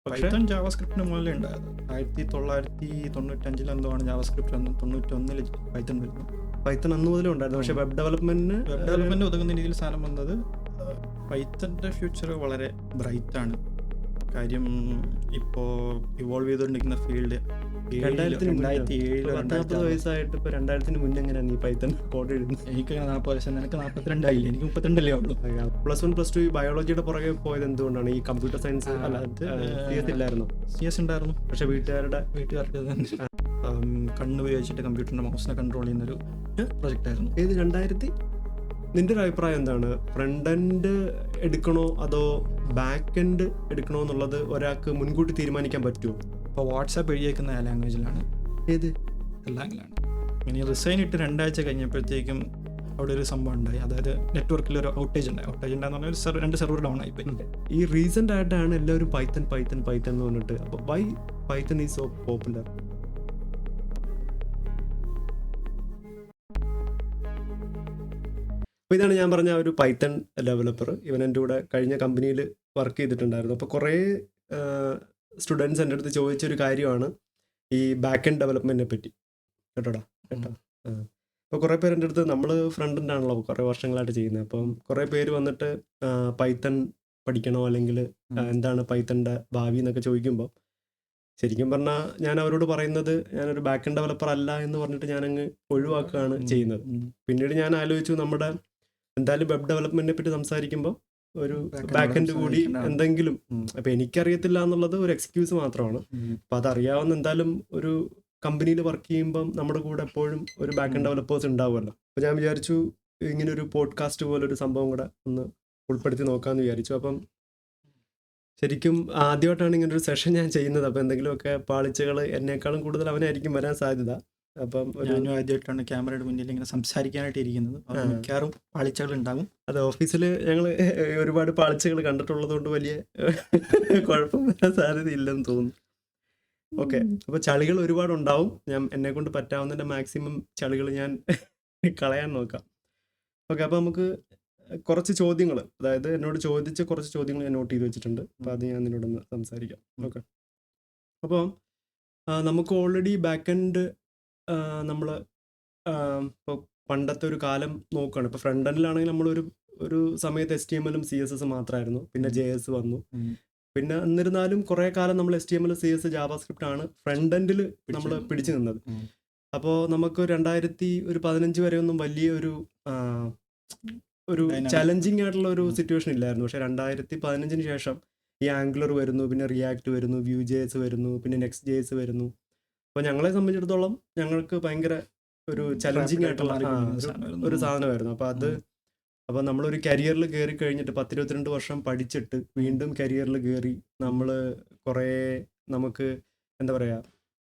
പക്ഷേ പൈത്തൺ ജാവാസ്ക്രിപ്റ്റിന് മുകളിലേ ഉണ്ടായത് 1995 എന്തോ ആണ് ജാവാസ്ക്രിപ്റ്റ് വന്നു, 91 പൈത്തൺ വരുന്നു. പൈത്തൺ അന്ന് മുതലേ ഉണ്ടായിരുന്നു. പക്ഷേ വെബ് ഡെവലപ്മെന്റിന് വെബ് ഡെവലപ്മെന്റ് ഒതുങ്ങുന്ന രീതിയിൽ സാധനം വന്നത് പൈത്തൻ്റെ ഫ്യൂച്ചർ വളരെ ബ്രൈറ്റാണ്. കാര്യം ഇപ്പോൾ ഇവോൾവ് ചെയ്തുകൊണ്ടിരിക്കുന്ന ഫീൽഡ് 2007 വയസ്സായിട്ട് ഇപ്പോൾ 2000 മുന്നേ എങ്ങനെയാണ് ഈ പൈത്തൺ കോഡ് എഴുതുന്നത്? എനിക്ക് 40 വയസ്സ്, നിനക്ക് 42 ആയില്ലേ, എനിക്ക് 32 ഉള്ളൂ. +1 +2 ഈ ബയോളജിയുടെ പുറകെ പോയത് എന്തുകൊണ്ടാണ്? ഈ കമ്പ്യൂട്ടർ സയൻസ് അല്ലാതെ CS ഇല്ലായിരുന്നു. CS ഉണ്ടായിരുന്നു, പക്ഷെ വീട്ടുകാരുടെ കണ്ണ് ഉപയോഗിച്ചിട്ട് കമ്പ്യൂട്ടറിന്റെ മൗസിനെ കൺട്രോൾ ചെയ്യുന്നൊരു പ്രൊജക്റ്റ് ആയിരുന്നു. ഏത് 2000? നിന്റെ ഒരു അഭിപ്രായം എന്താണ്? ഫ്രണ്ട് എൻഡ് എടുക്കണോ അതോ ബാക്ക് എൻഡ് എടുക്കണോ എന്നുള്ളത് ഒരാൾക്ക് മുൻകൂട്ടി തീരുമാനിക്കാൻ പറ്റുമോ? ഇപ്പോൾ വാട്സാപ്പ് എഴുതിയേക്കുന്ന ആ ലാംഗ്വേജിലാണ്, ഏത് ലാംഗ്വേജിലാണ്. ഇനി റിസൈൻ ഇട്ട് 2 ആഴ്ച കഴിഞ്ഞപ്പോഴത്തേക്കും അവിടെ ഒരു സംഭവം ഉണ്ടായി. അതായത് നെറ്റ്വർക്കിൽ ഒരു ഔട്ടേജ് ഉണ്ടായെന്ന് പറഞ്ഞാൽ 2 സെർവർ ഡൗൺ ആയിപ്പോയി. ഈ റീസെന്റ് ആയിട്ടാണ് എല്ലാവരും പൈത്തൺ പൈത്തൺ പൈത്തൺ എന്ന് പറഞ്ഞിട്ട്. അപ്പോൾ why Python is so popular? അപ്പോൾ ഇതാണ് ഞാൻ പറഞ്ഞ ഒരു പൈത്തൺ ഡെവലപ്പർ. ഇവൻ എൻ്റെ കൂടെ കഴിഞ്ഞ കമ്പനിയിൽ വർക്ക് ചെയ്തിട്ടുണ്ടായിരുന്നു. അപ്പോൾ കുറേ സ്റ്റുഡൻസ് എൻ്റെ അടുത്ത് ചോദിച്ചൊരു കാര്യമാണ് ഈ ബാക്ക് എൻഡ് ഡെവലപ്മെൻറ്റിനെ പറ്റി. കേട്ടോ. അപ്പോൾ കുറേ പേര് എൻ്റെ അടുത്ത്, നമ്മൾ ഫ്രണ്ട് എൻഡ് ആണല്ലോ കുറേ വർഷങ്ങളായിട്ട് ചെയ്യുന്നത്, അപ്പം കുറേ പേര് വന്നിട്ട് പൈത്തൺ പഠിക്കണോ അല്ലെങ്കിൽ എന്താണ് പൈത്തണിൻ്റെ ഭാവി എന്നൊക്കെ ചോദിക്കുമ്പോൾ ശരിക്കും പറഞ്ഞാൽ ഞാൻ അവരോട് പറയുന്നത് ഞാനൊരു ബാക്ക് എൻഡ് ഡെവലപ്പർ അല്ല എന്ന് പറഞ്ഞിട്ട് ഞാനങ്ങ് ഒഴിവാക്കുകയാണ് ചെയ്യുന്നത്. പിന്നീട് ഞാൻ ആലോചിച്ചു, നമ്മുടെ എന്തായാലും വെബ് ഡെവലപ്മെന്റിനെ പറ്റി സംസാരിക്കുമ്പോൾ ഒരു ബാക്ക് എൻഡ് കൂടി എന്തെങ്കിലും, അപ്പം എനിക്കറിയത്തില്ല എന്നുള്ളത് ഒരു എക്സ്ക്യൂസ് മാത്രമാണ്. അപ്പം അതറിയാവുന്ന എന്തായാലും ഒരു കമ്പനിയിൽ വർക്ക് ചെയ്യുമ്പം നമ്മുടെ കൂടെ എപ്പോഴും ഒരു ബാക്ക് എൻഡ് ഡെവലപ്പേഴ്സ് ഉണ്ടാവുമല്ലോ. അപ്പോൾ ഞാൻ വിചാരിച്ചു ഇങ്ങനെ ഒരു പോഡ്കാസ്റ്റ് പോലൊരു സംഭവം കൂടെ ഒന്ന് ഉൾപ്പെടുത്തി നോക്കാമെന്ന് വിചാരിച്ചു. അപ്പം ശരിക്കും ആദ്യമായിട്ടാണ് ഇങ്ങനൊരു സെഷൻ ഞാൻ ചെയ്യുന്നത്. അപ്പോൾ എന്തെങ്കിലുമൊക്കെ പാളിച്ചകൾ എന്നെക്കാളും കൂടുതൽ അവനായിരിക്കും വരാൻ സാധ്യത. അപ്പം ഞാനും ആദ്യമായിട്ടാണ് ക്യാമറയുടെ മുന്നിൽ ഇങ്ങനെ സംസാരിക്കാനായിട്ട് ഇരിക്കുന്നത്. മിക്കവാറും പാളിച്ചകൾ ഉണ്ടാകും. അത് ഓഫീസിൽ ഞങ്ങൾ ഒരുപാട് പാളിച്ചകൾ കണ്ടിട്ടുള്ളത് കൊണ്ട് വലിയ കുഴപ്പം വരാൻ സാധ്യതയില്ലെന്ന് തോന്നുന്നു. ഓക്കെ, അപ്പോൾ ചളികൾ ഒരുപാട് ഉണ്ടാവും. ഞാൻ എന്നെ കൊണ്ട് പറ്റാവുന്നതിൻ്റെ മാക്സിമം ചളികൾ ഞാൻ കളയാൻ നോക്കാം. ഓക്കെ, അപ്പോൾ നമുക്ക് കുറച്ച് ചോദ്യങ്ങൾ, അതായത് എന്നോട് ചോദിച്ച കുറച്ച് ചോദ്യങ്ങൾ ഞാൻ നോട്ട് ചെയ്ത് വെച്ചിട്ടുണ്ട്. അപ്പോൾ അത് ഞാൻ നിന്നോടൊന്ന് സംസാരിക്കാം. ഓക്കെ, അപ്പോൾ നമുക്ക് ഓൾറെഡി ബാക്ക് എൻഡ് നമ്മൾ ഇപ്പോൾ പണ്ടത്തെ ഒരു കാലം നോക്കുകയാണ്. ഇപ്പോൾ ഫ്രണ്ട് എൻഡിലാണെങ്കിൽ നമ്മളൊരു സമയത്ത് HTML CSS മാത്രമായിരുന്നു. പിന്നെ JS വന്നു. പിന്നെ എന്നിരുന്നാലും കുറേ കാലം നമ്മൾ HTML CSS ജാവാസ്ക്രിപ്റ്റ് ആണ് ഫ്രണ്ട് എൻഡിൽ നമ്മൾ പിടിച്ചു നിന്നത്. അപ്പോൾ നമുക്ക് 2015 വരെ ഒന്നും വലിയ ഒരു ചലഞ്ചിങ് ആയിട്ടുള്ള ഒരു സിറ്റുവേഷൻ ഇല്ലായിരുന്നു. പക്ഷേ 2015 ശേഷം ഈ ആംഗുലർ വരുന്നു, പിന്നെ റിയാക്ട് വരുന്നു, Vue.js വരുന്നു, പിന്നെ Next.js വരുന്നു. അപ്പോൾ ഞങ്ങളെ സംബന്ധിച്ചിടത്തോളം ഞങ്ങൾക്ക് ഭയങ്കര ഒരു ചലഞ്ചിങ് ആയിട്ടുള്ള ഒരു സാധനമായിരുന്നു. അപ്പോൾ നമ്മളൊരു കരിയറിൽ കയറി കഴിഞ്ഞിട്ട് 10-22 വർഷം പഠിച്ചിട്ട് വീണ്ടും കരിയറിൽ കയറി നമ്മൾ കുറേ, നമുക്ക് എന്താ പറയുക,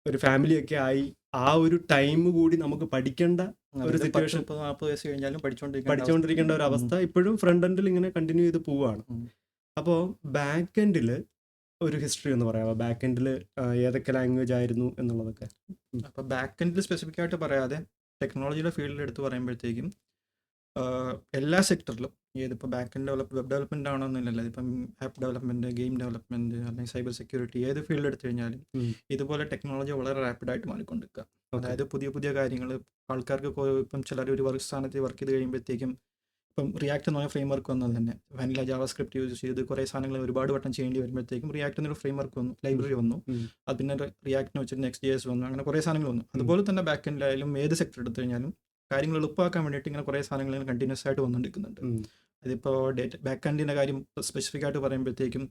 ഒരു ഫാമിലിയൊക്കെ ആയി ആ ഒരു ടൈം കൂടി നമുക്ക് പഠിക്കേണ്ട ഒരു സിറ്റുവേഷൻ, 40 വയസ്സ് കഴിഞ്ഞാലും പഠിച്ചുകൊണ്ടിരിക്കേണ്ട ഒരു അവസ്ഥ ഇപ്പോഴും ഫ്രണ്ട് എൻഡിൽ ഇങ്ങനെ കണ്ടിന്യൂ ചെയ്ത് പോവുകയാണ്. അപ്പോൾ ബാക്ക് എൻഡിൽ ഒരു ഹിസ്റ്ററി എന്ന് പറയാമോ? ബാക്ക് എൻഡിൽ ഏതൊക്കെ ലാംഗ്വേജ് ആയിരുന്നു എന്നുള്ളതൊക്കെ. അപ്പോൾ ബാക്ക് എൻഡിൽ സ്പെസിഫിക് ആയിട്ട് പറയാതെ ടെക്നോളജിയുടെ ഫീൽഡിൽ എടുത്ത് പറയുമ്പോഴത്തേക്കും എല്ലാ സെക്ടറിലും, ഏതിപ്പോൾ ബാക്ക് എൻഡ് വെബ് ഡെവലപ്മെന്റ് ആണോന്നില്ലല്ലോ, ഇപ്പം ആപ്പ് ഡെവലപ്മെന്റ്, ഗെയിം ഡെവലപ്മെന്റ്, അല്ലെങ്കിൽ സൈബർ സെക്യൂരിറ്റി, ഏത് ഫീൽഡ് എടുത്തു കഴിഞ്ഞാലും ഇതുപോലെ ടെക്നോളജി വളരെ റാപ്പിഡായിട്ട് മാറിക്കൊണ്ടിരിക്കുക. അതായത് പുതിയ പുതിയ കാര്യങ്ങൾ ആൾക്കാർക്ക് ഇപ്പം ചിലർ ഒരു സ്ഥാനത്ത് വർക്ക് ചെയ്ത് കഴിയുമ്പോഴത്തേക്കും, ഇപ്പം റിയാക്ട് എന്ന് പറഞ്ഞ ഫ്രെയിം വർക്ക് വന്നത് തന്നെ വാനില ജാവാസ്ക്രിപ്റ്റ് യൂസ് ചെയ്ത് കുറേ സാധനങ്ങൾ ഒരുപാട് വട്ടം ചെയ്യേണ്ടി വരുമ്പോഴത്തേക്കും റിയാക്ട് എന്നൊരു ഫ്രെയിം വർക്ക് വന്നു, ലൈബ്രറി വന്നു. അത് പിന്നെ റിയാക്ടിനെ വെച്ചിട്ട് Next.js വന്നു. അങ്ങനെ കുറേ സാധനങ്ങൾ വന്നു. അതുപോലെ തന്നെ ബാക്ക് എൻഡിലായാലും ഏത് സെക്ടർ എടുത്തു കഴിഞ്ഞാലും കാര്യങ്ങൾ എളുപ്പമാക്കാൻ വേണ്ടിയിട്ട് ഇങ്ങനെ കുറേ സാധനങ്ങൾ കണ്ടിന്യൂസ് ആയിട്ട് വന്നുകൊണ്ടിരിക്കുന്നുണ്ട്. അതിപ്പോൾ ബാക്ക് എൻഡിൻ്റെ കാര്യം സ്പെസിഫിക് ആയിട്ട് പറയുമ്പോഴത്തേക്കും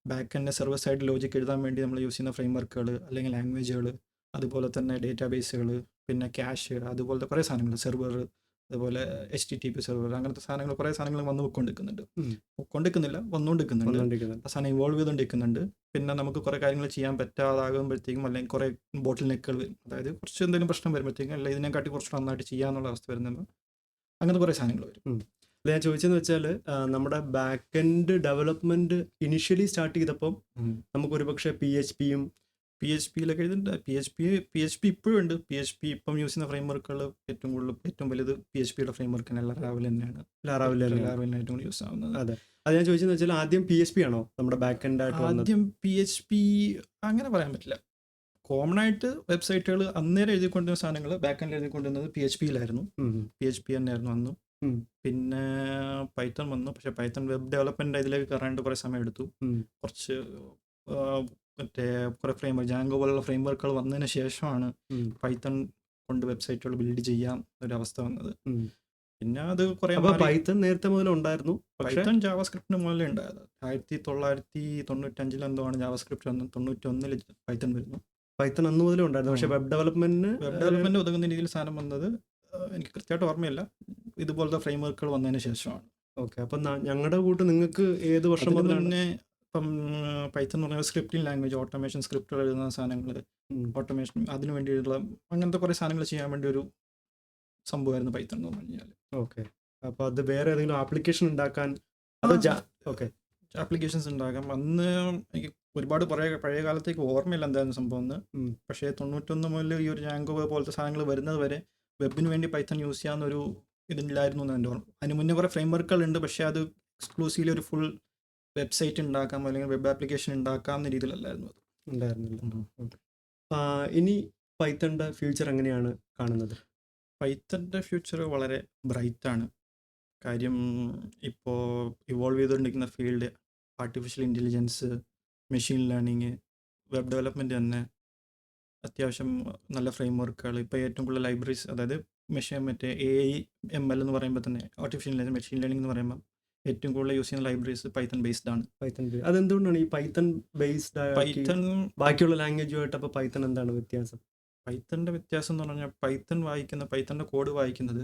ബാക്ക് എൻഡിൻ്റെ സെർവർ സൈഡ് ലോജിക് എഴുതാൻ വേണ്ടി നമ്മൾ യൂസ് ചെയ്യുന്ന ഫ്രെയിം വർക്കുകൾ അല്ലെങ്കിൽ ലാംഗ്വേജുകൾ, അതുപോലെ തന്നെ ഡേറ്റാബേസുകൾ, പിന്നെ ക്യാഷ്, അതുപോലത്തെ കുറേ സാധനങ്ങൾ, സെർവർ, അതുപോലെ HTTP സെർവർ, അങ്ങനത്തെ സാധനങ്ങൾ കുറേ സാധനങ്ങൾ വന്നുകൊണ്ടിരിക്കുന്നുണ്ട്. ആ സാധനം ഇവോൾവ് ചെയ്തുകൊണ്ടിരിക്കുന്നുണ്ട്. പിന്നെ നമുക്ക് കുറേ കാര്യങ്ങൾ ചെയ്യാൻ പറ്റാതാകുമ്പോഴത്തേക്കും, അല്ലെങ്കിൽ കുറേ ബോട്ടിൽ നെക്കുകൾ വരും. അതായത് കുറച്ച് എന്തെങ്കിലും പ്രശ്നം വരുമ്പോഴത്തേക്കും അല്ല ഇതിനെക്കാട്ടി കുറച്ച് നന്നായിട്ട് ചെയ്യാന്നുള്ള അവസ്ഥ വരുമ്പോൾ അങ്ങനത്തെ കുറേ സാധനങ്ങൾ വരും. ഞാൻ ചോദിച്ചതെന്ന് വെച്ചാൽ നമ്മുടെ back end development initially start ചെയ്തപ്പം നമുക്ക് ഒരുപക്ഷെ PHP യും PHP-യിലൊക്കെ എഴുതുന്നുണ്ട്. PHP ഇപ്പോഴും ഉണ്ട്. PHP ഇപ്പം യൂസ് ചെയ്യുന്ന ഫ്രെയിംവർക്കുകൾ ഏറ്റവും വലുത് PHP-യുടെ ഫ്രെയിംവർക്ക് തന്നെ ലാറാവൽ തന്നെയാണ്. ലാറാവൽ തന്നെയാണ്. ലാറാവലിന് ഏറ്റവും കൂടുതൽ യൂസ് ആവുന്നത്. അതെ, അത് ഞാൻ ചോദിച്ചെന്ന് വെച്ചാൽ ആദ്യം PHP ആണോ നമ്മുടെ ബാക്ക് എൻഡ് ആയിട്ട് വന്നത്? ആദ്യം PHP അങ്ങനെ പറയാൻ പറ്റില്ല. കോമൺ ആയിട്ട് വെബ്സൈറ്റുകൾ അന്നേരം എഴുതിക്കൊണ്ടിരുന്ന സാധനങ്ങൾ ബാക്ക് എൻഡിൽ എഴുതിക്കൊണ്ടിരുന്നത് PHP-യിലായിരുന്നു. PHP തന്നെയായിരുന്നു അന്നും. പിന്നെ പൈത്തൺ വന്നു. പക്ഷേ പൈത്തൺ വെബ് ഡെവലപ്മെന്റ് ഇതിലേക്ക് കയറാണ്ട് കുറേ സമയം എടുത്തു. കുറച്ച് മറ്റേ കുറേ ഫ്രെയിംവർക്ക് ജാങ്കോ പോലുള്ള ഫ്രെയിംവർക്കുകൾ വന്നതിന് ശേഷമാണ് പൈത്തൺ കൊണ്ട് വെബ്സൈറ്റുകൾ ബിൽഡ് ചെയ്യാൻ ഒരു അവസ്ഥ വന്നത്. പിന്നെ അത് കുറേ പൈത്തൺ നേരത്തെ മുതൽ ഉണ്ടായിരുന്നു. പൈത്തൺ ജാവാസ്ക്രിപ്റ്റിന് മുതലേ ഉണ്ടായത്. 1995 എന്തോ ആണ് ജാവാസ്ക്രിപ്റ്റ് വന്നത്. 91 പൈത്തൺ വരുന്നു. പൈത്തൺ അന്ന് മുതലേ ഉണ്ടായിരുന്നു. പക്ഷേ വെബ് ഡെവലപ്മെന്റ് ഒതുങ്ങുന്ന രീതിയിൽ സാധനം വന്നത് എനിക്ക് കൃത്യമായിട്ട് ഓർമ്മയില്ല. ഇതുപോലത്തെ ഫ്രെയിംവർക്കുകൾ വന്നതിന് ശേഷമാണ്. ഓക്കെ, അപ്പം ഞങ്ങളുടെ കൂട്ട് നിങ്ങൾക്ക് ഏത് വർഷം തന്നെ ഇപ്പം പൈത്തൺ എന്ന് പറഞ്ഞാൽ സ്ക്രിപ്റ്റിംഗ് ലാംഗ്വേജ്, ഓട്ടോമേഷൻ സ്ക്രിപ്റ്റുകൾ എഴുതുന്ന സാധനങ്ങൾ, ഓട്ടോമേഷൻ അതിനു വേണ്ടിയുള്ള അങ്ങനത്തെ കുറേ സാധനങ്ങൾ ചെയ്യാൻ വേണ്ടി ഒരു സംഭവമായിരുന്നു പൈത്തൺ എന്ന് പറഞ്ഞു കഴിഞ്ഞാൽ. ഓക്കെ, അപ്പോൾ അത് വേറെ ഏതെങ്കിലും ആപ്ലിക്കേഷൻ ഉണ്ടാക്കാൻ അതോ ഓക്കെ ആപ്ലിക്കേഷൻസ് ഉണ്ടാക്കാം. അന്ന് എനിക്ക് ഒരുപാട് പഴയ കാലത്തേക്ക് ഓർമ്മയില്ല എന്തായിരുന്നു സംഭവം എന്ന്. പക്ഷേ 91 മുതൽ ഈ ഒരു ജാങ്കോ പോലത്തെ സാധനങ്ങൾ വരുന്നത് വരെ വെബിന് വേണ്ടി പൈത്തൺ യൂസ് ചെയ്യാവുന്നൊരു ഇതില്ലായിരുന്നു എന്ന് എൻ്റെ ഓർമ്മ. അതിന് മുന്നേ കുറേ ഫ്രെയിംവർക്കുകൾ ഉണ്ട്. പക്ഷേ അത് എക്സ്ക്ലൂസീവ്ലി ഒരു ഫുൾ വെബ്സൈറ്റ് ഉണ്ടാക്കാം അല്ലെങ്കിൽ വെബ് ആപ്ലിക്കേഷൻ ഉണ്ടാക്കാം എന്ന രീതിയിലല്ലായിരുന്നു അത് ഉണ്ടായിരുന്നില്ല. ഇനി പൈത്തണിൻ്റെ ഫ്യൂച്ചർ എങ്ങനെയാണ് കാണുന്നത്? പൈത്തണിൻ്റെ ഫ്യൂച്ചർ വളരെ ബ്രൈറ്റാണ്. കാര്യം ഇപ്പോൾ ഇവോൾവ് ചെയ്തുകൊണ്ടിരിക്കുന്ന field artificial intelligence, machine learning, web development തന്നെ അത്യാവശ്യം നല്ല ഫ്രെയിംവർക്കുകൾ. ഇപ്പോൾ ഏറ്റവും കൂടുതൽ ലൈബ്രറീസ്, അതായത് മറ്റേ AI ML എന്ന് പറയുമ്പോൾ തന്നെ ആർട്ടിഫിഷ്യൽ ഇൻ്റലിജൻസ്, മെഷീൻ ലേണിംഗ് എന്ന് പറയുമ്പോൾ ഏറ്റവും കൂടുതൽ യൂസ് ചെയ്യുന്ന ലൈബ്രറീസ് പൈത്തൺ ബേസ്ഡ് ആണ്. അതെന്തുകൊണ്ടാണ് ഈ പൈത്തൺ ബേസ്ഡ്? പൈത്തൺ ബാക്കിയുള്ള ലാംഗ്വേജുമായിട്ട് അപ്പോൾ പൈത്തൺ എന്താണ് വ്യത്യാസം? പൈത്തണിൻ്റെ വ്യത്യാസം എന്ന് പറഞ്ഞാൽ പൈത്തണിൻ്റെ കോഡ് വായിക്കുന്നത്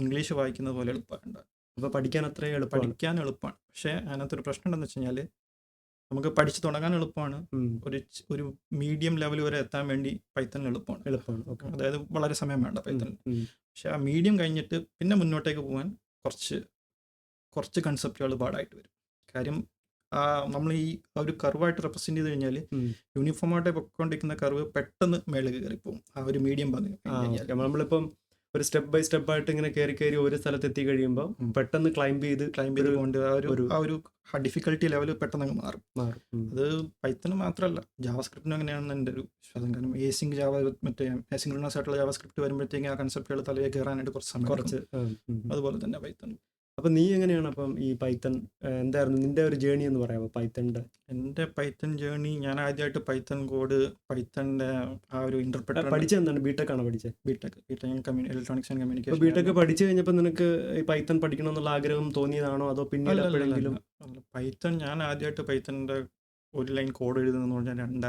ഇംഗ്ലീഷ് വായിക്കുന്നത് പോലെ എളുപ്പമുണ്ട്. അപ്പോൾ പഠിക്കാൻ എളുപ്പമാണ്. പക്ഷേ അതിനകത്തൊരു പ്രശ്നം എന്താണെന്ന് വെച്ച് കഴിഞ്ഞാൽ നമുക്ക് പഠിച്ചു തുടങ്ങാൻ എളുപ്പമാണ്. ഒരു മീഡിയം ലെവൽ വരെ എത്താൻ വേണ്ടി പൈത്തൺ എളുപ്പമാണ്. അതായത് വളരെ സമയം വേണ്ട പൈത്തൺ. പക്ഷെ ആ മീഡിയം കഴിഞ്ഞിട്ട് പിന്നെ മുന്നോട്ടേക്ക് പോകാൻ കുറച്ച് കൺസെപ്റ്റുകൾ പാടായിട്ട് വരും. കാര്യം നമ്മൾ ഈ ഒരു കർവായിട്ട് റെപ്രസെന്റ് ചെയ്ത് കഴിഞ്ഞാൽ യൂണിഫോമായിട്ട് പൊയ്ക്കൊണ്ടിരിക്കുന്ന കർവ് പെട്ടെന്ന് മേളിൽ കയറി പോകും. ആ ഒരു മീഡിയം നമ്മളിപ്പം ഒരു സ്റ്റെപ്പ് ബൈ സ്റ്റെപ്പ് ആയിട്ട് ഇങ്ങനെ കയറി ഒരു സ്ഥലത്ത് എത്തി കഴിയുമ്പോൾ പെട്ടെന്ന് ക്ലൈംബ് ചെയ്തുകൊണ്ട് ആ ഒരു ഡിഫിക്കൽട്ടി ലെവൽ പെട്ടെന്ന് അങ്ങ് മാറും. അത് പൈത്തണ് മാത്രമല്ല, ജാവാസ്ക്രിപ്റ്റിനും അങ്ങനെയാണെന്ന് എൻ്റെ ഒരു വിശ്വാസം. കാരണം ഏസിംഗ് അസിൻക്രണസ് ആയിട്ടുള്ള ജാവാസ്ക്രിപ്റ്റ് വരുമ്പോഴത്തേക്കും ആ കൺസെപ്റ്റുകൾ തലയിൽ കയറാനായിട്ട് കുറച്ച് സമയം. അതുപോലെ തന്നെ പൈത്തൺ. അപ്പം നീ എങ്ങനെയാണ് അപ്പം ഈ പൈത്തൺ എന്തായിരുന്നു നിന്റെ ഒരു ജേണി എന്ന് പറയാമോ പൈത്തണിൻ്റെ? എൻ്റെ പൈത്തൺ ജേണി, ഞാൻ ആദ്യമായിട്ട് പൈത്തൺ കോഡ്, പൈത്തണിൻ്റെ ആ ഒരു ഇന്റർപ്രറ്റർ പഠിച്ചത് എന്താണ്? ബിടെക് ആണോ പഠിച്ചത്? BTech electronics and communication. BTech പഠിച്ചു കഴിഞ്ഞപ്പോൾ നിനക്ക് ഈ പൈത്തൺ പഠിക്കണം എന്നുള്ള ആഗ്രഹം തോന്നിയതാണോ അതോ പിന്നീട് എപ്പോഴെങ്കിലും? പൈത്തൺ ഞാൻ ആദ്യമായിട്ട് പൈത്തണിൻ്റെ ഒരു ലൈൻ കോഡ് എഴുതുന്നതെന്ന് പറഞ്ഞാൽ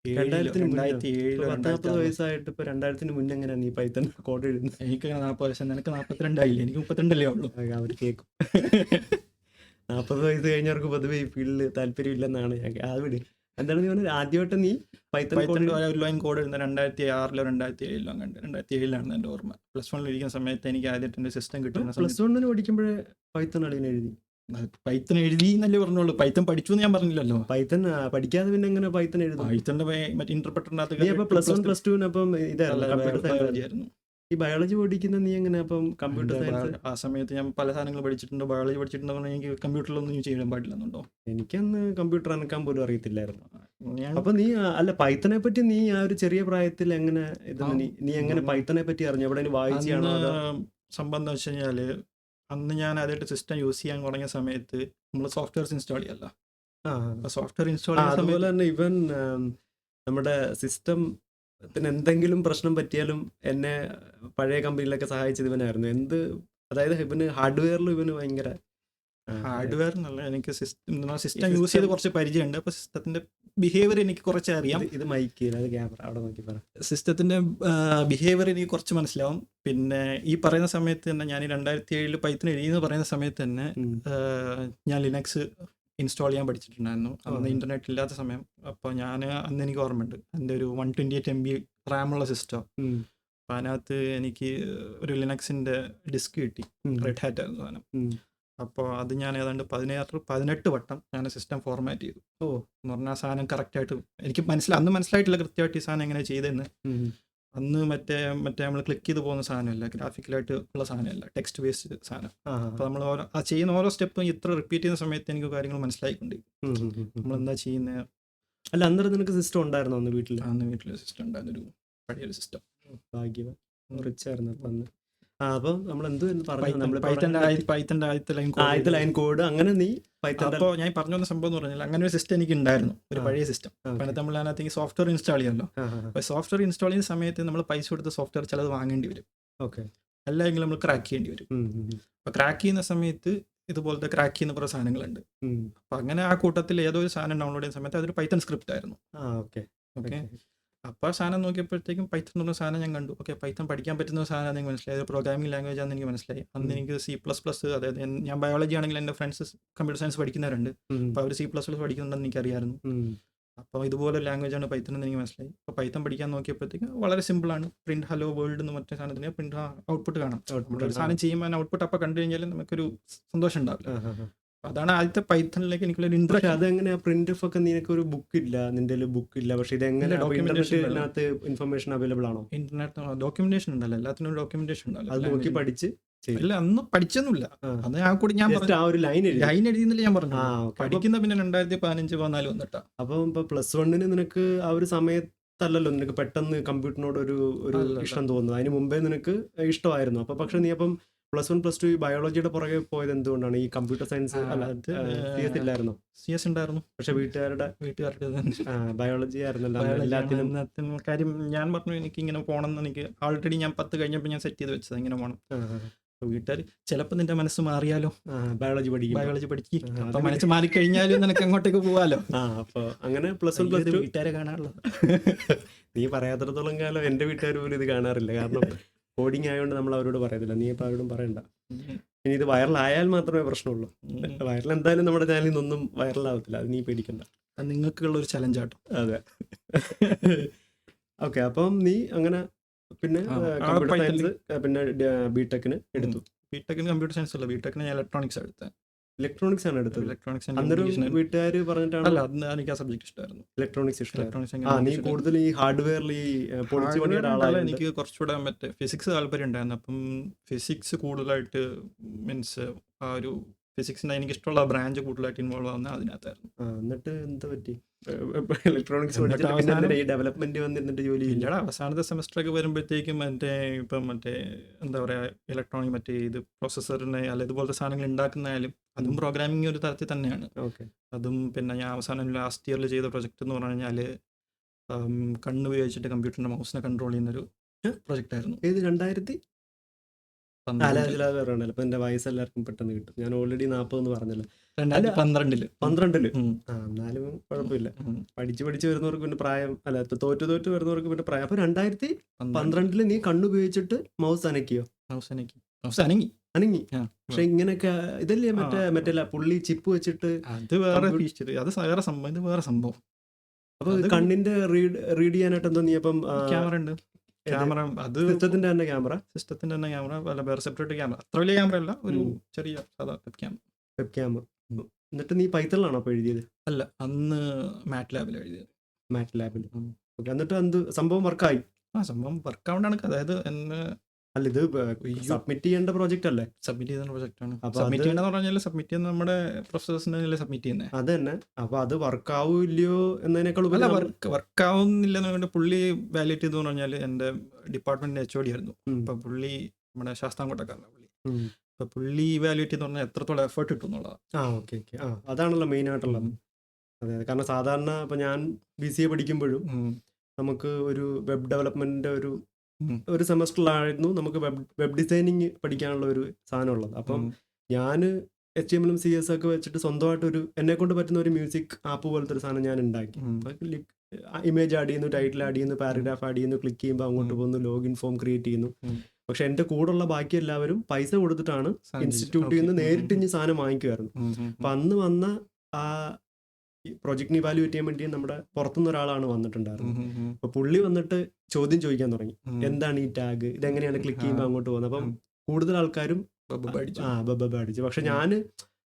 2007 വയസ്സായിട്ട് ഇപ്പൊ 2000 മുന്നേ എങ്ങനെയാണ് നീ പൈത്തൺ കോഡ് എഴുതുന്നത്? എനിക്ക് 40 വയസ്സ്, നിനക്ക് 42 ആയില്ലേ? എനിക്ക് 32 ഉള്ളൂ. അവർ കേൾക്കും. 40 വയസ്സ് കഴിഞ്ഞവർക്ക് പൊതുവെ ഈ ഫീൽഡിൽ താല്പര്യമില്ലെന്നാണ് ഞാൻ അവിടെ. എന്താണ് നീ പറഞ്ഞത്? ആദ്യമായിട്ട് നീ പൈത്തൺ ഒരു ലൈൻ കോഡ് എഴുതുന്നത് 2006 2007 കണ്ട്. 2007 എൻ്റെ ഓർമ്മ. +1 ഇരിക്കുന്ന സമയത്ത് എനിക്ക് ആദ്യമായിട്ട് എൻ്റെ സിസ്റ്റം കിട്ടുന്ന +1 പഠിക്കുമ്പോഴേ പൈത്തൺ അളിയൻ എഴുതി. പൈത്തൺ എഴുതി എന്നല്ലേ പറഞ്ഞോളൂ, പൈത്തൺ പഠിച്ചു എന്ന് ഞാൻ പറഞ്ഞില്ലല്ലോ. പൈത്തൺ പഠിക്കാതെ പിന്നെ എങ്ങനെ പൈത്തൺ എഴുതും? പൈത്തണിന്റെ മറ്റേ ഇന്റർപ്രറ്ററിനകത്ത് +1 അപ്പം ഇതായിരുന്നു. ഈ ബയോളജി പഠിക്കുന്ന നീ എങ്ങനെ അപ്പം കമ്പ്യൂട്ടർ സയൻസ്? ആ സമയത്ത് ഞാൻ പല സാധനങ്ങൾ പഠിച്ചിട്ടുണ്ട്. ബയോളജി പഠിച്ചിട്ടുണ്ടെങ്കിൽ എനിക്ക് കമ്പ്യൂട്ടറിലൊന്നും ചെയ്യാൻ പാടില്ലെന്നുണ്ടോ? എനിക്കന്ന് കമ്പ്യൂട്ടർ അനക്കാൻ പോലും അറിയത്തില്ലായിരുന്നു. അപ്പൊ നീ പൈത്തനെ പറ്റി നീ ആ ഒരു ചെറിയ പ്രായത്തിൽ എങ്ങനെ നീ എങ്ങനെ പൈത്തനെ പറ്റി അറിഞ്ഞു? എവിടെ വായിച്ചാണോ? സംഭവം എന്താ വെച്ച് കഴിഞ്ഞാല്, അന്ന് ഞാൻ ആദ്യമായിട്ട് സിസ്റ്റം യൂസ് ചെയ്യാൻ തുടങ്ങിയ സമയത്ത് നമ്മൾ സോഫ്റ്റ്വെയർസ് ഇൻസ്റ്റാൾ ചെയ്യല്ല. സോഫ്റ്റ്വെയർ ഇൻസ്റ്റാൾ അതുപോലെ തന്നെ ഇവൻ നമ്മുടെ സിസ്റ്റത്തിന് എന്തെങ്കിലും പ്രശ്നം പറ്റിയാലും എന്നെ പഴയ കമ്പനിയിലൊക്കെ സഹായിച്ചത് ഇവനായിരുന്നു. അതായത് ഇവന് ഹാർഡ്വെയറിലും ഇവന് ഭയങ്കര ഹാർഡ്വെയറിനല്ല, എനിക്ക് സിസ്റ്റം യൂസ് ചെയ്ത് കുറച്ച് പരിചയമുണ്ട്. അപ്പോൾ സിസ്റ്റത്തിന്റെ ബിഹേവിയർ എനിക്ക് കുറച്ച് അറിയാം. ഇത് മൈക്ക് ക്യാമറ അവിടെ നോക്കി പറ. സിസ്റ്റത്തിന്റെ ബിഹേവിയർ എനിക്ക് കുറച്ച് മനസ്സിലാവും. പിന്നെ ഈ പറയുന്ന സമയത്ത് തന്നെ ഞാൻ 2007 പൈത്തൺ എഴുതിയെന്ന് പറയുന്ന സമയത്ത് തന്നെ ഞാൻ ലിനക്സ് ഇൻസ്റ്റാൾ ചെയ്യാൻ പഠിച്ചിട്ടുണ്ടായിരുന്നു. അന്ന് ഇന്റർനെറ്റ് ഇല്ലാത്ത സമയം. അപ്പോൾ അന്ന് എനിക്ക് ഓർമ്മയുണ്ട്, എൻ്റെ ഒരു 128 MB റാമുള്ള സിസ്റ്റം. അപ്പോൾ അതിനകത്ത് എനിക്ക് ഒരു ലിനക്സിന്റെ ഡിസ്ക് കിട്ടി. റെഡ് ഹാറ്റ് ആയിരുന്നു സാധനം. അപ്പോൾ അത് ഞാൻ ഏതാണ്ട് 18 വട്ടം ഞാൻ സിസ്റ്റം ഫോർമാറ്റ് ചെയ്തു. ഓ എന്ന് പറഞ്ഞാൽ ആ സാധനം കറക്റ്റായിട്ട് എനിക്ക് അന്ന് മനസ്സിലായിട്ടില്ല കൃത്യമായിട്ട് ഈ സാധനം എങ്ങനെ ചെയ്തതെന്ന്. ഉം. അന്ന് മറ്റേ നമ്മൾ ക്ലിക്ക് ചെയ്ത് പോകുന്ന സാധനമല്ല, ഗ്രാഫിക്കലായിട്ട് ഉള്ള സാധനമല്ല, ടെക്സ്റ്റ് ബേസ്ഡ് സാധനം. ആ അപ്പോൾ നമ്മൾ ആ ചെയ്യുന്ന ഓരോ സ്റ്റെപ്പും ഇത്ര റിപ്പീറ്റ് ചെയ്യുന്ന സമയത്ത് എനിക്ക് കാര്യങ്ങൾ മനസ്സിലായിക്കൊണ്ട് നമ്മളെന്താ ചെയ്യുന്നത്. അല്ല അന്നേരം നിനക്ക് സിസ്റ്റം ഉണ്ടായിരുന്നോ അന്ന് വീട്ടിൽ? അന്ന് വീട്ടിൽ സിസ്റ്റം ഉണ്ടായിരുന്നൊരു പഴയൊരു സിസ്റ്റം. ഭാഗ്യം റിച്ചായിരുന്നു അപ്പം അന്ന്. അപ്പം നമ്മൾ എന്ത് പറഞ്ഞു നമ്മൾ പൈത്തൻ്റെ ആദ്യത്തെ ലൈൻ ആദ്യത്തെ ലൈൻ കോഡ് അങ്ങനെ നീ പൈത്തൺ അപ്പോൾ ഞാൻ പറഞ്ഞു വന്ന സംഭവം എന്ന് പറഞ്ഞാൽ അങ്ങനെ ഒരു സിസ്റ്റം എനിക്ക് ഉണ്ടായിരുന്നു, ഒരു പഴയ സിസ്റ്റം. ആ, അപ്പോൾ നമ്മൾ അതിനകത്ത് സോഫ്റ്റ്വെയർ ഇൻസ്റ്റാൾ ചെയ്യാമല്ലോ. അപ്പോൾ സോഫ്റ്റ്വെയർ ഇൻസ്റ്റാൾ ചെയ്യുന്ന സമയത്ത് നമ്മൾ പൈസ കൊടുത്ത് സോഫ്റ്റ്വെയർ ചിലത് വാങ്ങേണ്ടി വരും, ഓക്കെ. അല്ലെങ്കിൽ നമ്മൾ ക്രാക്ക് ചെയ്യേണ്ടി വരും. അപ്പോൾ ക്രാക്ക് ചെയ്യുന്ന സമയത്ത് ഇതുപോലത്തെ ക്രാക്ക് ചെയ്യുന്ന കുറേ സാധനങ്ങളുണ്ട്. അപ്പോൾ അങ്ങനെ ആ കൂട്ടത്തിൽ ഏതോ ഒരു സാധനം ഡൗൺലോഡ് ചെയ്യുന്ന സമയത്ത് അതൊരു പൈത്തൺ സ്ക്രിപ്റ്റ് ആയിരുന്നു. ഓക്കെ. ഓക്കെ. അപ്പോൾ ആ സാധനം നോക്കിയപ്പോഴത്തേക്കും പൈത്തൺ എന്ന് പറഞ്ഞ സാധനം ഞാൻ കണ്ടു. ഓക്കെ, പൈത്തൺ പഠിക്കാൻ പറ്റുന്ന ഒരു സാധനം എനിക്ക് മനസ്സിലായി, ഒരു പ്രോഗ്രാമിംഗ് ലാംഗ്വേജ് ആണെന്ന് എനിക്ക് മനസ്സിലായി. അന്ന് എനിക്ക് C++, അതായത് ഞാൻ ബയോളജി ആണെങ്കിൽ എൻ്റെ ഫ്രണ്ട്സ് കമ്പ്യൂട്ടർ സയൻസ് പഠിക്കുന്നവരുണ്ട്, അപ്പോൾ അവർ C++ പഠിക്കുന്നുണ്ടെന്ന് എനിക്കറിയായിരുന്നു. അപ്പോൾ ഇതുപോലെ ലാംഗ്വേജ് ആണ് പൈത്തൺ എന്ന് എനിക്ക് മനസ്സിലായി. അപ്പോൾ പൈത്തൺ പഠിക്കാൻ നോക്കിയപ്പോഴത്തേക്കും വളരെ സിമ്പിളാണ്. പ്രിന്റ് ഹലോ വേൾഡ് എന്ന് മറ്റേ സാധനത്തിന് പ്രിന്റ് ഔട്ട്പുട്ട് കാണാം. നമ്മളൊരു സാധനം ചെയ്യുമ്പോൾ ഔട്ട്പുട്ട് അപ്പോൾ കണ്ടു കഴിഞ്ഞാൽ നമുക്കൊരു സന്തോഷം ഉണ്ടാവില്ല. അതാണ് ആദ്യത്തെ പൈത്തണിലേക്ക് എനിക്കുള്ള പക്ഷെ ഇൻട്രസ്റ്റ്. അതെങ്ങനെയാ പ്രിന്റ് ഓഫ് ഒക്കെ നിനക്ക് ഒരു ബുക്ക് ഇല്ല, നിന്റെ ബുക്ക് ഇല്ല, പക്ഷെ ഇതെങ്ങനെ documentation ഇന്റർനെറ്റിനകത്ത് ഇൻഫർമേഷൻ അവൈലബിൾ ആണോ? ഇന്റർനെറ്റ് ഡോക്യുമെന്റേഷൻ ഉണ്ടല്ലോ, എല്ലാത്തിനും ഡോക്യുമെന്റേഷൻ അത് ഉണ്ടല്ലോ. നോക്കി പഠിച്ച് ചെയ്യും. ഇല്ല, അന്ന് പഠിച്ചൊന്നുമില്ല. അന്ന് ഞാൻ കൂടി ഞാൻ Just ആ ഒരു ലൈൻ എഴുതി. ലൈൻ എഴുതിയെന്നില്ല ഞാൻ പറഞ്ഞു. ഓക്കെ. പഠിക്കുന്ന പിന്നെ 2015-14 വന്നിട്ടാ. അപ്പം ഇപ്പൊ +1 നിനക്ക് ആ ഒരു സമയത്തല്ലല്ലോ നിനക്ക് പെട്ടെന്ന് കമ്പ്യൂട്ടറിനോട് ഒരു അല്ലല്ല. ഇഷ്ടം തോന്നുന്നത്. അതിന് മുമ്പേ നിനക്ക് ഇഷ്ടമായിരുന്നു. അപ്പൊ പക്ഷെ നീ അപ്പം +1 +2 ഈ ബയോളജിയുടെ പുറകെ പോയത് എന്തുകൊണ്ടാണ്? ഈ കമ്പ്യൂട്ടർ സയൻസ് അല്ല അത് CS ഇല്ലായിരുന്നോ? CS ഉണ്ടായിരുന്നു. പക്ഷെ വീട്ടുകാരുടെ വീട്ടുകാരുടെ തന്നെ ബയോളജി ആയിരുന്നല്ലോ അന്ന് ബയോളജി എല്ലാത്തിനും. ആണ് കാര്യം. ഞാൻ പറഞ്ഞു എനിക്ക് ഇങ്ങനെ പോകണം എന്ന്. എനിക്ക് ആൾറെഡി ഞാൻ 10 കഴിഞ്ഞപ്പോൾ ഞാൻ സെറ്റ് ചെയ്ത് വെച്ചത് ഇങ്ങനെ പോകണം. വീട്ടുകാർ ചിലപ്പോൾ നിന്റെ മനസ്സ് മാറിയാലോ, ബയോളജി പഠിക്കും. ബയോളജി പഠിക്കും. അപ്പൊ മനസ്സ് മാറിക്കഴിഞ്ഞാലും നിനക്ക് അങ്ങോട്ടേക്ക് പോവാലോ. അപ്പൊ അങ്ങനെ +1 +2 വീട്ടുകാരെ കാണാറുള്ളത്. നീ പറയാത്തിടത്തോളം കാലം എന്റെ വീട്ടുകാർ പോലും ഇത് കാണാറില്ല. കാരണം കോഡിങ് ആയതുകൊണ്ട് നമ്മൾ അവരോട് പറയത്തില്ല. നീ ഇപ്പൊ അവരോടും പറയണ്ട. ഇനി ഇത് വൈറലായാൽ മാത്രമേ പ്രശ്നമുള്ളൂ. വൈറൽ എന്തായാലും നമ്മുടെ ചാനലിൽ നിന്നൊന്നും വൈറലാവത്തില്ല, അത് നീ പേടിക്കണ്ട. അത് നിങ്ങൾക്കുള്ള ഒരു ചലഞ്ചാട്ടോ. അതെ. ഓക്കെ. അപ്പം നീ അങ്ങനെ പിന്നെ കമ്പ്യൂട്ടർ സയൻസ് പിന്നെ ബിടെക്കിന് എടുത്തു. ബിടെക്കിന് കമ്പ്യൂട്ടർ സയൻസ് അല്ല, ബിടെക്കിന് ഞാൻ ഇലക്ട്രോണിക്സ് എടുത്തത്. ഇലക്ട്രോണിക്സ് ആണ് എടുത്തത്. ഇലക്ട്രോണിക്സ് അന്നേരം വീട്ടുകാർ പറഞ്ഞിട്ടാണ്? അല്ല, അന്ന് എനിക്ക് ആ സബ്ജക്ട് ഇഷ്ടമായിരുന്നു. ഇലക്ട്രോണിക്സ് ഇഷ്ടമായിരുന്നു. ഇലക്ട്രോണിക്സ് നീ കൂടുതൽ ഈ ഹാർഡ്വെയറിൽ ഈ പൊളിച്ചു പണിയുടെ ആളാണ്. എനിക്ക് കുറച്ചുകൂടെ മറ്റേ ഫിസിക്സ് താല്പര്യം ഉണ്ടായിരുന്നു. അപ്പം ഫിസിക്സ് കൂടുതലായിട്ട് മീൻസ് ആ ഒരു ഫിസിക്സിൻ്റെ എനിക്ക് ഇഷ്ടമുള്ള ബ്രാഞ്ച് കൂടുതലായിട്ട് ഇൻവോൾവ് ആവുന്ന അതിനകത്തായിരുന്നു. എന്നിട്ട് എന്താ പറ്റി? ഇലക്ട്രോണിക്സ് പഠിച്ചിട്ട് ഈ ഡെവലപ്മെന്റ് വന്നിരുന്നിട്ട് ജോലി ഇല്ലടാ. അവസാനത്തെ സെമസ്റ്ററൊക്കെ വരുമ്പോഴത്തേക്കും ഇപ്പം എന്താ പറയുക, ഇലക്ട്രോണിക് മറ്റേ ഇത് പ്രോസസ്സറിനെ അല്ല ഇതുപോലത്തെ സാധനങ്ങൾ ഉണ്ടാക്കുന്നതായാലും അതും പ്രോഗ്രാമിംഗ് ഒരു തരത്തിൽ തന്നെയാണ്. ഓക്കെ. അതും പിന്നെ ഞാൻ അവസാനം ലാസ്റ്റ് ഇയറിൽ ചെയ്ത പ്രൊജക്റ്റ് എന്ന് പറഞ്ഞു കഴിഞ്ഞാൽ കണ്ണുപയോഗിച്ചിട്ട് കമ്പ്യൂട്ടറിൻ്റെ മൗസിനെ കൺട്രോൾ ചെയ്യുന്നൊരു പ്രൊജക്റ്റ് ആയിരുന്നു. ഏത് 2012? ഇപ്പൊ എന്റെ വയസ്സ് എല്ലാവർക്കും പെട്ടെന്ന് കിട്ടും. ഞാൻ ഓൾറെഡി 40 എന്ന് പറഞ്ഞല്ലോ. 2012. 12 എന്നാലും കുഴപ്പമില്ല. പഠിച്ച് വരുന്നവർക്ക് പിന്നെ പ്രായം അല്ല, തോറ്റു വരുന്നവർക്ക് പിന്നെ പ്രായം. അപ്പൊ 2012 നീ കണ്ണുപയോഗിച്ചിട്ട് മൗസ് അനക്കിയോ? മൗസ് അനങ്ങി. പക്ഷെ ഇങ്ങനെയൊക്കെ ഇതല്ലേ മറ്റേ പുള്ളി ചിപ്പ് വെച്ചിട്ട് അത് വേറെ ഫീച്ചർ, അത് വേറെ സംഭവം, ഇത് വേറെ സംഭവം. അപ്പൊ കണ്ണിന്റെ റീഡ് ചെയ്യാനായിട്ട് എന്തോ നീ അപ്പം ക്യാമറ ഉണ്ട്. ക്യാമറ അത് സിസ്റ്റത്തിന്റെ തന്നെ ക്യാമറ അല്ല, വേറെ സെപ്പറേറ്റ് ക്യാമറ. അത്ര വലിയ ക്യാമറ അല്ല, ഒരു ചെറിയ സാധാ വെബ് ക്യാമറ. എന്നിട്ട് നീ പൈത്തണിലാണോ അപ്പൊ എഴുതിയത്? അല്ല, അന്ന് മാറ്റ് ലാബിൽ എഴുതിയത്. മാറ്റ് ലാബിൽ. എന്നിട്ട് എന്ത് സംഭവം വർക്കായി? സംഭവം വർക്കാവേണ്ടാണ്. അതായത് എന്നെ അല്ല, ഇത് സബ്മിറ്റ് ചെയ്യേണ്ട പ്രോജക്റ്റ് അല്ലേ? സബ്മിറ്റ് ചെയ്യുന്ന പ്രോജക്റ്റാണ്. സബ്മിറ്റ് ചെയ്യണമെന്ന് പറഞ്ഞാൽ സബ്മിറ്റ് ചെയ്യുന്ന നമ്മുടെ പ്രൊഫസേഴ്സിനല്ലേ സബ്മിറ്റ് ചെയ്യുന്നത്. അത് തന്നെ. അപ്പൊ അത് വർക്കാവൂല്ലയോ എന്നതിനേക്കാൾ അല്ല, വർക്കാവുന്നില്ലെന്ന് പറഞ്ഞാൽ പുള്ളി വാലിഡേറ്റ് ചെയ്തെന്ന് പറഞ്ഞാൽ എൻ്റെ ഡിപ്പാർട്ട്മെന്റിന്റെ HOD ആയിരുന്നു. അപ്പൊ പുള്ളി നമ്മുടെ ശാസ്താംകോട്ടക്കാരനാണ് പുള്ളി. അപ്പൊ പുള്ളി വാലിഡേറ്റ് ചെയ്തെന്ന് പറഞ്ഞാൽ എത്രത്തോളം എഫേർട്ട് കിട്ടും എന്നുള്ളതാണ്. ഓക്കെ. അതാണല്ലോ മെയിൻ ആയിട്ടുള്ളത്. അതെ. കാരണം സാധാരണ ഇപ്പൊ ഞാൻ BCA പഠിക്കുമ്പോഴും നമുക്ക് ഒരു വെബ് ഡെവലപ്മെന്റിന്റെ ഒരു സെമസ്റ്ററിലായിരുന്നു നമുക്ക് വെബ് ഡിസൈനിങ് പഠിക്കാനുള്ള ഒരു സാധനം ഉള്ളത്. അപ്പം ഞാൻ HTML CS ഒക്കെ വെച്ചിട്ട് സ്വന്തമായിട്ടൊരു എന്നെ കൊണ്ട് പറ്റുന്ന ഒരു മ്യൂസിക് ആപ്പ് പോലത്തെ ഒരു സാധനം ഞാൻ ഉണ്ടാക്കി. ഇമേജ് ആഡ് ചെയ്യുന്നു, ടൈറ്റിൽ ആഡ് ചെയ്യുന്നു, പാരഗ്രാഫ് ആഡ് ചെയ്യുന്നു, ക്ലിക്ക് ചെയ്യുമ്പോൾ അങ്ങോട്ട് പോകുന്നു, ലോഗിൻ ഫോം ക്രിയേറ്റ് ചെയ്യുന്നു. പക്ഷെ എൻ്റെ കൂടെയുള്ള ബാക്കി എല്ലാവരും പൈസ കൊടുത്തിട്ടാണ് ഇൻസ്റ്റിറ്റ്യൂട്ടിൽ നിന്ന് നേരിട്ട് ഇനി സാധനം വാങ്ങിക്കുമായിരുന്നു. അപ്പം അന്ന് വന്ന ആ പ്രൊജക്ടിന് ഇവാലുവേറ്റ് ചെയ്യാൻ വേണ്ടി നമ്മുടെ പുറത്തുനിന്ന് ഒരാളാണ് വന്നിട്ടുണ്ടായിരുന്നത്. അപ്പൊ പുള്ളി വന്നിട്ട് ചോദ്യം ചോദിക്കാൻ തുടങ്ങി, എന്താണ് ഈ ടാഗ്, ഇതെങ്ങനെയാണ് ക്ലിക്ക് ചെയ്യുമ്പോൾ അങ്ങോട്ട് പോകുന്നത്. അപ്പം കൂടുതൽ ആൾക്കാരും അടിച്ചു. അടിച്ചു. പക്ഷെ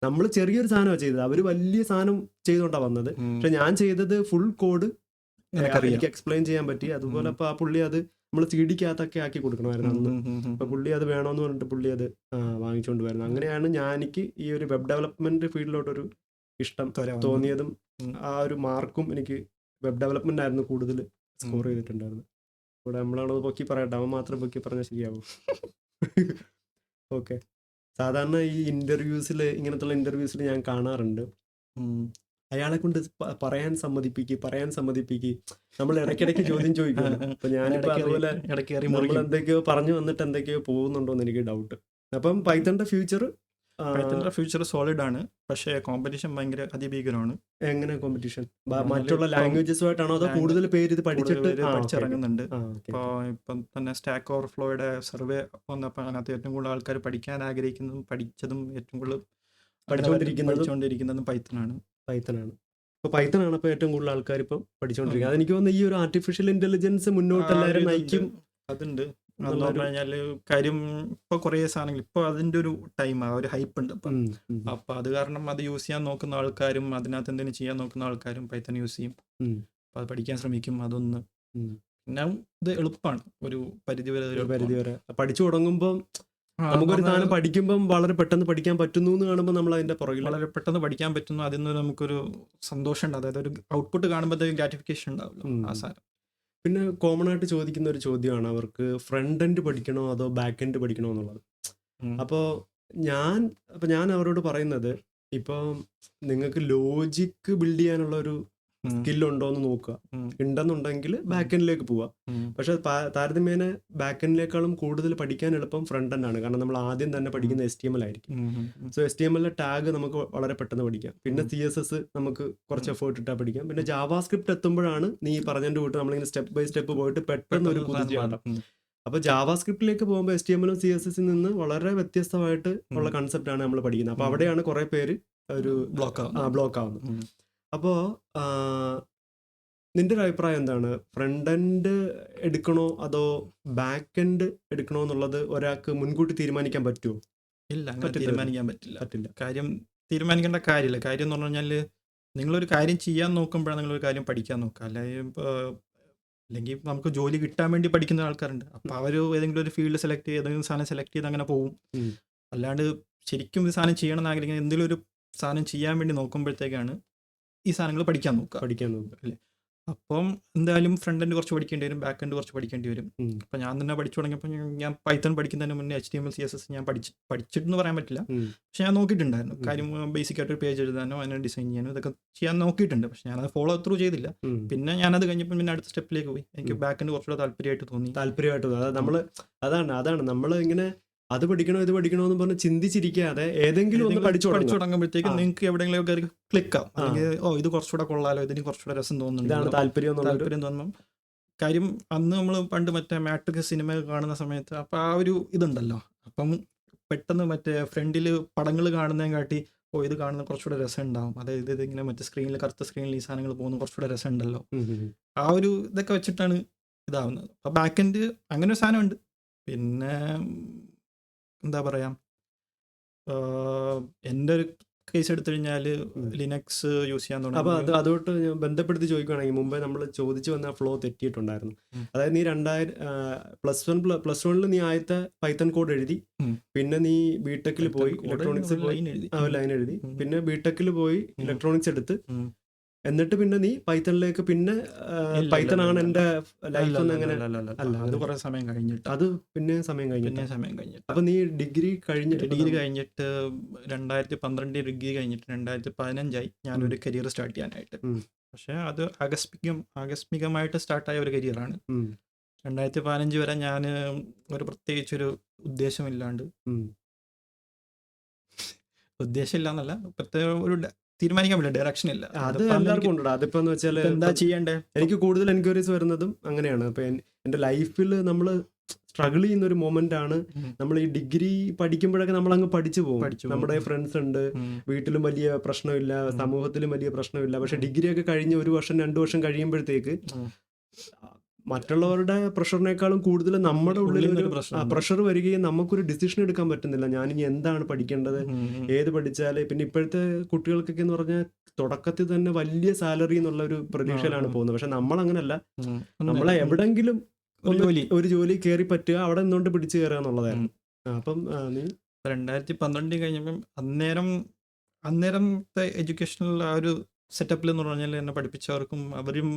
നമ്മൾ ചെറിയൊരു സാധനമാണ് ചെയ്തത്, അവർ വലിയ സാധനം ചെയ്തുകൊണ്ടാണ് വന്നത്. പക്ഷെ ഞാൻ ചെയ്തത് ഫുൾ കോഡ് എനിക്ക് എക്സ്പ്ലെയിൻ ചെയ്യാൻ പറ്റി. അതുപോലെ അപ്പോൾ ആ പുള്ളി അത് നമ്മൾ CD-ക്കകത്തൊക്കെ ആക്കി കൊടുക്കണമായിരുന്നു അന്ന്. അപ്പോൾ പുള്ളി അത് വേണമെന്ന് പറഞ്ഞിട്ട് പുള്ളി അത് വാങ്ങിച്ചുകൊണ്ട് വരുന്നത്. അങ്ങനെയാണ് എനിക്ക് ഈ ഒരു വെബ് ഡെവലപ്മെന്റ് ഫീൽഡിലോട്ടൊരു ഇഷ്ടം തോന്നിയതും ആ ഒരു മാർക്കും എനിക്ക് വെബ് ഡെവലപ്മെന്റ് ആയിരുന്നു കൂടുതൽ സ്കോർ ചെയ്തിട്ടുണ്ടായിരുന്നു. ഇവിടെ നമ്മളാണത് പൊക്കി പറയട്ടെ, അവൻ മാത്രം പൊക്കി പറഞ്ഞാൽ ശരിയാവും. ഓക്കെ. സാധാരണ ഈ ഇങ്ങനത്തുള്ള ഇന്റർവ്യൂസിൽ ഞാൻ കാണാറുണ്ട്, അയാളെ കൊണ്ട് പറയാൻ സമ്മതിപ്പിക്കുക. നമ്മൾ ഇടയ്ക്കിടയ്ക്ക് ചോദ്യം ചോദിക്കുമല്ലോ. അപ്പൊ ഞാനിപ്പോ അതുപോലെ നമ്മൾ എന്തൊക്കെയോ പറഞ്ഞു വന്നിട്ട് എന്തൊക്കെയോ പോകുന്നുണ്ടോന്ന് എനിക്ക് ഡൗട്ട്. അപ്പം പൈത്തണിന്റെ ഫ്യൂച്ചർ സോളിഡ് ആണ്, പക്ഷേ കോമ്പറ്റീഷൻ ഭയങ്കര അതിഭീകരമാണ്. എങ്ങനെ കോമ്പറ്റീഷൻ? മറ്റുള്ള ലാംഗ്വേജസുമായിട്ടാണോ അതോ കൂടുതൽ പേര് ഇത് പഠിച്ചിറങ്ങുന്നുണ്ട്? ഇപ്പം തന്നെ സ്റ്റാക്ക് ഓവർഫ്ലോയുടെ സർവേ വന്നപ്പോൾ അതിനകത്ത് ഏറ്റവും കൂടുതൽ ആൾക്കാർ പഠിക്കാൻ ആഗ്രഹിക്കുന്നതും പഠിച്ചതും ഏറ്റവും കൂടുതൽ പഠിച്ചുകൊണ്ടിരിക്കുന്നതും പൈത്തണാണ്. അപ്പോൾ പൈത്തണാണ് ഇപ്പോൾ ഏറ്റവും കൂടുതൽ ആൾക്കാർ ഇപ്പം പഠിച്ചുകൊണ്ടിരിക്കുന്നത്. അതെനിക്ക് തോന്നുന്നു ഈ ഒരു ആർട്ടിഫിഷ്യൽ ഇന്റലിജൻസ് മുന്നോട്ട് എല്ലാവരും നയിക്കും. അതുണ്ട്. എന്ന് പറഞ്ഞു കഴിഞ്ഞാൽ കാര്യം ഇപ്പോൾ കുറേ സാധനങ്ങൾ ഇപ്പോൾ അതിൻ്റെ ഒരു ടൈം, ഒരു ഹൈപ്പ് ഉണ്ട് ഇപ്പം. അപ്പോൾ അത് കാരണം അത് യൂസ് ചെയ്യാൻ നോക്കുന്ന ആൾക്കാരും അതിനകത്ത് എന്തെങ്കിലും ചെയ്യാൻ നോക്കുന്ന ആൾക്കാരും പൈത്തൺ യൂസ് ചെയ്യും. അപ്പോൾ അത് പഠിക്കാൻ ശ്രമിക്കും. അതൊന്ന് പിന്നെ ഇത് എളുപ്പമാണ് ഒരു പരിധി വരെ പഠിച്ചു തുടങ്ങുമ്പോൾ. നമുക്കൊരു സാധനം പഠിക്കുമ്പം വളരെ പെട്ടെന്ന് പഠിക്കാൻ പറ്റുന്നു എന്ന് കാണുമ്പോൾ നമ്മൾ അതിന്റെ പുറകിൽ വളരെ പെട്ടെന്ന് പഠിക്കാൻ പറ്റുന്നു. അതിൽ നിന്ന് നമുക്കൊരു സന്തോഷം ഉണ്ട്. അതായത് ഒരു ഔട്ട്പുട്ട് കാണുമ്പോഴത്തേക്കും ഗ്രാറ്റിഫിക്കേഷൻ ഉണ്ടാവുമല്ലോ ആ സാധനം. പിന്നെ കോമൺ ആയിട്ട് ചോദിക്കുന്ന ഒരു ചോദ്യമാണ് അവർക്ക് ഫ്രണ്ട് എൻഡ് പഠിക്കണോ അതോ ബാക്ക് എൻഡ് പഠിക്കണോ എന്നുള്ളത്. അപ്പോൾ ഞാൻ അവരോട് പറയുന്നത്, ഇപ്പോൾ നിങ്ങൾക്ക് ലോജിക്ക് ബിൽഡ് ചെയ്യാനുള്ള ഒരു സ്കില്ലുണ്ടോ എന്ന് നോക്കുക. ഉണ്ടെന്നുണ്ടെങ്കിൽ ബാക്ക് എൻഡിലേക്ക് പോവുക. പക്ഷെ താരതമ്യേന ബാക്ക് എൻഡിനേക്കാളും കൂടുതൽ പഠിക്കാൻ എളുപ്പം ഫ്രണ്ട് എൻഡ് ആണ്. കാരണം നമ്മൾ ആദ്യം തന്നെ പഠിക്കുന്ന HTML ആയിരിക്കും. സോ HTML ടാഗ് നമുക്ക് വളരെ പെട്ടെന്ന് പഠിക്കാം. പിന്നെ CSS നമുക്ക് കുറച്ച് എഫേർട്ട് ഇട്ടാൽ പഠിക്കാം. പിന്നെ ജാവാസ്ക്രിപ്റ്റ് എത്തുമ്പോഴാണ് നീ പറഞ്ഞതിൻ്റെ കൂട്ട് നമ്മളിങ്ങനെ സ്റ്റെപ്പ് ബൈ സ്റ്റെപ്പ് പോയിട്ട് പെട്ടെന്ന് ഒരു കുതിച്ചുചാട്ടം. അപ്പോൾ ജാവാസ്ക്രിപ്റ്റിലേക്ക് പോകുമ്പോൾ HTML CSS നിന്ന് വളരെ വ്യത്യസ്തമായിട്ട് ഉള്ള കൺസെപ്റ്റ് ആണ് നമ്മൾ പഠിക്കുന്നത്. അപ്പോൾ അവിടെയാണ് കുറേ പേര് ഒരു ബ്ലോക്ക് ആവുന്നത്. അപ്പോൾ നിന്റെ ഒരു അഭിപ്രായം എന്താണ്? ഫ്രണ്ട് എൻഡ് എടുക്കണോ അതോ ബാക്ക് എൻഡ് എടുക്കണോ എന്നുള്ളത് ഒരാൾക്ക് മുൻകൂട്ടി തീരുമാനിക്കാൻ പറ്റുമോ? ഇല്ല, അങ്ങനെ തീരുമാനിക്കാൻ പറ്റില്ല. കാര്യം തീരുമാനിക്കേണ്ട കാര്യമില്ല. കാര്യം എന്ന് പറഞ്ഞു കഴിഞ്ഞാൽ നിങ്ങളൊരു കാര്യം ചെയ്യാൻ നോക്കുമ്പോഴാണ് നിങ്ങളൊരു കാര്യം പഠിക്കാൻ നോക്കുക. അല്ലെങ്കിൽ നമുക്ക് ജോലി കിട്ടാൻ വേണ്ടി പഠിക്കുന്ന ആൾക്കാരുണ്ട്. അപ്പോൾ അവർ ഏതെങ്കിലും ഒരു ഫീൽഡ് ഏതെങ്കിലും സാധനം സെലക്ട് ചെയ്ത് അങ്ങനെ പോകും. അല്ലാണ്ട് ശരിക്കും ഒരു സാധനം ചെയ്യണം എന്ന് ആഗ്രഹിക്കുന്ന എന്തെങ്കിലും ഒരു സാധനം ചെയ്യാൻ വേണ്ടി നോക്കുമ്പോഴത്തേക്കാണ് ഈ സാധനങ്ങൾ പഠിക്കാൻ നോക്കുക അല്ലേ. അപ്പം എന്തായാലും ഫ്രണ്ട് എൻഡ് കുറച്ച് പഠിക്കേണ്ടി വരും, ബാക്ക് എൻഡ് കുറച്ച് പഠിക്കേണ്ടി വരും. അപ്പം ഞാൻ തന്നെ പഠിച്ചു തുടങ്ങിയപ്പോൾ ഞാൻ പൈത്തൺ പഠിക്കുന്നതിന് മുന്നേ HTML CSS ഞാൻ പഠിച്ചിട്ടെന്ന് പറയാൻ പറ്റില്ല. പക്ഷെ ഞാൻ നോക്കിയിട്ടുണ്ടായിരുന്നു. കാര്യം ബേസിക് ആയിട്ട് ഒരു പേജ് എഴുതാനോ അതിനെ ഡിസൈൻ ചെയ്യാനോ ഇതൊക്കെ ചെയ്യാൻ നോക്കിയിട്ടുണ്ട്. പക്ഷെ ഞാനത് ഫോളോ ത്രൂ ചെയ്തില്ല. പിന്നെ ഞാനത് കഴിഞ്ഞപ്പോൾ പിന്നെ അടുത്ത സ്റ്റെപ്പിലേക്ക് പോയി. എനിക്ക് ബാക്ക് എൻഡ് കുറച്ചുകൂടെ താല്പര്യമായിട്ട് തോന്നി. അതാണ് നമ്മൾ ഇങ്ങനെ അത് പഠിക്കണോ ഇത് പഠിക്കണോ എന്ന് പറഞ്ഞ് ചിന്തിച്ചിരിക്കാതെ ഏതെങ്കിലും ഒന്ന് പഠിച്ചു തുടങ്ങുമ്പോഴത്തേക്കും നിങ്ങൾക്ക് എവിടെയെങ്കിലും കയറി ക്ലിക്കാവും. അല്ലെങ്കിൽ ഇത് കുറച്ചുകൂടെ കൊള്ളാലോ, ഇതിന് കുറച്ചുകൂടെ രസം തോന്നുന്നുണ്ട്, താല്പര്യം തോന്നുമ്പോൾ. കാര്യം അന്ന് നമ്മൾ പണ്ട് മറ്റേ മാട്രിക്സ് സിനിമ കാണുന്ന സമയത്ത് അപ്പം ആ ഒരു ഇതുണ്ടല്ലോ. അപ്പം പെട്ടെന്ന് മറ്റേ ഫ്രണ്ടിൽ പടങ്ങൾ കാണുന്നതിനെ കാട്ടി ഇത് കാണുന്ന കുറച്ചുകൂടെ രസം ഉണ്ടാവും. അതായത് ഇതിങ്ങനെ മറ്റേ സ്ക്രീനിൽ കറുത്ത സ്ക്രീനിൽ ഈ സാധനങ്ങൾ പോകുന്ന കുറച്ചുകൂടെ രസം ഉണ്ടല്ലോ. ആ ഒരു ഇതൊക്കെ വെച്ചിട്ടാണ് ഇതാവുന്നത്. അപ്പം ബാക്ക് എൻഡ് അങ്ങനെ ഒരു സാധനമുണ്ട്. പിന്നെ എന്താ പറയാ, എൻ്റെ ഒരു കേസ് എടുത്തു കഴിഞ്ഞാൽ ലിനക്സ് യൂസ് ചെയ്യാൻ തുടങ്ങി. അപ്പോൾ അതുകൊണ്ട് ബന്ധപ്പെടുത്തി ചോദിക്കുകയാണെങ്കിൽ മുമ്പേ നമ്മൾ ചോദിച്ചു വന്ന ഫ്ലോ തെറ്റിയിട്ടുണ്ടായിരുന്നു. അതായത് നീ പ്ലസ് വണ്ണിൽ നീ ആദ്യത്തെ പൈത്തൺ കോഡ് എഴുതി, പിന്നെ നീ ബിടെക്കിൽ പോയി ഇലക്ട്രോണിക്സ് ലൈൻ എഴുതി, പിന്നെ ബിടെക്കിൽ പോയി ഇലക്ട്രോണിക്സ് എടുത്ത്, എന്നിട്ട് പിന്നെ നീ പൈത്തണിലേക്ക് പിന്നെ പൈത്തൺ ആണ് എൻ്റെ ലൈഫ് അങ്ങനെ അല്ല. അത് കുറേ സമയം കഴിഞ്ഞിട്ട് അത് പിന്നെ സമയം കഴിഞ്ഞിട്ട് അപ്പോൾ നീ ഡിഗ്രി കഴിഞ്ഞിട്ട് 2012 ഡിഗ്രി കഴിഞ്ഞിട്ട് 2015 ഞാനൊരു കരിയർ സ്റ്റാർട്ട് ചെയ്യാനായിട്ട്. പക്ഷെ അത് ആകസ്മികമായിട്ട് സ്റ്റാർട്ടായ ഒരു കരിയറാണ്. 2015 വരെ ഞാൻ ഒരു പ്രത്യേകിച്ചൊരു ഉദ്ദേശമില്ലാണ്ട്, ഉദ്ദേശമില്ലാന്നല്ല, പ്രത്യേക ഒരു തീരുമാനിക്കാൻ പറ്റില്ല, ഡയറക്ഷൻ ഇല്ല. അത് എല്ലാവർക്കും ഉണ്ട്. അതിപ്പോ എന്ന് വെച്ചാൽ എന്താ ചെയ്യണ്ടേ, എനിക്ക് കൂടുതൽ എൻക്വയറീസ് വരുന്നതും അങ്ങനെയാണ്. അപ്പൊ എൻ്റെ ലൈഫിൽ നമ്മൾ സ്ട്രഗിൾ ചെയ്യുന്ന ഒരു മൊമെന്റ് ആണ്. നമ്മൾ ഈ ഡിഗ്രി പഠിക്കുമ്പോഴൊക്കെ നമ്മൾ അങ്ങ് പഠിച്ചു പോകും. നമ്മുടെ ഫ്രണ്ട്സ് ഉണ്ട്, വീട്ടിലും വലിയ പ്രശ്നമില്ല, സമൂഹത്തിലും വലിയ പ്രശ്നമില്ല. പക്ഷെ ഡിഗ്രി ഒക്കെ കഴിഞ്ഞ് 1 വർഷം 2 വർഷം കഴിയുമ്പോഴത്തേക്ക് മറ്റുള്ളവരുടെ പ്രഷറിനേക്കാളും കൂടുതൽ നമ്മുടെ ഉള്ളിൽ ഉള്ളിൽ ഒരു ഒരു പ്രഷർ പ്രഷർ വരികയും നമുക്കൊരു ഡിസിഷൻ എടുക്കാൻ പറ്റുന്നില്ല. ഞാനിനി എന്താണ് പഠിക്കേണ്ടത്, ഏത് പഠിച്ചാൽ. പിന്നെ ഇപ്പോഴത്തെ കുട്ടികൾക്കൊക്കെ എന്ന് പറഞ്ഞാൽ തുടക്കത്തിൽ തന്നെ വലിയ സാലറി എന്നുള്ള ഒരു പ്രതീക്ഷയിലാണ് പോകുന്നത്. പക്ഷെ നമ്മളങ്ങനല്ല. നമ്മളെ എവിടെങ്കിലും ഒരു ജോലി കയറി പറ്റുക, അവിടെ നിന്നുകൊണ്ട് പിടിച്ചു കയറുക എന്നുള്ളതായിരുന്നു. അപ്പം നീ 2012 കഴിഞ്ഞപ്പം അന്നേരത്തെ എഡ്യൂക്കേഷണൽ ആ ഒരു സെറ്റപ്പിൽ എന്ന് പറഞ്ഞാൽ എന്നെ പഠിപ്പിച്ചവർക്കും അവരും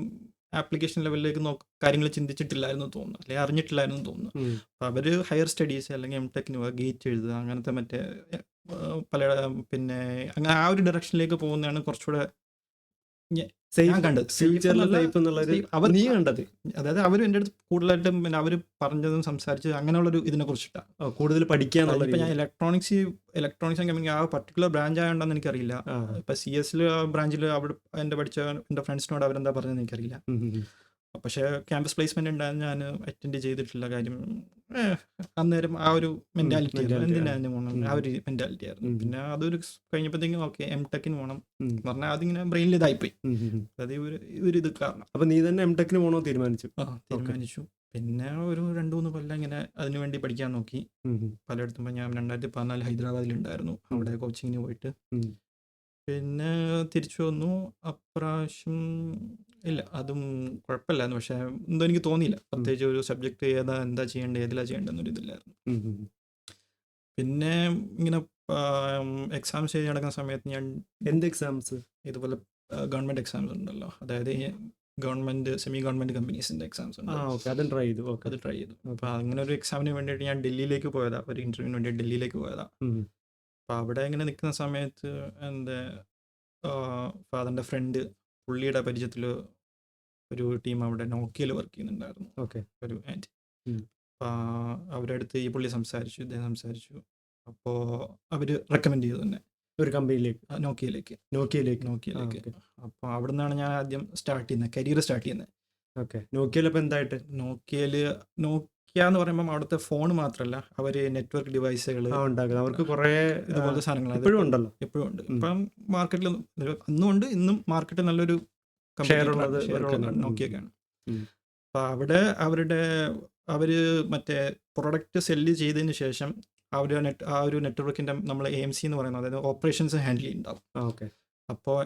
ആപ്ലിക്കേഷൻ ലെവലിലേക്ക് കാര്യങ്ങൾ ചിന്തിച്ചിട്ടില്ലായിരുന്നു തോന്നുന്നു, അല്ലെങ്കിൽ അറിഞ്ഞിട്ടില്ലായിരുന്നു തോന്നുന്നു. അപ്പോൾ അവർ ഹയർ സ്റ്റഡീസ് അല്ലെങ്കിൽ എംടെക്കിന് ഗേറ്റ് എഴുതുക അങ്ങനത്തെ മറ്റേ പല പിന്നെ അങ്ങനെ ആ ഒരു ഡയറക്ഷനിലേക്ക് പോകുന്നതാണ് കുറച്ചുകൂടെ ഞാൻ കണ്ടത്. നീ കണ്ടത് അതായത് അവർ എൻ്റെ അടുത്ത് കൂടുതലായിട്ടും പിന്നെ അവർ പറഞ്ഞതും സംസാരിച്ച് അങ്ങനെയുള്ളൊരു ഇതിനെ കുറിച്ചിട്ടാണ് കൂടുതൽ പഠിക്കാന്നുള്ള. ഇപ്പം ഞാൻ ഇലക്ട്രോണിക്സ് ആൻഡ് കമ്പ്യൂട്ടിംഗ് ആ പർട്ടിക്കുലർ ബ്രാഞ്ച് ആയതുകൊണ്ടെന്ന് എനിക്കറിയില്ല. ഇപ്പം CS ബ്രാഞ്ചിൽ അവിടെ എൻ്റെ പഠിച്ച എൻ്റെ ഫ്രണ്ട്സിനോട് അവരെന്താ പറഞ്ഞതെന്ന് എനിക്കറിയില്ല. പക്ഷേ ക്യാമ്പസ് പ്ലേസ്മെന്റ് ഉണ്ടായിരുന്നു, ഞാൻ അറ്റൻഡ് ചെയ്തിട്ടില്ല. കാര്യം അന്നേരം ആ ഒരു മെന്റാലിറ്റി എന്തിനായിരുന്നു പോകണം, ആ ഒരു മെന്റാലിറ്റി ആയിരുന്നു. പിന്നെ അതൊരു കഴിഞ്ഞപ്പോഴത്തേക്കും ഓക്കെ എംടെക്കിന് പോകണം പറഞ്ഞാൽ അതിങ്ങനെ ബ്രെയിനിൽ ഇതായിപ്പോയി. അതായത് ഒരു ഇത് കാരണം. അപ്പൊ നീ തന്നെ എംടെക്കിന് പോകണോ തീരുമാനിച്ചു? പിന്നെ ഒരു 2-3 കൊല്ലം ഇങ്ങനെ അതിനുവേണ്ടി പഠിക്കാൻ നോക്കി പലയിടത്തും. ഞാൻ 2014 ഹൈദരാബാദിലുണ്ടായിരുന്നു, അവിടെ കോച്ചിങ്ങിന് പോയിട്ട്. പിന്നെ തിരിച്ചു വന്നു. അപ്രാവശ്യം ഇല്ല, അതും കുഴപ്പമില്ലായിരുന്നു. പക്ഷെ എന്തോ എനിക്ക് തോന്നിയില്ല, പ്രത്യേകിച്ച് ഒരു സബ്ജക്റ്റ് എന്താ ചെയ്യേണ്ടത്, ഏതിലാ ചെയ്യേണ്ടതെന്നൊരു ഇതില്ലായിരുന്നു. പിന്നെ ഇങ്ങനെ എക്സാംസ് എഴുതി നടക്കുന്ന സമയത്ത് ഞാൻ എന്ത് എക്സാംസ്? ഇതുപോലെ ഗവൺമെന്റ് എക്സാംസ് ഉണ്ടല്ലോ, അതായത് ഗവൺമെന്റ് സെമി ഗവൺമെന്റ് കമ്പനീസിന്റെ എക്സാംസ് ഉണ്ട്, അത് ട്രൈ ചെയ്തു. അപ്പോൾ അങ്ങനെ ഒരു എക്സാമിന് വേണ്ടിയിട്ട് ഞാൻ ഡൽഹിയിലേക്ക് പോയതാ, ഒരു ഇന്റർവ്യൂവിന് വേണ്ടി ഡൽഹിയിലേക്ക് പോയതാ. അപ്പോൾ അവിടെ ഇങ്ങനെ നിൽക്കുന്ന സമയത്ത് എൻ്റെ ഫാദറിൻ്റെ ഫ്രണ്ട്, പുള്ളിയുടെ പരിചയത്തിൽ ഒരു ടീം അവിടെ നോക്കിയയിൽ വർക്ക് ചെയ്യുന്നുണ്ടായിരുന്നു, ഒരു ആൻറ്റി. അപ്പോൾ അവരുടെ അടുത്ത് ഈ പുള്ളി ഇദ്ദേഹം സംസാരിച്ചു. അപ്പോൾ അവർ റെക്കമെൻഡ് ചെയ്തു തന്നെ ഒരു കമ്പനിയിലേക്ക്, നോക്കിയയിലേക്ക്. അപ്പോൾ അവിടെ നിന്നാണ് ഞാൻ ആദ്യം കരിയർ സ്റ്റാർട്ട് ചെയ്യുന്നത്. നോക്കിയയിൽ അപ്പോൾ എന്തായിട്ട്? നോക്കിയ എന്ന് പറയുമ്പോൾ അവിടുത്തെ ഫോൺ മാത്രമല്ല, അവർ നെറ്റ്വർക്ക് ഡിവൈസുകൾ അവർക്ക് കുറേ ഇതുപോലത്തെ സാധനങ്ങൾ എപ്പോഴും ഉണ്ട്. ഇപ്പം മാർക്കറ്റിൽ അന്നും ഉണ്ട്, ഇന്നും മാർക്കറ്റിൽ നല്ലൊരു ഷെയർ നോക്കിയൊക്കെയാണ്. അപ്പോൾ അവിടെ അവർ മറ്റേ പ്രൊഡക്റ്റ് സെല്ല് ചെയ്തതിന് ശേഷം ആ ഒരു നെറ്റ്വർക്കിൻ്റെ നമ്മൾ AMC എന്ന് പറയുന്നത്, അതായത് ഓപ്പറേഷൻസ് ഹാൻഡിൽ ചെയ്യുന്നുണ്ടാവും. അപ്പോൾ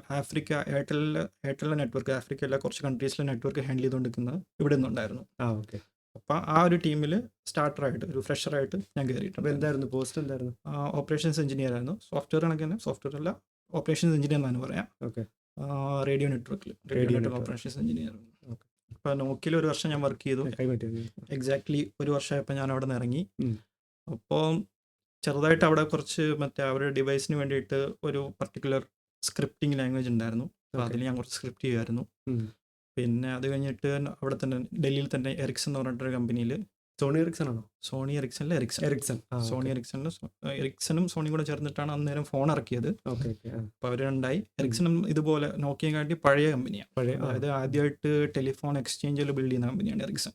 എയർടെലിൻ്റെ നെറ്റ്വർക്ക് ആഫ്രിക്കയിലെ കുറച്ച് കൺട്രീസിലെ നെറ്റ്വർക്ക് ഹാൻഡിൽ ചെയ്തുകൊണ്ടിരിക്കുന്നത് ഇവിടെ നിന്നുണ്ടായിരുന്നു. അപ്പോൾ ആ ഒരു ടീമിൽ സ്റ്റാർട്ടറായിട്ട്, ഒരു ഫ്രഷറായിട്ട് ഞാൻ കയറിയിട്ടുണ്ട്. എന്തായിരുന്നു പോസ്റ്റ്? എന്തായിരുന്നു? ഓപ്പറേഷൻസ് എഞ്ചിനീയർ ആയിരുന്നു. സോഫ്റ്റ്വെയർ കണക്ക് സോഫ്റ്റ്വെയർ അല്ല, ഓപ്പറേഷൻസ് എഞ്ചിനീയർ എന്നാണ് പറയാം. Radio network operations engineer. ഇപ്പോൾ നോക്കിയിൽ ഒരു വർഷം ഞാൻ വർക്ക് ചെയ്തു. എക്സാക്ട്ലി ഒരു വർഷമായപ്പോൾ ഞാൻ അവിടെ നിന്ന് ഇറങ്ങി. അപ്പോൾ ചെറുതായിട്ട് അവിടെ കുറച്ച് മറ്റേ അവരുടെ ഡിവൈസിന് വേണ്ടിയിട്ട് ഒരു പർട്ടിക്കുലർ സ്ക്രിപ്റ്റിംഗ് ലാംഗ്വേജ് ഉണ്ടായിരുന്നു. അപ്പോൾ അതിൽ ഞാൻ കുറച്ച് സ്ക്രിപ്റ്റ് ചെയ്യുമായിരുന്നു. പിന്നെ അത് കഴിഞ്ഞിട്ട് അവിടെ തന്നെ ഡൽഹിയിൽ തന്നെ എറിക്സൺ എന്ന് പറഞ്ഞിട്ടൊരു കമ്പനിയിൽ. സോണി എറിക്സൺ ആണോ? സോണി എറിക്സണും സോണിയും കൂടെ ചേർന്നിട്ടാണ് അന്നേരം ഫോൺ ഇറക്കിയത്. അപ്പോൾ അവർ രണ്ടായി. എറിക്സണും ഇതുപോലെ നോക്കിയ കാട്ടി പഴയ കമ്പനിയാണ്. അതായത് ആദ്യമായിട്ട് ടെലിഫോൺ എക്സ്ചേഞ്ചിൽ ബിൽഡ് ചെയ്യുന്ന കമ്പനിയാണ് എറിക്സൺ.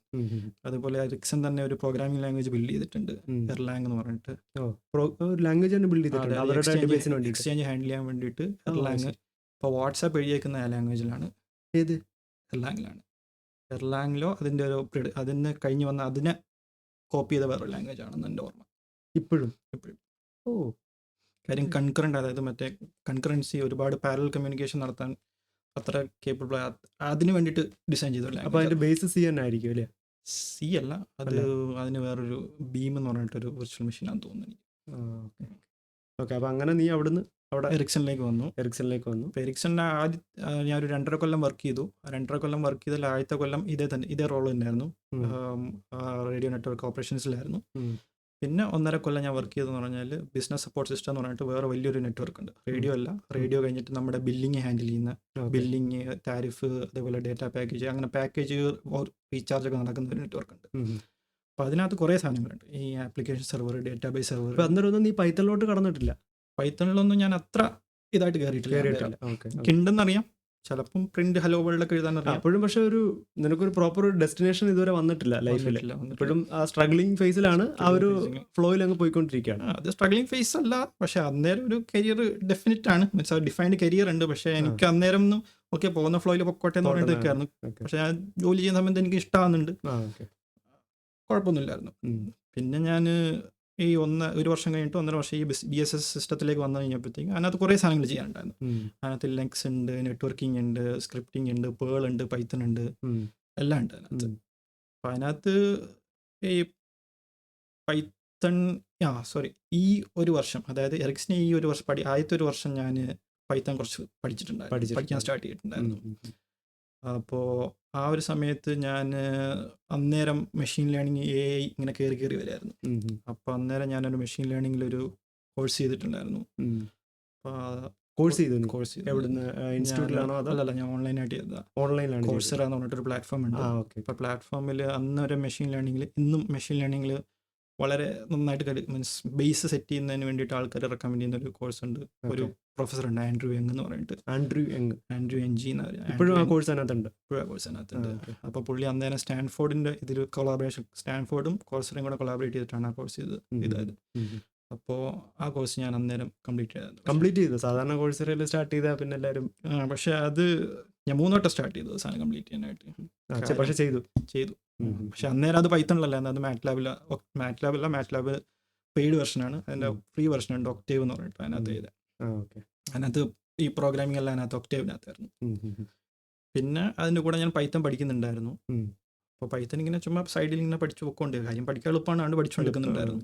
അതുപോലെ എറിക്സൺ തന്നെ ഒരു പ്രോഗ്രാമിംഗ് ലാംഗ്വേജ് ബിൽഡ് ചെയ്തിട്ടുണ്ട്, എർലാങ് എന്ന് പറഞ്ഞിട്ട്. എക്സ്ചേഞ്ച് ഹാൻഡിൽ ചെയ്യാൻ വേണ്ടിയിട്ട് എർലാങ്. ഇപ്പോൾ വാട്സാപ്പ് എഴുതിയേക്കുന്ന ആ ലാംഗ്വേജിലാണ്. ഏത്? എർലാങ്ങിലാണ്. എർലാങ്ങിലോ അതിന് കഴിഞ്ഞ് വന്ന അതിനെ കോപ്പി ചെയ്ത വേറൊരു ലാംഗ്വേജ് ആണെന്ന് എൻ്റെ ഓർമ്മ. ഇപ്പോഴും കാര്യം കൺകറൻറ്റ്, അതായത് മറ്റേ കൺകറൻസി, ഒരുപാട് പാരലൽ കമ്മ്യൂണിക്കേഷൻ നടത്താൻ അത്ര കേപ്പബിൾ, അതിന് വേണ്ടിയിട്ട് ഡിസൈൻ ചെയ്ത ലാംഗ്വേജ്. അപ്പോൾ അതിൻ്റെ ബേസ് C ആയിരിക്കും അല്ലേ? C അല്ല, അതിന് വേറൊരു ബീം എന്ന് പറഞ്ഞിട്ടൊരു വിർച്വൽ മെഷീനാണെന്ന് തോന്നുന്നു. അപ്പോൾ അങ്ങനെ നീ അവിടുന്ന് എറിക്സണിലേക്ക് വന്നു. അപ്പോൾ എറിക്സണിൻ്റെ ഞാൻ ഒരു 2.5 കൊല്ലം വർക്ക് ചെയ്തു. 2.5 കൊല്ലം വർക്ക് ചെയ്തതിൽ ആദ്യത്തെ കൊല്ലം ഇതേ റോൾ തന്നെയായിരുന്നു, റേഡിയോ നെറ്റ്വർക്ക് ഓപ്പറേഷൻസിലായിരുന്നു. പിന്നെ 1.5 കൊല്ലം ഞാൻ വർക്ക് ചെയ്തതെന്ന് പറഞ്ഞാൽ ബിസിനസ് സപ്പോർട്ട് സിസ്റ്റം എന്ന് പറഞ്ഞിട്ട് വേറെ വലിയൊരു നെറ്റ്വർക്ക് ഉണ്ട്. റേഡിയോ അല്ല, റേഡിയോ കഴിഞ്ഞിട്ട് നമ്മുടെ ബില്ലിങ് ഹാൻഡിൽ ചെയ്യുന്ന, ബില്ലിങ്, താരിഫ്, അതേപോലെ ഡേറ്റ പാക്കേജ്, അങ്ങനെ പാക്കേജ് റീചാർജ് ഒക്കെ നടക്കുന്ന ഒരു നെറ്റ്വർക്ക് ഉണ്ട്. അപ്പോൾ അതിനകത്ത് കുറേ സാധനങ്ങളുണ്ട്, ഈ ആപ്ലിക്കേഷൻ സെർവർ, ഡേറ്റാബേസ് സെർവർ. അന്നേരം നീ പൈത്തണിലോട്ട് കടന്നിട്ടില്ല? പൈത്തണിലൊന്നും ഞാൻ അത്ര ഇതായിട്ട് കയറിയിട്ടില്ല. കിണ്ടെന്നറിയാം, ചിലപ്പം പ്രിന്റ് ഹലോ വേൾഡൊക്കെ എഴുതാൻ അറിയാം അപ്പോഴും. പക്ഷെ നിനക്കൊരു പ്രോപ്പർ ഒരു ഡെസ്റ്റിനേഷൻ ഇതുവരെ വന്നിട്ടില്ല ലൈഫിൽ. ഇപ്പോഴും ആ സ്ട്രഗ്ലിംഗ് ഫേസിലാണ്, ആ ഒരു ഫ്ലോയിൽ അങ്ങ് പോയിക്കൊണ്ടിരിക്കുകയാണ്. അത് സ്ട്രഗ്ലിംഗ് ഫേസ് അല്ല, പക്ഷെ അന്നേരം ഒരു കരിയർ ഡെഫിനറ്റ് ആണ്, മീൻസ് ഡിഫൈൻഡ് കരിയർ ഉണ്ട്. പക്ഷെ എനിക്ക് അന്നേരം ഒന്നും ഓക്കെ പോകുന്ന ഫ്ലോയിൽ പൊക്കോട്ടെ എന്ന് പറഞ്ഞിട്ട് നിൽക്കായിരുന്നു. ഓക്കെ. പക്ഷെ ഞാൻ ജോലി ചെയ്യുന്ന സമയത്ത് എനിക്ക് ഇഷ്ടമാകുന്നുണ്ട്, ആ ഓക്കെ. കുഴപ്പമൊന്നുമില്ലായിരുന്നു. ഉം. പിന്നെ ഞാൻ ഈ ഒരു വർഷം കഴിഞ്ഞിട്ട് 1.5 വർഷം ഈ BSS സിസ്റ്റത്തിലേക്ക് വന്നു കഴിഞ്ഞപ്പോഴത്തേക്കും അതിനകത്ത് കുറേ സാധനങ്ങൾ ചെയ്യാനുണ്ടായിരുന്നു. ഉം. അതിനകത്ത് ലെക്സ് ഉണ്ട്, നെറ്റ്വർക്കിംഗ് ഉണ്ട്, സ്ക്രിപ്റ്റിംഗ് ഉണ്ട്, പേൾ ഉണ്ട്, പൈത്തൺ ഉണ്ട്, ഉം. എല്ലാം ഉണ്ട് അതിനകത്ത്. ഉം. അപ്പം അതിനകത്ത് ഈ പൈത്തൺ ഈ ഒരു വർഷം, അതായത് എറിക്സിനെ ഈ ഒരു വർഷം ആദ്യത്തെ ഒരു വർഷം ഞാൻ പൈത്തൺ കുറച്ച് പഠിക്കാൻ സ്റ്റാർട്ട് ചെയ്തിട്ടുണ്ടായിരുന്നു. അപ്പോൾ ആ ഒരു സമയത്ത് ഞാൻ അന്നേരം മെഷീൻ ലേണിംഗ് AI ഇങ്ങനെ കയറി വരികയായിരുന്നു. അപ്പോൾ അന്നേരം ഞാനൊരു മെഷീൻ ലേണിങ്ങിലൊരു കോഴ്സ് ചെയ്തിട്ടുണ്ടായിരുന്നു. കോഴ്സ് ചെയ്തു. കോഴ്സ് എവിടുന്ന്? ഇൻസ്റ്റിറ്റ്യൂട്ടിലാണോ അതോ? അല്ലല്ല, ഞാൻ ഓൺലൈനായിട്ട് ചെയ്തതാണ്. ഓൺലൈനിലാണ്. കോഴ്സെറ എന്ന് പറഞ്ഞിട്ടൊരു പ്ലാറ്റ്ഫോം ഉണ്ട്. അപ്പോൾ പ്ലാറ്റ്ഫോമിൽ അന്നൊരു മെഷീൻ ലേണിങ്ങിൽ, ഇന്നും മെഷീൻ ലേണിങ്ങിൽ വളരെ നന്നായിട്ട് മീൻസ് ബേസ് സെറ്റ് ചെയ്യുന്നതിന് വേണ്ടിയിട്ട് ആൾക്കാർ റെക്കമെൻഡ് ചെയ്യുന്ന ഒരു കോഴ്സ് ഉണ്ട്. ഒരു പ്രൊഫസർ ഉണ്ട്, ആൻഡ്രൂ യങ് എന്ന് പറഞ്ഞിട്ട്. ആൻഡ്രൂ NG ഇപ്പോഴും ആ കോഴ്സ് അതിനകത്തുണ്ട്. അപ്പോൾ പുള്ളി അന്നേരം സ്റ്റാൻഫോർഡിൻ്റെ ഇതിൽ കൊളാബറേഷൻ, സ്റ്റാൻഫോർഡും കോഴ്സറയും കൂടെ കൊളാബറേറ്റ് ചെയ്തിട്ടാണ് ആ കോഴ്സ് ഇതായത്. അപ്പോൾ ആ കോഴ്സ് ഞാൻ അന്നേരം കംപ്ലീറ്റ് ചെയ്തു. സാധാരണ കോഴ്സറിൽ സ്റ്റാർട്ട് ചെയ്താൽ പിന്നെ എല്ലാവരും, പക്ഷേ അത് ഞാൻ 3 വട്ടം സ്റ്റാർട്ട് ചെയ്തു സാധനം കംപ്ലീറ്റ് ചെയ്യാനായിട്ട്. പക്ഷേ ചെയ്തു. പക്ഷെ അന്നേരം അത് പൈത്തണിലല്ല, അത് മാറ്റ്ലാബ് പെയ്ഡ് വെർഷനാണ്. അതിൻ്റെ ഫ്രീ വെർഷൻ ഉണ്ട്, ഒക്ടേവ് എന്ന് പറഞ്ഞിട്ട്. അതിനകത്ത് ഈ പ്രോഗ്രാമിംഗ് എല്ലാം അതിനകത്ത് ഒക്ടേവിനകത്തായിരുന്നു. പിന്നെ അതിൻ്റെ കൂടെ ഞാൻ പൈത്തൺ പഠിക്കുന്നുണ്ടായിരുന്നു. അപ്പോൾ പൈത്തൺ ഇങ്ങനെ ചുമ്മാ സൈഡിൽ ഇങ്ങനെ പഠിച്ചു പോയിക്കൊണ്ട്, കാര്യം പഠിക്കാൻ എളുപ്പമാണ്, പഠിച്ചുകൊണ്ടിരിക്കുന്നുണ്ടായിരുന്നു.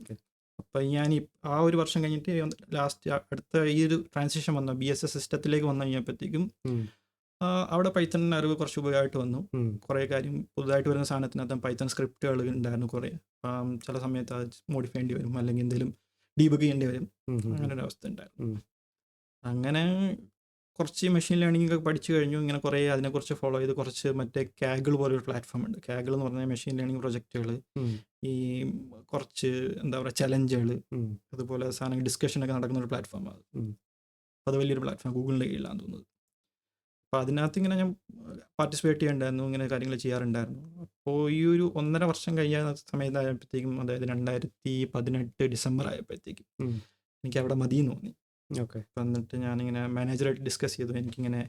അപ്പോൾ ഞാൻ ആ ഒരു വർഷം കഴിഞ്ഞിട്ട് ലാസ്റ്റ് അടുത്ത ഈ ഒരു ട്രാൻസിഷൻ വന്ന BSS സിസ്റ്റത്തിലേക്ക് വന്നു കഴിഞ്ഞപ്പോഴത്തേക്കും അവിടെ പൈത്തൺ അറിവ് കുറച്ച് ഉപയോഗമായിട്ട് വന്നു. കുറേ കാര്യം പുതുതായിട്ട് വരുന്ന സാധനത്തിനകത്ത് പൈത്തൺ സ്ക്രിപ്റ്റുകൾ ഉണ്ടായിരുന്നു കുറേ. ചില സമയത്ത് അത് മോഡിഫൈ ചെയ്യേണ്ടി വരും, അല്ലെങ്കിൽ എന്തെങ്കിലും ഡീബഗ് ചെയ്യേണ്ടി വരും. അങ്ങനെ ഒരു അവസ്ഥ ഉണ്ടായിരുന്നു. അങ്ങനെ കുറച്ച് മെഷീൻ ലേണിംഗ് ഒക്കെ പഠിച്ചു കഴിഞ്ഞു. ഇങ്ങനെ കുറേ അതിനെക്കുറിച്ച് ഫോളോ ചെയ്ത് കുറച്ച് മറ്റേ കാഗിൾ പോലൊരു പ്ലാറ്റ്ഫോം ഉണ്ട്. കാഗിൾ എന്ന് പറഞ്ഞാൽ മെഷീൻ ലേണിംഗ് പ്രൊജക്റ്റുകൾ, ഈ കുറച്ച് എന്താ പറയുക ചലഞ്ചുകൾ, അതുപോലെ സാധനങ്ങൾ ഡിസ്കഷനൊക്കെ നടക്കുന്ന ഒരു പ്ലാറ്റ്ഫോമാണ്. അപ്പോൾ അത് വലിയൊരു പ്ലാറ്റ്ഫോം, ഗൂഗിളിൻ്റെ കീഴിലാണെന്ന് തോന്നുന്നത്. അപ്പോൾ അതിനകത്ത് ഇങ്ങനെ ഞാൻ പാർട്ടിസിപ്പേറ്റ് ചെയ്യാറുണ്ടായിരുന്നു, ഇങ്ങനെ കാര്യങ്ങൾ ചെയ്യാറുണ്ടായിരുന്നു. അപ്പോൾ ഈ ഒരു 1.5 വർഷം കഴിഞ്ഞ സമയത്തായപ്പോഴത്തേക്കും, അതായത് 2018 ഡിസംബർ ആയപ്പോഴത്തേക്കും എനിക്ക് അവിടെ മതിയെന്ന് തോന്നി. ഓക്കെ. അപ്പം എന്നിട്ട് ഞാനിങ്ങനെ മാനേജറായിട്ട് ഡിസ്കസ് ചെയ്തു, എനിക്കിങ്ങനെ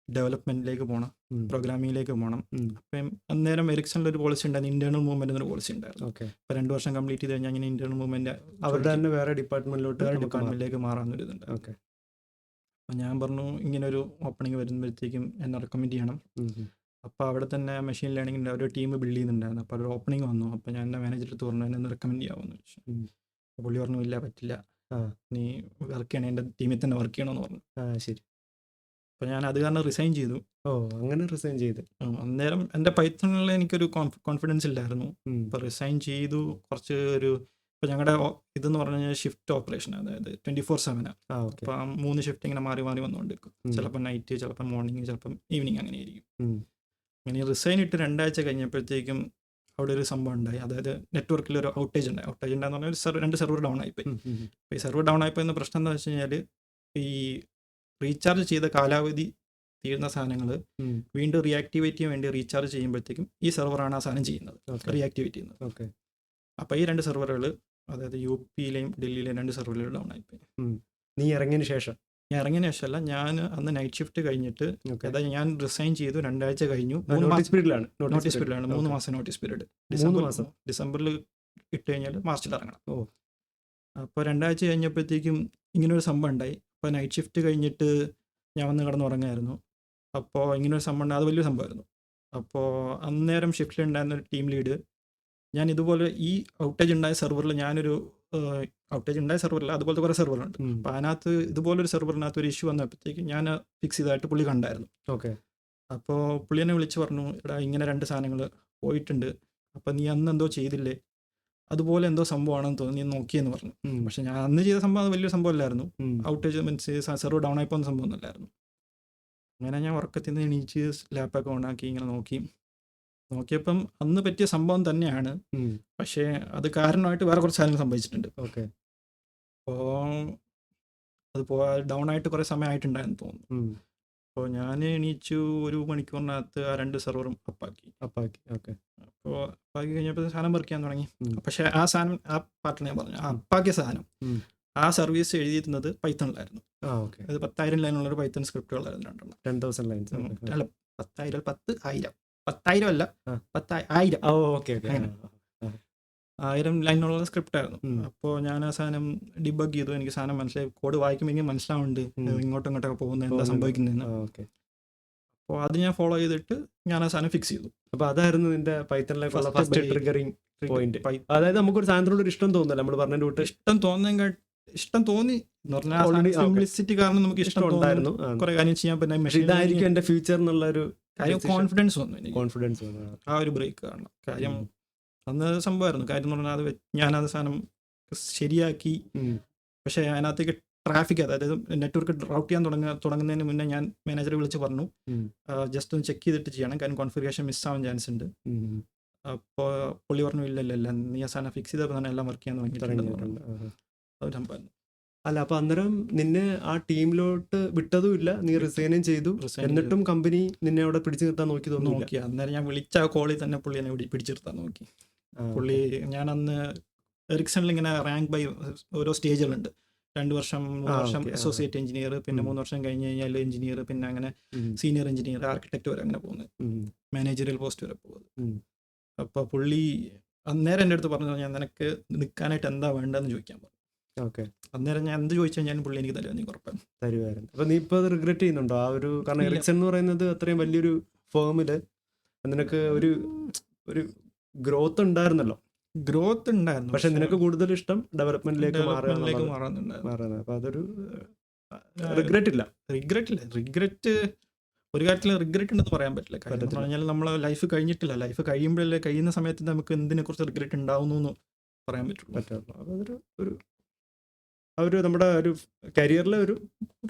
ഡെവലപ്മെൻറ്റിലേക്ക് പോകണം, പ്രോഗ്രാമിങ്ങിലേക്ക് പോകണം. അപ്പം അന്നേരം എറിക്സണിലൊരു പോളിസി ഉണ്ടായിരുന്നു, ഇൻറ്റേർണൽ മൂവ്മെൻറ്റ് എന്നൊരു പോളിസി ഉണ്ടായിരുന്നു. അപ്പോൾ 2 വർഷം കംപ്ലീറ്റ് ചെയ്ത് കഴിഞ്ഞാൽ ഇങ്ങനെ ഇൻറ്റേർണൽ മൂവ്മെൻറ്റ് അവരുടെ തന്നെ വേറെ ഡിപ്പാർട്ട്മെൻറ്റിലേക്ക് മാറാമെന്നൊരിതുണ്ട്. അപ്പോൾ ഞാൻ പറഞ്ഞു ഇങ്ങനെ ഒരു ഓപ്പണിംഗ് വരുമ്പോഴത്തേക്കും എന്നെ റെക്കമെൻഡ് ചെയ്യണം. അപ്പോൾ അവിടെ തന്നെ മെഷീൻ ലേണിങ്ങിൻ്റെ ഒരു ടീം ബിൽഡ് ചെയ്യുന്നുണ്ടായിരുന്നു. അപ്പോൾ ഒരു ഓപ്പണിംഗ് വന്നു. അപ്പോൾ ഞാൻ എൻ്റെ മാനേജർ അടുത്ത് പറഞ്ഞു എന്നെ ഒന്ന് റെക്കമെൻഡ് ചെയ്യാമെന്ന് ചോദിച്ചു. അപ്പോൾ പുള്ളി പറഞ്ഞു ഇല്ല, പറ്റില്ല, നീ വർക്ക് ചെയ്യണം, എൻ്റെ ടീമിൽ തന്നെ വർക്ക് ചെയ്യണമെന്ന് പറഞ്ഞു. ശരി. അപ്പോൾ ഞാൻ അത് കാരണം റിസൈൻ ചെയ്തു. അങ്ങനെ റിസൈൻ ചെയ്തു. അന്നേരം എൻ്റെ പൈത്തണിൽ എനിക്കൊരു കോൺഫിഡൻസ് ഇല്ലായിരുന്നു. അപ്പോൾ റിസൈൻ ചെയ്തു. കുറച്ച് ഇപ്പോൾ ഞങ്ങളുടെ ഇതെന്ന് പറഞ്ഞു കഴിഞ്ഞാൽ ഷിഫ്റ്റ് ഓപ്പറേഷൻ, അതായത് 24/7. അപ്പോൾ 3 ഷിഫ്റ്റ് ഇങ്ങനെ മാറി വന്നുകൊണ്ടിരിക്കും. ചിലപ്പോൾ നൈറ്റ്, ചിലപ്പോൾ മോർണിംഗ്, ചിലപ്പം ഈവനിങ്, അങ്ങനെ ആയിരിക്കും. അങ്ങനെ റിസൈൻ ഇട്ട് 2 ആഴ്ച കഴിഞ്ഞപ്പോഴത്തേക്കും അവിടെ ഒരു സംഭവം ഉണ്ടായി. അതായത് നെറ്റ്വർക്കിൽ ഒരു ഔട്ടേജ് ഉണ്ടായെന്ന് പറഞ്ഞാൽ 2 സെർവർ ഡൗൺ ആയിപ്പോയി. അപ്പോൾ ഈ സെർവർ ഡൗൺ ആയിപ്പോയെന്ന പ്രശ്നം എന്താ വെച്ച് കഴിഞ്ഞാൽ, ഈ റീചാർജ് ചെയ്ത കാലാവധി തീരുന്ന സാധനങ്ങൾ വീണ്ടും റീആക്ടിവേറ്റ് ചെയ്യാൻ വേണ്ടി റീചാർജ് ചെയ്യുമ്പോഴത്തേക്കും ഈ സെർവറാണ് ആ സാധനം ചെയ്യുന്നത്, റീആക്ടിവേറ്റ് ചെയ്യുന്നത്. അപ്പോൾ ഈ 2 സെർവറുകൾ, അതായത് UPയിലെയും ഡൽഹിയിലെയും 2 സെർവറുകൾ ഡൗൺ ആയിപ്പോയി. നീ ഇറങ്ങിയതിന് ശേഷം? ഞാൻ ഇറങ്ങിയതിന് ശേഷമല്ല, ഞാൻ അന്ന് നൈറ്റ് ഷിഫ്റ്റ് കഴിഞ്ഞിട്ട്, അതായത് ഞാൻ റിസൈൻ ചെയ്തു 2 ആഴ്ച കഴിഞ്ഞു. നോട്ടീസ് പീരീഡിലാണ്. 3 മാസം നോട്ടീസ് പീരീഡ്. ഡിസംബറിൽ ഇട്ട് കഴിഞ്ഞാൽ മാർച്ചിൽ ഇറങ്ങണം. അപ്പോൾ 2 ആഴ്ച കഴിഞ്ഞപ്പോഴത്തേക്കും ഇങ്ങനൊരു സംഭവം ഉണ്ടായി. അപ്പോൾ നൈറ്റ് ഷിഫ്റ്റ് കഴിഞ്ഞിട്ട് ഞാൻ വന്ന് കിടന്നുറങ്ങായിരുന്നു. അപ്പോൾ ഇങ്ങനൊരു സംഭവം ഉണ്ടായി, അത് വലിയൊരു സംഭവമായിരുന്നു. അപ്പോൾ അന്നേരം ഷിഫ്റ്റിലുണ്ടായിരുന്ന ഒരു ടീം ലീഡ്, ഞാൻ ഇതുപോലെ ഈ ഔട്ടേജ് ഉണ്ടായ സെർവറിൽ അതുപോലത്തെ കുറേ സെർവറുണ്ട്. അപ്പോൾ അതിനകത്ത് ഇതുപോലൊരു സെർവറിനകത്ത് ഒരു ഇഷ്യൂ വന്നപ്പോഴത്തേക്കും ഞാൻ ഫിക്സ് ചെയ്തതായിട്ട് പുള്ളി കണ്ടായിരുന്നു. അപ്പോൾ പുള്ളി എന്നെ വിളിച്ച് പറഞ്ഞു, എടാ ഇങ്ങനെ 2 സാധനങ്ങൾ പോയിട്ടുണ്ട്, അപ്പോൾ നീ അന്ന് എന്തോ ചെയ്തില്ലേ, അതുപോലെ എന്തോ സംഭവമാണെന്ന് തോന്നി, നീ നോക്കിയെന്ന് പറഞ്ഞു. പക്ഷെ ഞാൻ അന്ന് ചെയ്ത സംഭവം അത് വലിയൊരു സംഭവമല്ലായിരുന്നു. ഔട്ടേജ് മീൻസ് സെർവർ ഡൗൺ ആയി പോകുന്ന സംഭവമൊന്നുമല്ലായിരുന്നു. അങ്ങനെ ഞാൻ ഉറക്കത്തിൽ നിന്ന് എണീച്ച് ലാപ്പൊക്കെ ഓണാക്കി ഇങ്ങനെ നോക്കിയപ്പം അന്ന് പറ്റിയ സംഭവം തന്നെയാണ്. പക്ഷേ അത് കാരണമായിട്ട് വേറെ കുറച്ച് കാര്യങ്ങൾ സംഭവിച്ചിട്ടുണ്ട്. അപ്പോൾ അത് ഡൗൺ ആയിട്ട് കുറേ സമയമായിട്ടുണ്ടായെന്ന് തോന്നുന്നു. അപ്പോൾ ഞാൻ എണീച്ചു, 1 മണിക്കൂറിനകത്ത് ആ 2 സെർവറും അപ്പാക്കി. അപ്പോൾ അപ്പാക്കി കഴിഞ്ഞപ്പോൾ സാധനം വർക്ക് ചെയ്യാൻ തുടങ്ങി. പക്ഷേ ആ സാധനം, ആ പാർട്ടിൽ ഞാൻ പറഞ്ഞു, ആ അപ്പാക്കിയ സാധനം ആ സർവീസ് എഴുതിയിരുന്നത് പൈത്തണിലായിരുന്നു. ഓക്കെ. അത് 10,000 ലൈനുള്ളൊരു പൈത്തൺ സ്ക്രിപ്റ്റുകളായിരുന്നു രണ്ടെണ്ണം. 10,000 ലൈൻസ്. അല്ല 10,000 10,000 അല്ല, ആ. 10,000 ഓക്കെ ഓക്കെ. അങ്ങനെ. 1000 ലൈനുള്ള സ്ക്രിപ്റ്റ് ആയിരുന്നു. ഉം. അപ്പോൾ ഞാൻ ആ സാധനം ഡിബഗ് ചെയ്തു. എനിക്ക് സാധനം മനസ്സിലായി. കോഡ് വായിക്കുമ്പോൾ എനിക്ക് മനസ്സിലാവുന്നുണ്ട് ഇങ്ങോട്ടും ഇങ്ങോട്ടൊക്കെ പോകുന്നത് എന്താ സംഭവിക്കുന്നതെന്ന്. ഓക്കെ. അപ്പോൾ അത് ഞാൻ ഫോളോ ചെയ്തിട്ട് ഞാൻ ആ സാധനം ഫിക്സ് ചെയ്തു. അപ്പൊ അതായിരുന്നു നിന്റെ പൈത്തണിലേക്കുള്ള First first break. Triggering point. Pi- അതായത് നമുക്കൊരു സാധനത്തിനോട് ഒരു ഇഷ്ടം തോന്നില്ല, നമ്മൾ പറഞ്ഞ കൂട്ട് ഇഷ്ടം തോന്നി എന്ന് പറഞ്ഞാൽ Already, okay. സിംപ്ലിസിറ്റി കാരണം നമുക്ക് ഇഷ്ടം ഇഷ്ടം ഉണ്ടായിരുന്നു. ഉണ്ടായിരുന്നു. കുറെ കാര്യം ചെയ്യാൻ പറ്റുന്ന പക്ഷെ ഇതായിരിക്കും എന്റെ ഫ്യൂച്ചർ എന്നുള്ള ഒരു കാര്യം കോൺഫിഡൻസ് വന്നു എനിക്ക്. കോൺഫിഡൻസ്. ആ ഒരു ബ്രേക്ക് കാരണം കാര്യം അന്ന് സംഭവമായിരുന്നു. കാര്യം എന്ന് പറഞ്ഞാൽ ഞാനത് സാധനം ശരിയാക്കി. പക്ഷേ അതിനകത്തേക്ക് ട്രാഫിക്, അതായത് നെറ്റ്വർക്ക് റൗട്ട് ചെയ്യാൻ തുടങ്ങുന്നതിന് മുന്നേ ഞാൻ മാനേജറെ വിളിച്ച് പറഞ്ഞു ജസ്റ്റ് ഒന്ന് ചെക്ക് ചെയ്തിട്ട് ചെയ്യണം, കാര്യം കോൺഫിഗറേഷൻ മിസ്സാവാൻ ചാൻസ് ഉണ്ട്. അപ്പോൾ പുള്ളി പറഞ്ഞു ഇല്ല നീ ആ സാധനം ഫിക്സ് ചെയ്തപ്പോൾ തന്നെ എല്ലാം വർക്ക് ചെയ്യാൻ തുടങ്ങിയിട്ടുണ്ട്. അത് സംഭവം. അല്ല, അപ്പൊ അന്നേരം നിന്നെ ആ ടീമിലോട്ട് വിട്ടതും ഇല്ല, നീ റിസൈനും ചെയ്തു. Resign എന്നിട്ടും കമ്പനി നിന്നെ അവിടെ പിടിച്ചു നിർത്താൻ നോക്കി തോന്നുന്നു. നോക്കി അന്നേരം ഞാൻ വിളിച്ച ആ കോളിൽ തന്നെ പുള്ളി എന്നെ പിടിച്ചെടുത്താൻ നോക്കി. പുള്ളി ഞാൻ അന്ന് എറിക്സണിൽ ഇങ്ങനെ റാങ്ക് ബൈ ഓരോ സ്റ്റേജുകളുണ്ട്. 2 വർഷം 3 വർഷം okay. അസോസിയേറ്റ് എഞ്ചിനീയർ, പിന്നെ 3 വർഷം കഴിഞ്ഞ് കഴിഞ്ഞാൽ എഞ്ചിനീയർ, പിന്നെ അങ്ങനെ സീനിയർ എഞ്ചിനീയർ, ആർക്കിടെക്ട് വരെ അങ്ങനെ പോകുന്നത്, മാനേജറിയൽ പോസ്റ്റ് വരെ പോകുന്നത്. അപ്പോൾ പുള്ളി അന്നേരം എൻ്റെ അടുത്ത് പറഞ്ഞു, ഞാൻ നിനക്ക് നിൽക്കാനായിട്ട് എന്താ വേണ്ടതെന്ന് ചോദിക്കാൻ പറഞ്ഞു. ഓക്കെ. അന്നേരം ഞാൻ എന്ത് ചോദിച്ചു കഴിഞ്ഞാലും പുള്ളി എനിക്ക് തരുമെന്ന് ഉറപ്പാണ്. തരുമായിരുന്നു. അപ്പൊ നീ ഇപ്പൊ അത് റിഗ്രറ്റ് ചെയ്യുന്നുണ്ടോ ആ ഒരു? കാരണം എറിക്സൺ എന്ന് പറയുന്നത് അത്രയും വലിയൊരു ഫേമില് നിനക്ക് ഒരു ഗ്രോത്ത് ഉണ്ടായിരുന്നല്ലോ. ഗ്രോത്ത് ഉണ്ടായിരുന്നു, പക്ഷെ നിനക്ക് കൂടുതൽ ഇഷ്ടം ഡെവലപ്മെന്റിലേക്ക് മാറാനുണ്ടായിരുന്നു. മാറുന്നത്. അപ്പൊ അതൊരു റിഗ്രറ്റ് ഇല്ല. റിഗ്രറ്റ് ഒരു കാര്യത്തിൽ റിഗ്രറ്റ് ഉണ്ടെന്ന് പറയാൻ പറ്റില്ല. കാര്യം എന്ന് പറഞ്ഞാൽ നമ്മളെ ലൈഫ് കഴിഞ്ഞിട്ടില്ല. ലൈഫ് കഴിയുമ്പോഴല്ലേ, കഴിയുന്ന സമയത്ത് നമുക്ക് എന്തിനെ കുറിച്ച് റിഗ്രറ്റ് ഉണ്ടാവുന്നു എന്ന് പറയാൻ പറ്റുള്ളൂ. അപ്പൊ അതൊരു നമ്മുടെ ഒരു കരിയറിലെ ഒരു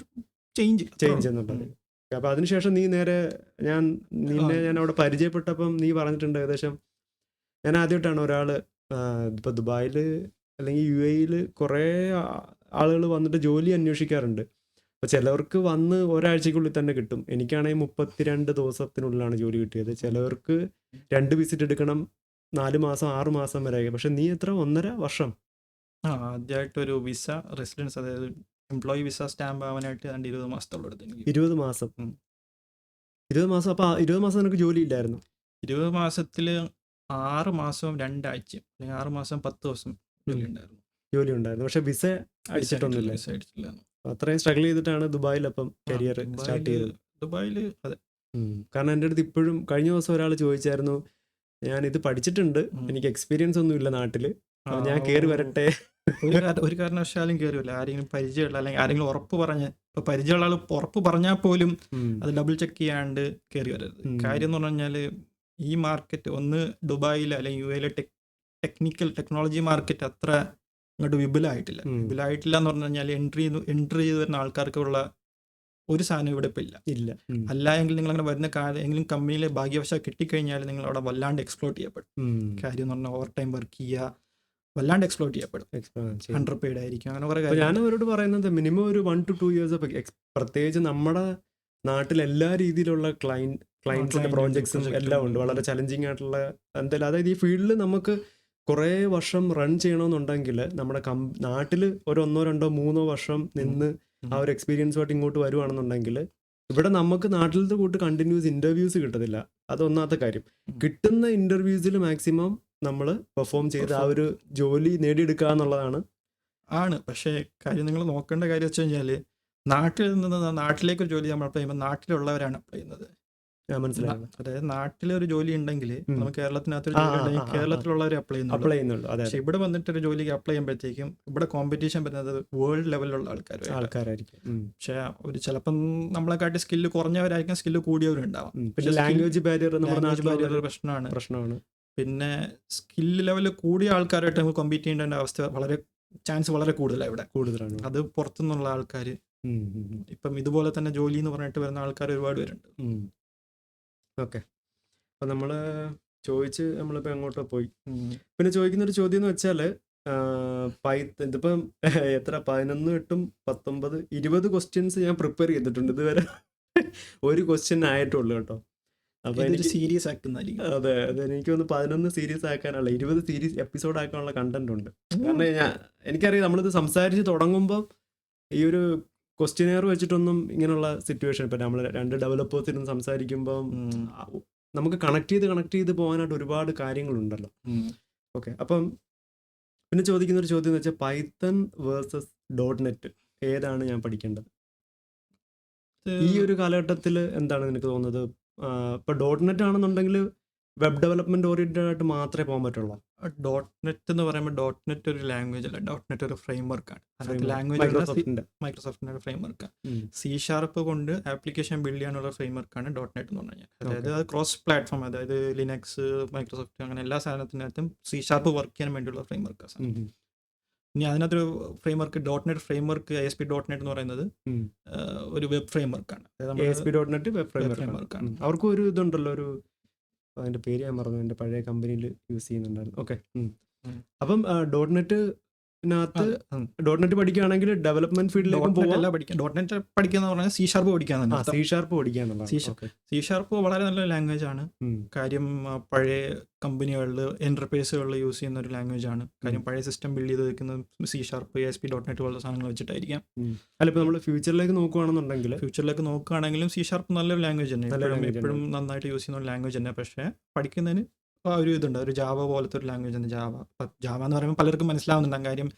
ചേഞ്ച് എന്നുള്ളത്. അപ്പൊ അതിനുശേഷം നീ നേരെ നിന്നെ ഞാൻ അവിടെ പരിചയപ്പെട്ടപ്പം നീ പറഞ്ഞിട്ടുണ്ട് ഏകദേശം, ഞാൻ ആദ്യമായിട്ടാണ് ഒരാള് ഇപ്പൊ ദുബായിൽ അല്ലെങ്കിൽ UAE കുറേ ആളുകൾ വന്നിട്ട് ജോലി അന്വേഷിക്കാറുണ്ട്. അപ്പോൾ ചിലവർക്ക് വന്ന് ഒരാഴ്ചക്കുള്ളിൽ തന്നെ കിട്ടും. എനിക്കാണെങ്കിൽ 32 ദിവസത്തിനുള്ളിലാണ് ജോലി കിട്ടിയത്. ചിലവർക്ക് 2 വിസിറ്റ് എടുക്കണം, 4 മാസം 6 മാസം വരെ. പക്ഷെ നീ എത്ര 1.5 വർഷം ആദ്യമായിട്ടൊരു വിസ റെസിഡൻസ്, അതായത് എംപ്ലോയി വിസ സ്റ്റാമ്പ് ആവാനായിട്ട് 20 മാസത്തോളം എടുത്തു എനിക്ക്. 20 മാസം. 20 മാസം. അപ്പോൾ 20 മാസം നിനക്ക് ജോലി ഇല്ലായിരുന്നു? 20 മാസത്തിൽ 6 മാസവും 2 ആഴ്ചയും, അല്ലെങ്കിൽ 6 മാസം 10 ദിവസം ജോലി ഉണ്ടായിരുന്നു. പക്ഷെ വിസ അടിച്ചിട്ടൊന്നുമില്ല. അത്രയും സ്ട്രഗിൾ ചെയ്തിട്ടാണ് ദുബായിൽ അപ്പം കരിയർ സ്റ്റാർട്ട് ചെയ്തത്. ദുബായിൽ അതെ. കാരണം എൻ്റെ അടുത്ത് ഇപ്പോഴും കഴിഞ്ഞ ദിവസം ഒരാൾ ചോദിച്ചായിരുന്നു, ഞാൻ ഇത് പഠിച്ചിട്ടുണ്ട്, എനിക്ക് എക്സ്പീരിയൻസ് ഒന്നും ഇല്ല നാട്ടിൽ, ഞാൻ കയറി വരട്ടെ. ഒരു കാരണവശാലും കയറില്ല. ആരെങ്കിലും പരിചയമുള്ള, അല്ലെങ്കിൽ ആരെങ്കിലും ഉറപ്പ് പറഞ്ഞ്, ഇപ്പൊ പരിചയമുള്ള ആൾ ഉറപ്പ് പറഞ്ഞാൽ പോലും അത് ഡബിൾ ചെക്ക് ചെയ്യാണ്ട് കയറി വരരുത്. കാര്യം എന്ന് പറഞ്ഞു കഴിഞ്ഞാൽ ഈ മാർക്കറ്റ് ഒന്ന് ദുബായിൽ അല്ലെങ്കിൽ UAE ടെക്നോളജി മാർക്കറ്റ് അത്ര ഇങ്ങോട്ട് വിപുലമായിട്ടില്ല എന്ന് പറഞ്ഞു കഴിഞ്ഞാൽ എൻട്രി ചെയ്ത് വരുന്ന ആൾക്കാർക്കുള്ള ഒരു സാധനം ഇവിടെ ഇപ്പം ഇല്ല. അല്ല എങ്കിൽ നിങ്ങൾ അങ്ങനെ വരുന്ന എങ്കിലും കമ്പനിയിലെ ഭാഗ്യവശാൽ കിട്ടിക്കഴിഞ്ഞാൽ നിങ്ങൾ അവിടെ വല്ലാണ്ട് എക്സ്പ്ലോട്ട് ചെയ്യപ്പെടും. കാര്യം എന്ന് പറഞ്ഞാൽ ഓവർ ടൈം വർക്ക് ചെയ്യുക, വല്ലാണ്ട് എക്സ്പ്ലോട്ട് ചെയ്യപ്പെടും, അണ്ടർ പെയ്ഡ് ആയിരിക്കും, അങ്ങനെ കുറെ കാര്യം. ഞാൻ അവരോട് പറയുന്നത് മിനിമം ഒരു 1 to 2 years, പ്രത്യേകിച്ച് നമ്മുടെ നാട്ടിൽ എല്ലാ രീതിയിലുള്ള ക്ലയൻസിന്റെ പ്രോജക്ട്സും എല്ലാം ഉണ്ട്. വളരെ ചലഞ്ചിങ് ആയിട്ടുള്ള എന്തായാലും, അതായത് ഈ ഫീൽഡിൽ നമുക്ക് കുറേ വർഷം റൺ ചെയ്യണമെന്നുണ്ടെങ്കിൽ നമ്മുടെ നാട്ടിൽ ഒരു 1, 2, 3 വർഷം നിന്ന് ആ ഒരു എക്സ്പീരിയൻസുമായിട്ട് ഇങ്ങോട്ട് വരുവാണെന്നുണ്ടെങ്കിൽ ഇവിടെ നമുക്ക് നാട്ടിലത്തെ കൂട്ട് കണ്ടിന്യൂസ് ഇന്റർവ്യൂസ് കിട്ടത്തില്ല. അതൊന്നാമത്തെ കാര്യം. കിട്ടുന്ന ഇന്റർവ്യൂസിൽ മാക്സിമം നമ്മൾ പെർഫോം ചെയ്ത് ആ ഒരു ജോലി നേടിയെടുക്കുക എന്നുള്ളതാണ്. പക്ഷേ കാര്യം നിങ്ങൾ നോക്കേണ്ട കാര്യം വെച്ച് കഴിഞ്ഞാൽ നാട്ടിൽ നിന്ന് നാട്ടിലേക്ക് ഒരു ജോലി നമ്മൾ അപ്ലൈ ചെയ്യുമ്പോൾ നാട്ടിലുള്ളവരാണ് അപ്ലൈ ചെയ്യുന്നത്. മനസ്സിലായി. അതായത് നാട്ടിലൊരു ജോലി ഉണ്ടെങ്കിൽ നമുക്ക് കേരളത്തിനകത്തൊരു ജോലി ഉണ്ടെങ്കിൽ കേരളത്തിലുള്ളവർ അപ്ലൈ ചെയ്യുന്നുള്ളൂ. പക്ഷെ ഇവിടെ വന്നിട്ടൊരു ജോലിക്ക് അപ്ലൈ ചെയ്യുമ്പോഴത്തേക്കും ഇവിടെ കോമ്പറ്റീഷൻ വരുന്നത് വേൾഡ് ലെവലിലുള്ള ആൾക്കാരായിരിക്കും. പക്ഷെ ഒരു ചിലപ്പം നമ്മളെക്കാട്ടി സ്കില്ല് കുറഞ്ഞവരായിരിക്കും, സ്കില്ല് കൂടിയവരുണ്ടാവും. പിന്നെ ലാംഗ്വേജ് ബാരിയർ പ്രശ്നമാണ്. പിന്നെ സ്കില്ല് ലെവലിൽ കൂടിയ ആൾക്കാരായിട്ട് നമുക്ക് കോമ്പീറ്റ് ചെയ്യേണ്ട അവസ്ഥ ചാൻസ് വളരെ കൂടുതലാണ്. അത് പുറത്തുനിന്നുള്ള ആൾക്കാർ, ഇപ്പം ഇതുപോലെ തന്നെ ജോലി എന്ന് പറഞ്ഞിട്ട് വരുന്ന ആൾക്കാർ ഒരുപാട് പേരുണ്ട്. ഓക്കെ. അപ്പം നമ്മളിപ്പോൾ എങ്ങോട്ടോ പോയി. പിന്നെ ചോദിക്കുന്നൊരു ചോദ്യം എന്ന് വെച്ചാൽ, ഇതിപ്പം എത്ര 11, 8, 19, 20 ക്വസ്റ്റ്യൻസ് ഞാൻ പ്രിപ്പയർ ചെയ്തിട്ടുണ്ട്. ഇതുവരെ ഒരു ക്വസ്റ്റ്യൻ ആയിട്ടുള്ളൂ കേട്ടോ. അപ്പോൾ ഇതൊരു എനിക്ക് സീരീസ് ആക്കുന്നതായിരിക്കും. അതെ അതെ എനിക്ക് ഒന്ന് 11 സീരീസ് ആക്കാനുള്ള 20 സീരീസ് എപ്പിസോഡ് ആക്കാനുള്ള കണ്ടന്റ് ഉണ്ട്. കാരണം എനിക്കറിയാം നമ്മളിത് സംസാരിച്ച് തുടങ്ങുമ്പോൾ ഈ ഒരു ക്വസ്റ്റ്യനെയർ വെച്ചിട്ടൊന്നും ഇങ്ങനെയുള്ള സിറ്റുവേഷൻ ഇപ്പം നമ്മൾ 2 ഡെവലപ്പേഴ്സിനും സംസാരിക്കുമ്പം നമുക്ക് കണക്ട് ചെയ്ത് പോകാനായിട്ട് ഒരുപാട് കാര്യങ്ങളുണ്ടല്ലോ. ഓക്കെ, അപ്പം പിന്നെ ചോദിക്കുന്ന ഒരു ചോദ്യം എന്ന് വെച്ചാൽ പൈത്തൺ വേഴ്സസ് .NET ഏതാണ് ഞാൻ പഠിക്കേണ്ടത് ഈ ഒരു കാലഘട്ടത്തിൽ? എന്താണ് നിനക്ക് തോന്നുന്നത്? ഇപ്പോൾ .NET ആണെന്നുണ്ടെങ്കിൽ വെബ് ഡെവലപ്മെന്റ് ഓറിയന്റഡ് ആയിട്ട് മാത്രമേ പോകാൻ പറ്റുള്ളൂ. .NET എന്ന് പറയുമ്പോൾ .NET ഒരു ലാംഗ്വേജ് അല്ല, .NET ഒരു ഫ്രെയിംവർക്കാണ്. ലാംഗ്വേജ് മൈക്രോസോഫ്റ്റിന്റെ ഒരു ഫ്രെയിംവർക്കാണ്. C# കൊണ്ട് ആപ്ലിക്കേഷൻ ബിൽഡ് ചെയ്യാനുള്ള ഫ്രെയിംവർക്കാണ് .NET എന്ന് പറഞ്ഞാൽ. അതായത് അത് ക്രോസ് പ്ലാറ്റ്ഫോം, അതായത് ലിനക്സ്, മൈക്രോസോഫ്റ്റ് അങ്ങനെ എല്ലാ സാധനത്തിനകത്തും C# വർക്ക് ചെയ്യാൻ വേണ്ടിയുള്ള ഫ്രെയിംവർക്കാണ്. ഇനി അതിനകത്തൊരു ഫ്രെയിംവർക്ക് .NET ഫ്രെയിംവർക്ക് ASP.NET എന്ന് പറയുന്നത് ഒരു വെബ് ഫ്രെയിംവർക്കാണ്. ASP.NET web ഫ്രെയിംവർക്കാണ്. അവർക്കും ഒരു ഇതുണ്ടല്ലോ, ഒരു അതിൻ്റെ പേര് ഞാൻ മറന്നു, എൻ്റെ പഴയ കമ്പനിയിൽ യൂസ് ചെയ്യുന്നുണ്ടായിരുന്നു. ഓക്കെ, അപ്പം .NET പഠിക്കുകയാണെങ്കിൽ ഡെവലപ്മെന്റ് ഫീൽഡിലേക്ക് .NET പഠിക്കുക എന്ന് പറഞ്ഞാൽ C# പഠിക്കാന്നുണ്ട്. C# വളരെ നല്ല ലാംഗ്വേജ് ആണ്. കാര്യം പഴയ കമ്പനികളിൽ എന്റർപ്രൈസുകളിൽ യൂസ് ചെയ്യുന്ന ഒരു ലാംഗ്വേജ് ആണ്. കാര്യം പഴയ സിസ്റ്റം ബിൽഡ് ചെയ്ത് വെക്കുന്നത് C#, ASP.NET പോലുള്ള സാധനങ്ങൾ വെച്ചിട്ടായിരിക്കാം. അല്ല, ഇപ്പോൾ നമ്മൾ ഫ്യൂച്ചറിലേക്ക് നോക്കുകയാണെങ്കിലും C# നല്ലൊരു ലാംഗ്വേജ് തന്നെ, എപ്പോഴും നന്നായിട്ട് യൂസ് ചെയ്യുന്ന ഒരു ലാംഗ്വേജ് തന്നെ. പക്ഷേ പഠിക്കുന്നതിന് ഒരു ഇതുണ്ട്, ഒരു ജാവ പോലത്തെ ഒരു ലാംഗ്വേജ് ആണ് ജാവ എന്ന് പറയുമ്പോൾ പലർക്കും മനസ്സിലാവുന്നുണ്ടാകും. കാര്യം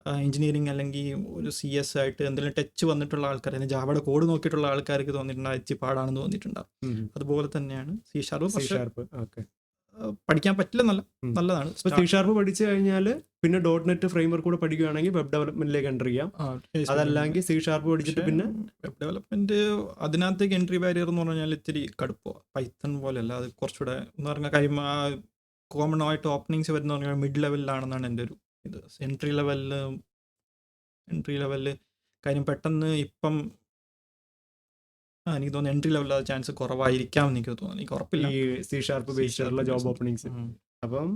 എഞ്ചിനീയറിംഗ് അല്ലെങ്കിൽ ഒരു CS ആയിട്ട് എന്തെങ്കിലും ടച്ച് വന്നിട്ടുള്ള ആൾക്കാർ, അല്ലെങ്കിൽ ജാവയുടെ കോഡ് നോക്കിയിട്ടുള്ള ആൾക്കാർക്ക് തോന്നിയിട്ടുണ്ടാകും ഇച്ചിരി പാടാണെന്ന് തോന്നിയിട്ടുണ്ടാകും. അതുപോലെ തന്നെയാണ് C#. പഠിക്കാൻ പറ്റില്ല, നല്ലതാണ്. C# പഠിച്ചു കഴിഞ്ഞാൽ പിന്നെ .NET ഫ്രെയിംവർക്ക് കൂടെ പഠിക്കുകയാണെങ്കിൽ വെബ് ഡെവലപ്മെന്റിലേക്ക് എൻ്റർ ചെയ്യാം. അതല്ലെങ്കിൽ C# പഠിച്ചിട്ട് പിന്നെ വെബ് ഡെവലപ്മെന്റ് അതിനകത്തേക്ക് എൻട്രി ബാരിയർ എന്ന് പറഞ്ഞാൽ ഇത്തിരി കടുപ്പോ. പൈത്തൺ പോലെയല്ല, അത് കുറച്ചുകൂടെ എന്ന് പറഞ്ഞ കാര്യം കോമൺ ആയിട്ട് ഓപ്പണിങ്സ് വരുന്ന പറഞ്ഞാൽ മിഡ് ലെവലിലാണെന്നാണ് എൻ്റെ ഒരു ഇത്. എൻട്രി ലെവലിൽ കാര്യം പെട്ടെന്ന് ഇപ്പം എനിക്ക് തോന്നുന്നു എൻട്രി ലെവലിൽ ചാൻസ് കുറവായിരിക്കാം എന്ന് എനിക്ക് തോന്നുന്നു. എനിക്ക് ഉറപ്പില്ല ഈ C# ബേസ്ഡുള്ള ജോബ് ഓപ്പണിങ്സ്. അപ്പം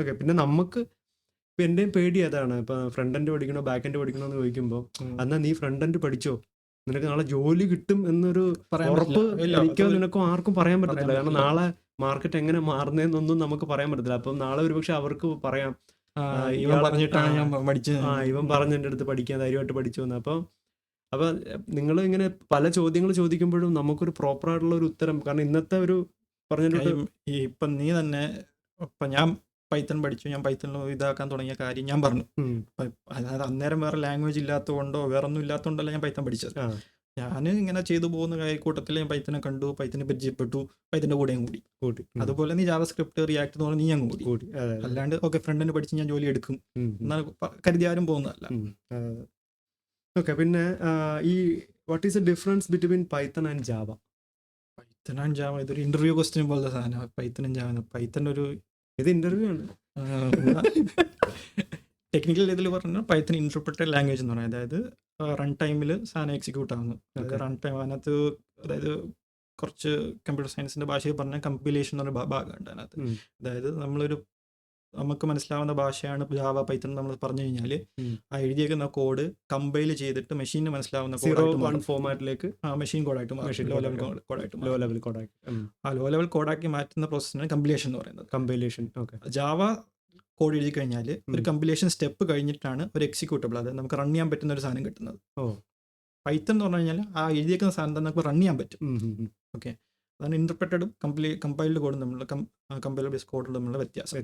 ഓക്കെ, പിന്നെ നമുക്ക് ഇപ്പം എൻ്റെയും പേടി അതാണ്. ഇപ്പം ഫ്രണ്ട് എൻഡ് പഠിക്കണോ ബാക്ക് എൻഡ് പഠിക്കണോ എന്ന് ചോദിക്കുമ്പോൾ, എന്നാൽ നീ ഫ്രണ്ട് എൻഡ് പഠിച്ചോ, നിനക്ക് നാളെ ജോലി കിട്ടും എന്നൊരു ഉറപ്പ് എനിക്കോ നിനക്കോ ആർക്കും പറയാൻ പറ്റത്തില്ല. കാരണം നാളെ മാർക്കറ്റ് എങ്ങനെ മാറുന്നതെന്നൊന്നും നമുക്ക് പറയാൻ പറ്റത്തില്ല. അപ്പം നാളെ ഒരുപക്ഷെ അവർക്ക് പറയാം, ഇവൻ പറഞ്ഞിട്ടാണ് ഞാൻ പഠിച്ചത്, ഇവൻ പറഞ്ഞ എൻ്റെ അടുത്ത് പഠിക്കാൻ ധൈര്യമായിട്ട് പഠിച്ചു എന്ന്. അപ്പം നിങ്ങൾ ഇങ്ങനെ പല ചോദ്യങ്ങൾ ചോദിക്കുമ്പോഴും നമുക്കൊരു പ്രോപ്പറായിട്ടുള്ള ഒരു ഉത്തരം, കാരണം ഇന്നത്തെ ഒരു പറഞ്ഞിട്ട് ഇപ്പം നീ തന്നെ ഇപ്പം ഞാൻ പൈത്തൺ പഠിച്ചു, ഞാൻ പൈത്തണിൽ ഇതാക്കാൻ തുടങ്ങിയ കാര്യം ഞാൻ പറഞ്ഞു. അതായത് അന്നേരം വേറെ ലാംഗ്വേജ് ഇല്ലാത്തതുകൊണ്ടോ വേറെ ഒന്നും ഇല്ലാത്തതുകൊണ്ടല്ല ഞാൻ പൈത്തൺ പഠിച്ചത്. ഞാൻ ഇങ്ങനെ ചെയ്തു പോകുന്ന കൂട്ടത്തിൽ ഞാൻ പൈത്തനെ കണ്ടു, പൈത്തനെ പരിചയപ്പെട്ടു, പൈത്തൻ്റെ കൂടെയും കൂടി. അതുപോലെ നീ ജാവാസ്ക്രിപ്റ്റ്, റിയാക്ട് എന്ന് പറഞ്ഞാൽ നീ അങ്ങ് കൂടി. അല്ലാണ്ട് ഓക്കെ ഫ്രണ്ടിന് പഠിച്ച് ഞാൻ ജോലി എടുക്കും എന്നാൽ കരുതി ആരും പോകുന്നതല്ല. ഓക്കെ, പിന്നെ ഈ what is the difference between Python and Java? Python and Java ഇതൊരു ഇന്റർവ്യൂ ക്വസ്റ്റ്യൻ പോലത്തെ സാധനമാണ്. പൈത്തണും ജാവ, പൈത്തൺ ഒരു ഇത് ഇന്റർവ്യൂ ആണ്. ടെക്നിക്കൽ ഇതിൽ പറഞ്ഞാൽ പൈത്തൺ ഇന്റർപ്രിറ്റഡ് ലാംഗ്വേജ് എന്ന് പറയുന്നത്, അതായത് റൺ ടൈമിൽ സാധനം എക്സിക്യൂട്ട് ആവുന്നു. അതായത് റൺ ടൈം അതിനകത്ത്, അതായത് കുറച്ച് കമ്പ്യൂട്ടർ സയൻസിൻ്റെ ഭാഷയിൽ പറഞ്ഞാൽ കമ്പിലേഷൻ എന്നൊരു ഭാഗമുണ്ട് അതിനകത്ത്. അതായത് നമുക്ക് മനസ്സിലാവുന്ന ഭാഷയാണ് ജാവ, പൈത്തൺ നമ്മൾ പറഞ്ഞു കഴിഞ്ഞാൽ ആ എഴുതിയേക്കുന്ന കോഡ് കമ്പൈൽ ചെയ്തിട്ട് മെഷീന് മനസ്സിലാവുന്ന ഫോമാറ്റിലേക്ക് മെഷീൻ കോഡായിട്ട് മാറ്റും, ലോ ലെവൽ കോഡായിട്ട്. ആ ലോ ലെവൽ കോഡാക്കി മാറ്റുന്ന പ്രോസസ്സിനാണ് കമ്പിലേഷൻ എന്ന് പറയുന്നത്. കമ്പൈലേഷൻ. ജാവ കോഡ് എഴുതി കഴിഞ്ഞാൽ ഒരു കമ്പിലേഷൻ സ്റ്റെപ്പ് കഴിഞ്ഞിട്ടാണ് ഒരു എക്സിക്യൂട്ടബിൾ, അതായത് നമുക്ക് റൺ ചെയ്യാൻ പറ്റുന്ന ഒരു സാധനം കിട്ടുന്നത്. പൈത്തൺ എന്ന് പറഞ്ഞു കഴിഞ്ഞാൽ ആ എഴുതിയേക്കുന്ന സാധനം തന്നെ നമുക്ക് റൺ ചെയ്യാൻ പറ്റും. ഓക്കെ, അതാണ് ഇന്റർപ്രറ്റഡും കമ്പൈൽഡ് കോഡും തമ്മിലുള്ള കമ്പൈലർ ബേസ് കോഡും തമ്മിലുള്ള വ്യത്യാസം.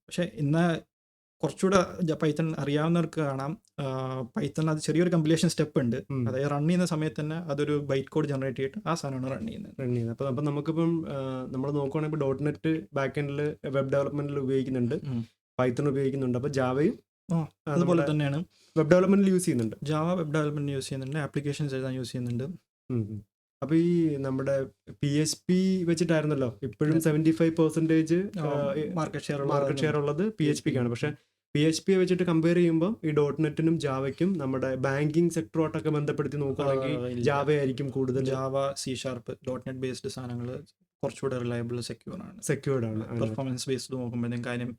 പക്ഷേ ഇന്ന് കുറച്ചുകൂടെ പൈത്തൺ അറിയാവുന്നവർക്ക് കാണാം, പൈത്തൺ അത് ചെറിയൊരു കമ്പൈലേഷൻ സ്റ്റെപ്പ് ഉണ്ട്. അതായത് റൺ ചെയ്യുന്ന സമയത്ത് തന്നെ അതൊരു ബൈറ്റ് കോഡ് ജനറേറ്റ് ചെയ്തിട്ട് ആ സാധനമാണ് റൺ ചെയ്യുന്നത്. അപ്പം നമുക്കിപ്പം നമ്മൾ നോക്കുകയാണെങ്കിൽ .NET ബാക്ക് എൻഡിൽ വെബ് ഡെവലപ്മെന്റിൽ ഉപയോഗിക്കുന്നുണ്ട്, പൈത്തൺ ഉപയോഗിക്കുന്നുണ്ട്. അപ്പോൾ ജാവയും അതുപോലെ തന്നെയാണ് വെബ് ഡെവലപ്മെന്റിൽ യൂസ് ചെയ്യുന്നുണ്ട്. ജാവ വെബ് ഡെവലപ്മെന്റ് യൂസ് ചെയ്യുന്നുണ്ട്, ആപ്ലിക്കേഷൻസ് എഴുതാൻ യൂസ് ചെയ്യുന്നുണ്ട്. അപ്പോൾ ഈ നമ്മുടെ PHP വെച്ചിട്ടായിരുന്നല്ലോ ഇപ്പോഴും 75% മാർക്കറ്റ് ഷെയർ ഉള്ളത് PHPക്കാണ്. പക്ഷേ PHP വെച്ചിട്ട് കമ്പയർ ചെയ്യുമ്പോൾ ഈ .NETനും ജാവയ്ക്കും നമ്മുടെ ബാങ്കിങ് സെക്ടറുമായിട്ടൊക്കെ ബന്ധപ്പെടുത്തി നോക്കുകയാണെങ്കിൽ ജാവ ആയിരിക്കും കൂടുതൽ. ജാവ, C#, .NET ബേസ്ഡ് സാധനങ്ങൾ കുറച്ചുകൂടെ റിലയബിൾ, സെക്യൂർഡ് ആണ്. പെർഫോമൻസ് ബേസ്ഡ് നോക്കുമ്പോഴത്തേക്കും, കാര്യം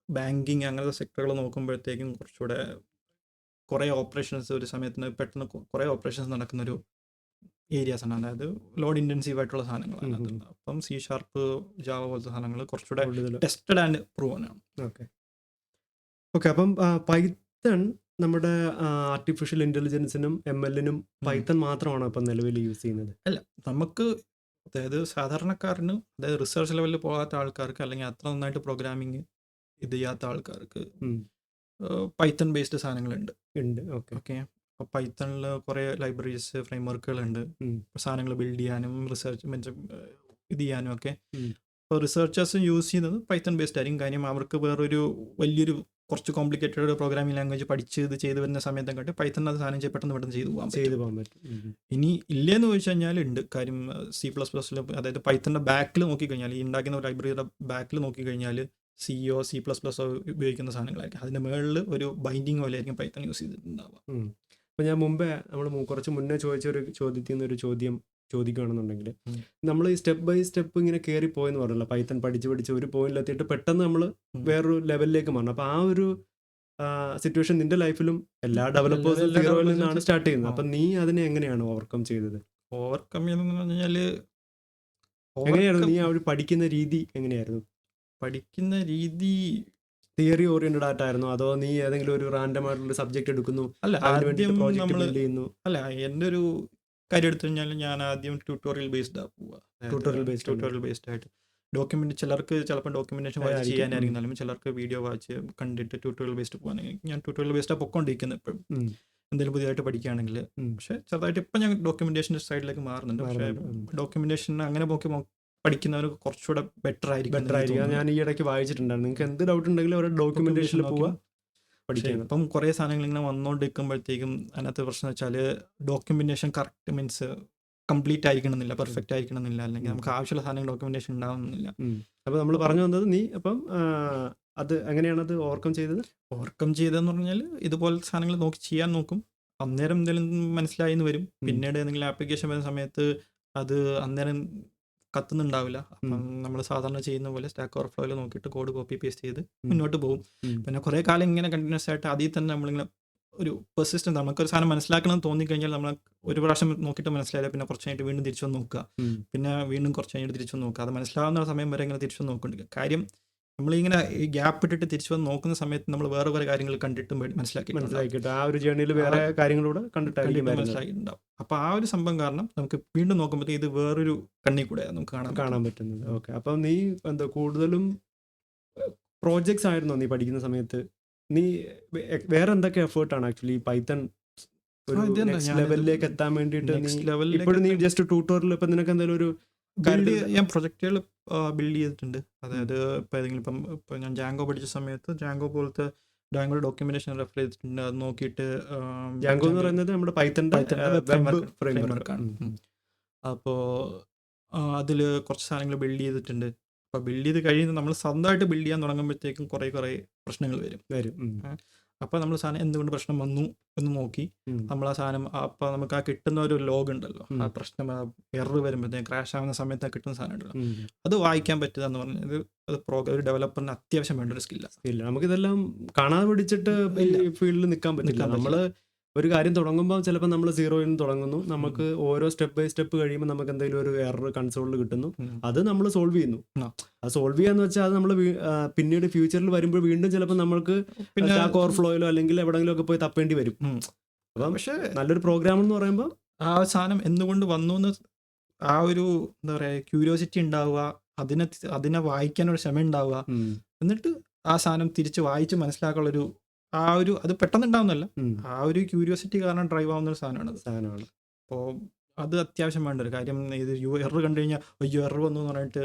ബാങ്കിങ് അങ്ങനത്തെ സെക്ടറുകൾ നോക്കുമ്പോഴത്തേക്കും കുറച്ചുകൂടെ കുറേ ഓപ്പറേഷൻസ് ഒരു സമയത്തിന് പെട്ടെന്ന് കുറേ ഓപ്പറേഷൻസ് നടക്കുന്നൊരു ഏരിയാസ് ആണ്, അതായത് ലോഡ് ഇൻറ്റൻസീവ് ആയിട്ടുള്ള സാധനങ്ങളാണ് അത്. അപ്പം C#, ജാവ പോലത്തെ സാധനങ്ങൾ കുറച്ചുകൂടെ കൂടുതൽ. ടെസ്റ്റഡ് ആൻഡ് പ്രൂവൺ ആണ്. Okay okay. അപ്പം പൈത്തൺ നമ്മുടെ ആർട്ടിഫിഷ്യൽ ഇൻ്റലിജൻസിനും MLനും പൈത്തൺ മാത്രമാണോ ഇപ്പം നിലവിൽ യൂസ് ചെയ്യുന്നത്? അല്ല, നമുക്ക് അതായത് സാധാരണക്കാരന്, അതായത് റിസർച്ച് ലെവലിൽ പോകാത്ത ആൾക്കാർക്ക്, അല്ലെങ്കിൽ അത്ര നന്നായിട്ട് പ്രോഗ്രാമിങ് ഇത് ചെയ്യാത്ത ആൾക്കാർക്ക് പൈത്തൺ ബേസ്ഡ് സാധനങ്ങളുണ്ട്. ഉണ്ട്. ഓക്കെ ഓക്കെ, അപ്പോൾ പൈത്തണിൽ കുറേ ലൈബ്രറീസ്, ഫ്രെയിംവർക്കുകളുണ്ട് സാധനങ്ങൾ ബിൽഡ് ചെയ്യാനും റിസർച്ച് മീൻസ് ഇത് ചെയ്യാനും ഒക്കെ. അപ്പോൾ റിസർച്ചേഴ്സ് യൂസ് ചെയ്യുന്നത് പൈത്തൺ ബേസ്ഡ് ആയിരിക്കും. കാര്യം അവർക്ക് വേറൊരു വലിയൊരു കുറച്ച് കോംപ്ലിക്കേറ്റഡ് പ്രോഗ്രാമിംഗ് ലാംഗ്വേജ് പഠിച്ച് ഇത് ചെയ്ത് വരുന്ന സമയത്തൊക്കെ പൈത്തൺ അത് സാധനം പെട്ടെന്ന് ചെയ്തു പോകാൻ പറ്റും. ഇനി ഇല്ലേന്ന് ചോദിച്ചു കഴിഞ്ഞാൽ ഉണ്ട്. കാര്യം C++ൽ, അതായത് പൈത്തണിൻ്റെ ബാക്കിൽ നോക്കിക്കഴിഞ്ഞാൽ, ഈ ഉണ്ടാക്കുന്ന ലൈബ്രറിയുടെ ബാക്കിൽ നോക്കിക്കഴിഞ്ഞാൽ സിയോ C++ ഉപയോഗിക്കുന്ന സാധനങ്ങളായിരിക്കും. അതിൻ്റെ മുകളിൽ ഒരു ബൈൻഡിങ് പോലെ ആയിരിക്കും പൈത്തൺ യൂസ് ചെയ്തിട്ടുണ്ടാവുക. അപ്പോൾ ഞാൻ നമ്മൾ കുറച്ച് മുന്നേ ചോദിച്ച ഒരു ചോദ്യത്തിൽ നിന്ന് ഒരു ചോദ്യം ചോദിക്കുകയാണെന്നുണ്ടെങ്കിൽ, നമ്മൾ ഈ സ്റ്റെപ്പ് ബൈ സ്റ്റെപ്പ് ഇങ്ങനെ കയറി പോയെന്ന് പറഞ്ഞല്ലോ, പൈത്തൺ പഠിച്ച് ഒരു പോയിന്റിലെത്തിയിട്ട് പെട്ടെന്ന് നമ്മൾ വേറൊരു ലെവലിലേക്ക് മാറണം. അപ്പോൾ ആ ഒരു സിറ്റുവേഷൻ നിന്റെ ലൈഫിലും എല്ലാ ഡെവലപ്പേഴ്സും സീറോയിൽ നിന്നാണ് സ്റ്റാർട്ട് ചെയ്യുന്നത്. അപ്പം നീ അതിനെ എങ്ങനെയാണ് ഓവർകം ചെയ്തത്? ഓവർകം ചെയ്തെന്ന് പറഞ്ഞാൽ, എങ്ങനെയായിരുന്നു നീ ആ ഒരു പഠിക്കുന്ന രീതി എങ്ങനെയായിരുന്നു? പഠിക്കുന്ന രീതി തിയറി ഓറിയന്റഡ് ആയിട്ടായിരുന്നോ, അതോ നീ ഏതെങ്കിലും ഒരു റാൻഡം ആയിട്ടുള്ള സബ്ജക്ട് എടുക്കുന്നു? അല്ല, ആദ്യം നമ്മൾ അല്ല, എൻ്റെ ഒരു കാര്യം എടുത്തു കഴിഞ്ഞാൽ ഞാൻ ആദ്യം ട്യൂട്ടോറിയൽ ബേസ്ഡ് പോവുക. ട്യൂട്ടോറിയൽ ബേസ്ഡ് ആയിട്ട് ഡോക്യുമെന്റ്, ചിലർക്ക് ചിലപ്പോൾ ഡോക്യുമെന്റേഷൻ വാച്ച് ചെയ്യാനായിരിക്കും, ചിലർക്ക് വീഡിയോ വാച്ച് കണ്ടിട്ട് ട്യൂട്ടോറിയൽ ബേസ്ഡ് പോകാനെങ്കിൽ ഞാൻ ട്യൂട്ടോറിയൽ ബേസ്ഡാണ് പൊക്കോണ്ടിരിക്കുന്നത് എപ്പോഴും, എന്തെങ്കിലും പുതിയതായിട്ട് പഠിക്കുകയാണെങ്കിൽ. പക്ഷേ ചെറുതായിട്ട് ഇപ്പം ഞാൻ ഡോക്യുമെന്റേഷൻ്റെ സൈഡിലേക്ക് മാറുന്നുണ്ട്. പക്ഷേ ഡോക്യുമെന്റേഷൻ അങ്ങനെ പഠിക്കുന്നവർ കുറച്ചുകൂടെ ബെറ്റർ ആയിരിക്കും. ഞാൻ ഈ ഇടയ്ക്ക് വായിച്ചിട്ടുണ്ടായിരുന്നു, നിങ്ങൾക്ക് എന്ത് ഡൗട്ട് ഉണ്ടെങ്കിലും അവരുടെ ഡോക്യുമെന്റേഷനിൽ പോവുക പഠിക്കാൻ. ഇപ്പം കുറേ സാധനങ്ങൾ ഇങ്ങനെ വന്നുകൊണ്ടിരിക്കുമ്പോഴത്തേക്കും അതിനകത്ത് പ്രശ്നം വെച്ചാൽ ഡോക്യുമെന്റേഷൻ കറക്റ്റ് മീൻസ് കംപ്ലീറ്റ് ആയിരിക്കണമെന്നില്ല, പെർഫെക്റ്റ് ആയിരിക്കണമെന്നില്ല, അല്ലെങ്കിൽ നമുക്ക് ആവശ്യമുള്ള സാധനങ്ങൾ ഡോക്യുമെന്റേഷൻ ഉണ്ടാവുന്നില്ല. അപ്പോൾ നമ്മൾ പറഞ്ഞു വന്നത് നീ അപ്പം അത് എങ്ങനെയാണ് അത് ഓവർകം ചെയ്തതെന്ന് പറഞ്ഞാൽ, ഇതുപോലത്തെ സാധനങ്ങൾ ചെയ്യാൻ നോക്കും. അന്നേരം എന്തെങ്കിലും മനസ്സിലായി എന്ന് വരും. പിന്നീട് ഏതെങ്കിലും ആപ്ലിക്കേഷൻ വരുന്ന സമയത്ത് അത് അന്നേരം കത്തുന്നുണ്ടാവില്ല. അപ്പം നമ്മൾ സാധാരണ ചെയ്യുന്ന പോലെ സ്റ്റാക്ക് ഓവർഫ്ലോയിൽ നോക്കിയിട്ട് കോഡ് കോപ്പി പേസ്റ്റ് ചെയ്ത് മുന്നോട്ട് പോകും. പിന്നെ കുറേ കാലം ഇങ്ങനെ കണ്ടിന്യൂസ് ആയിട്ട് അതിൽ തന്നെ നമ്മളിങ്ങനെ ഒരു പെർസിസ്റ്റൻസ്, നമുക്കൊരു സാധനം മനസ്സിലാക്കണമെന്ന് തോന്നിക്കഴിഞ്ഞാൽ നമ്മൾ ഒരു പ്രാവശ്യം നോക്കിയിട്ട് മനസ്സിലായില്ല, പിന്നെ കുറച്ച് കഴിഞ്ഞിട്ട് വീണ്ടും തിരിച്ചു വന്ന് നോക്കുക, പിന്നെ വീണ്ടും കുറച്ച് കഴിഞ്ഞിട്ട് തിരിച്ചു വന്ന് നോക്കുക. അത് മനസ്സിലാവുന്ന സമയം വരെ ഇങ്ങനെ തിരിച്ചു വന്ന് നോക്കുന്നുണ്ട്. കാര്യം നമ്മളിങ്ങനെ ഈ ഗ്യാപ്പ് ഇട്ടിട്ട് തിരിച്ചു വന്ന് നോക്കുന്ന സമയത്ത് നമ്മൾ വേറെ കാര്യങ്ങൾ കണ്ടിട്ടും മനസ്സിലാക്കിയിട്ട് ആ ഒരു ജേർണിയിൽ വേറെ കാര്യങ്ങളൂടെ കണ്ടിട്ട് മനസ്സിലാക്കിയിട്ടുണ്ടാവും. അപ്പോൾ ആ ഒരു സംഭവം കാരണം നമുക്ക് വീണ്ടും നോക്കുമ്പോഴത്തേക്ക് ഇത് വേറൊരു കണ്ണിൽ കൂടെ നമുക്ക് കാണാൻ പറ്റുന്നത്. ഓക്കെ, അപ്പം നീ എന്താ കൂടുതലും പ്രോജക്ട്സ് ആയിരുന്നോ നീ പഠിക്കുന്ന സമയത്ത്? നീ വേറെ എന്തൊക്കെ എഫേർട്ടാണ് ആക്ച്വലി പൈത്തൺ ലെവലിലേക്ക് എത്താൻ വേണ്ടിയിട്ട്? ഇപ്പോഴും നീ ജസ്റ്റ് ട്യൂട്ടോറിയൽ, ഇപ്പം നിനക്ക് എന്തെങ്കിലും ഒരു ഞാൻ പ്രൊജക്റ്റുകൾ ബിൽഡ് ചെയ്തിട്ടുണ്ട്. അതായത് ഇപ്പോൾ ഏതെങ്കിലും ഇപ്പോൾ ഞാൻ ജാങ്കോ പഠിച്ച സമയത്ത് ജാങ്കോയുടെ ഡോക്യുമെന്റേഷൻ റെഫർ ചെയ്തിട്ടുണ്ട്. അത് നോക്കിയിട്ട്, ജാങ്കോ എന്ന് പറയുന്നത് നമ്മുടെ പൈത്തണിന്റെ ഫ്രെയിംവർക്കാണ്. അപ്പോൾ അതിൽ കുറച്ച് സാധനങ്ങൾ ബിൽഡ് ചെയ്തിട്ടുണ്ട്. അപ്പോൾ ബിൽഡ് ചെയ്ത് കഴിയുന്നത് നമ്മൾ സ്വന്തമായിട്ട് ബിൽഡ് ചെയ്യാൻ തുടങ്ങുമ്പോഴത്തേക്കും കുറേ പ്രശ്നങ്ങൾ വരും. അപ്പോൾ നമ്മൾ സാധനം എന്തുകൊണ്ട് പ്രശ്നം വന്നു എന്ന് നോക്കി നമ്മൾ ആ സാധനം, അപ്പോൾ നമുക്ക് ആ കിട്ടുന്ന ഒരു ലോഗ് ഉണ്ടല്ലോ, ആ പ്രശ്നം എറർ വരുമ്പോഴത്തേക്കും ക്രാഷ് ആവുന്ന സമയത്ത് കിട്ടുന്ന സാധനം ഉണ്ടല്ലോ, അത് വായിക്കാൻ പറ്റുക എന്ന് പറഞ്ഞത് ഒരു ഡെവലപ്പറിന് അത്യാവശ്യം വേണ്ട ഒരു സ്കില്ലാണ്. നമുക്കിതെല്ലാം കാണാതെ പിടിച്ചിട്ട് ഫീൽഡിൽ നിൽക്കാൻ പറ്റില്ല. നമ്മൾ ഒരു കാര്യം തുടങ്ങുമ്പോൾ ചിലപ്പോൾ നമ്മൾ സീറോയിൽ നിന്ന് തുടങ്ങുന്നു, നമുക്ക് ഓരോ സ്റ്റെപ്പ് ബൈ സ്റ്റെപ്പ് കഴിയുമ്പോൾ നമുക്ക് എന്തെങ്കിലും ഒരു എറർ കൺസോളിൽ കിട്ടുന്നു, അത് നമ്മൾ സോൾവ് ചെയ്യുന്നു. അത് സോൾവ് ചെയ്യാന്ന് വെച്ചാൽ അത് നമ്മൾ പിന്നീട് ഫ്യൂച്ചറിൽ വരുമ്പോൾ വീണ്ടും ചിലപ്പോൾ നമുക്ക് സ്റ്റാക്ക് ഓവർഫ്ലോയിലോ അല്ലെങ്കിൽ എവിടെയെങ്കിലും ഒക്കെ പോയി തപ്പേണ്ടി വരും. അപ്പം പക്ഷേ നല്ലൊരു പ്രോഗ്രാം എന്ന് പറയുമ്പോൾ ആ സാധനം എന്തുകൊണ്ട് വന്നു എന്ന് ആ ഒരു എന്താ പറയുക ക്യൂരിയോസിറ്റി ഉണ്ടാവുക, അതിനെ വായിക്കാനൊരു ക്ഷമ ഉണ്ടാവുക, എന്നിട്ട് ആ സാധനം തിരിച്ച് വായിച്ച് മനസ്സിലാക്കാനുള്ളൊരു ആ ഒരു അത് പെട്ടെന്ന് ഉണ്ടാവുന്നല്ല, ആ ഒരു ക്യൂരിയോസിറ്റി കാരണം ഡ്രൈവ് ആവുന്ന ഒരു സാധനമാണ്. അപ്പോൾ അത് അത്യാവശ്യം വേണ്ട ഒരു കാര്യം. ഇത് എറർ കണ്ടു കഴിഞ്ഞാൽ അയ്യോ എറർ വന്നു എന്ന് പറഞ്ഞിട്ട്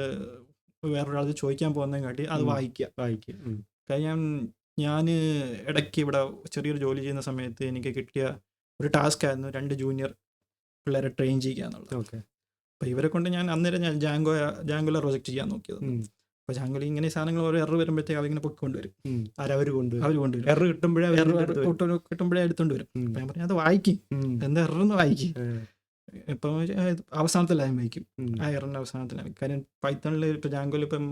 വേറൊരാൾ ചോദിക്കാൻ പോകുന്നതിനെ കാട്ടി അത് വായിക്കുക. കാര്യം ഞാൻ ഇടയ്ക്ക് ഇവിടെ ചെറിയൊരു ജോലി ചെയ്യുന്ന സമയത്ത് എനിക്ക് കിട്ടിയ ഒരു ടാസ്ക് ആയിരുന്നു 2 ജൂനിയർ പിള്ളേരെ ട്രെയിൻ ചെയ്യുക എന്നുള്ളത്. അപ്പോൾ ഇവരെ കൊണ്ട് ഞാൻ അന്നേരം ജാങ്കോല പ്രൊജക്റ്റ് ചെയ്യാൻ നോക്കിയത്. അപ്പോൾ ജാങ്കോയിൽ ഇങ്ങനെ സാധനങ്ങൾ ഓരോ എറർ വരുമ്പോഴത്തേക്ക് അതിങ്ങനെ പൊക്കിക്കൊണ്ടുവരും. അവർ കൊണ്ടുവരും. എറർ കിട്ടുമ്പോഴേ എടുത്തോണ്ട് വരും. അപ്പോൾ ഞാൻ പറഞ്ഞു അത് വായിക്കും, എന്താ എറർ എന്ന് വായിക്കും. ഇപ്പം അവസാനത്തെ ലൈൻ വയ്ക്കും, ഉം. ആ എററിൻ്റെ അവസാനത്തെ ലൈൻ. കാര്യം പൈത്തണിൽ ഇപ്പോൾ ജാങ്കോയിൽ ഇപ്പം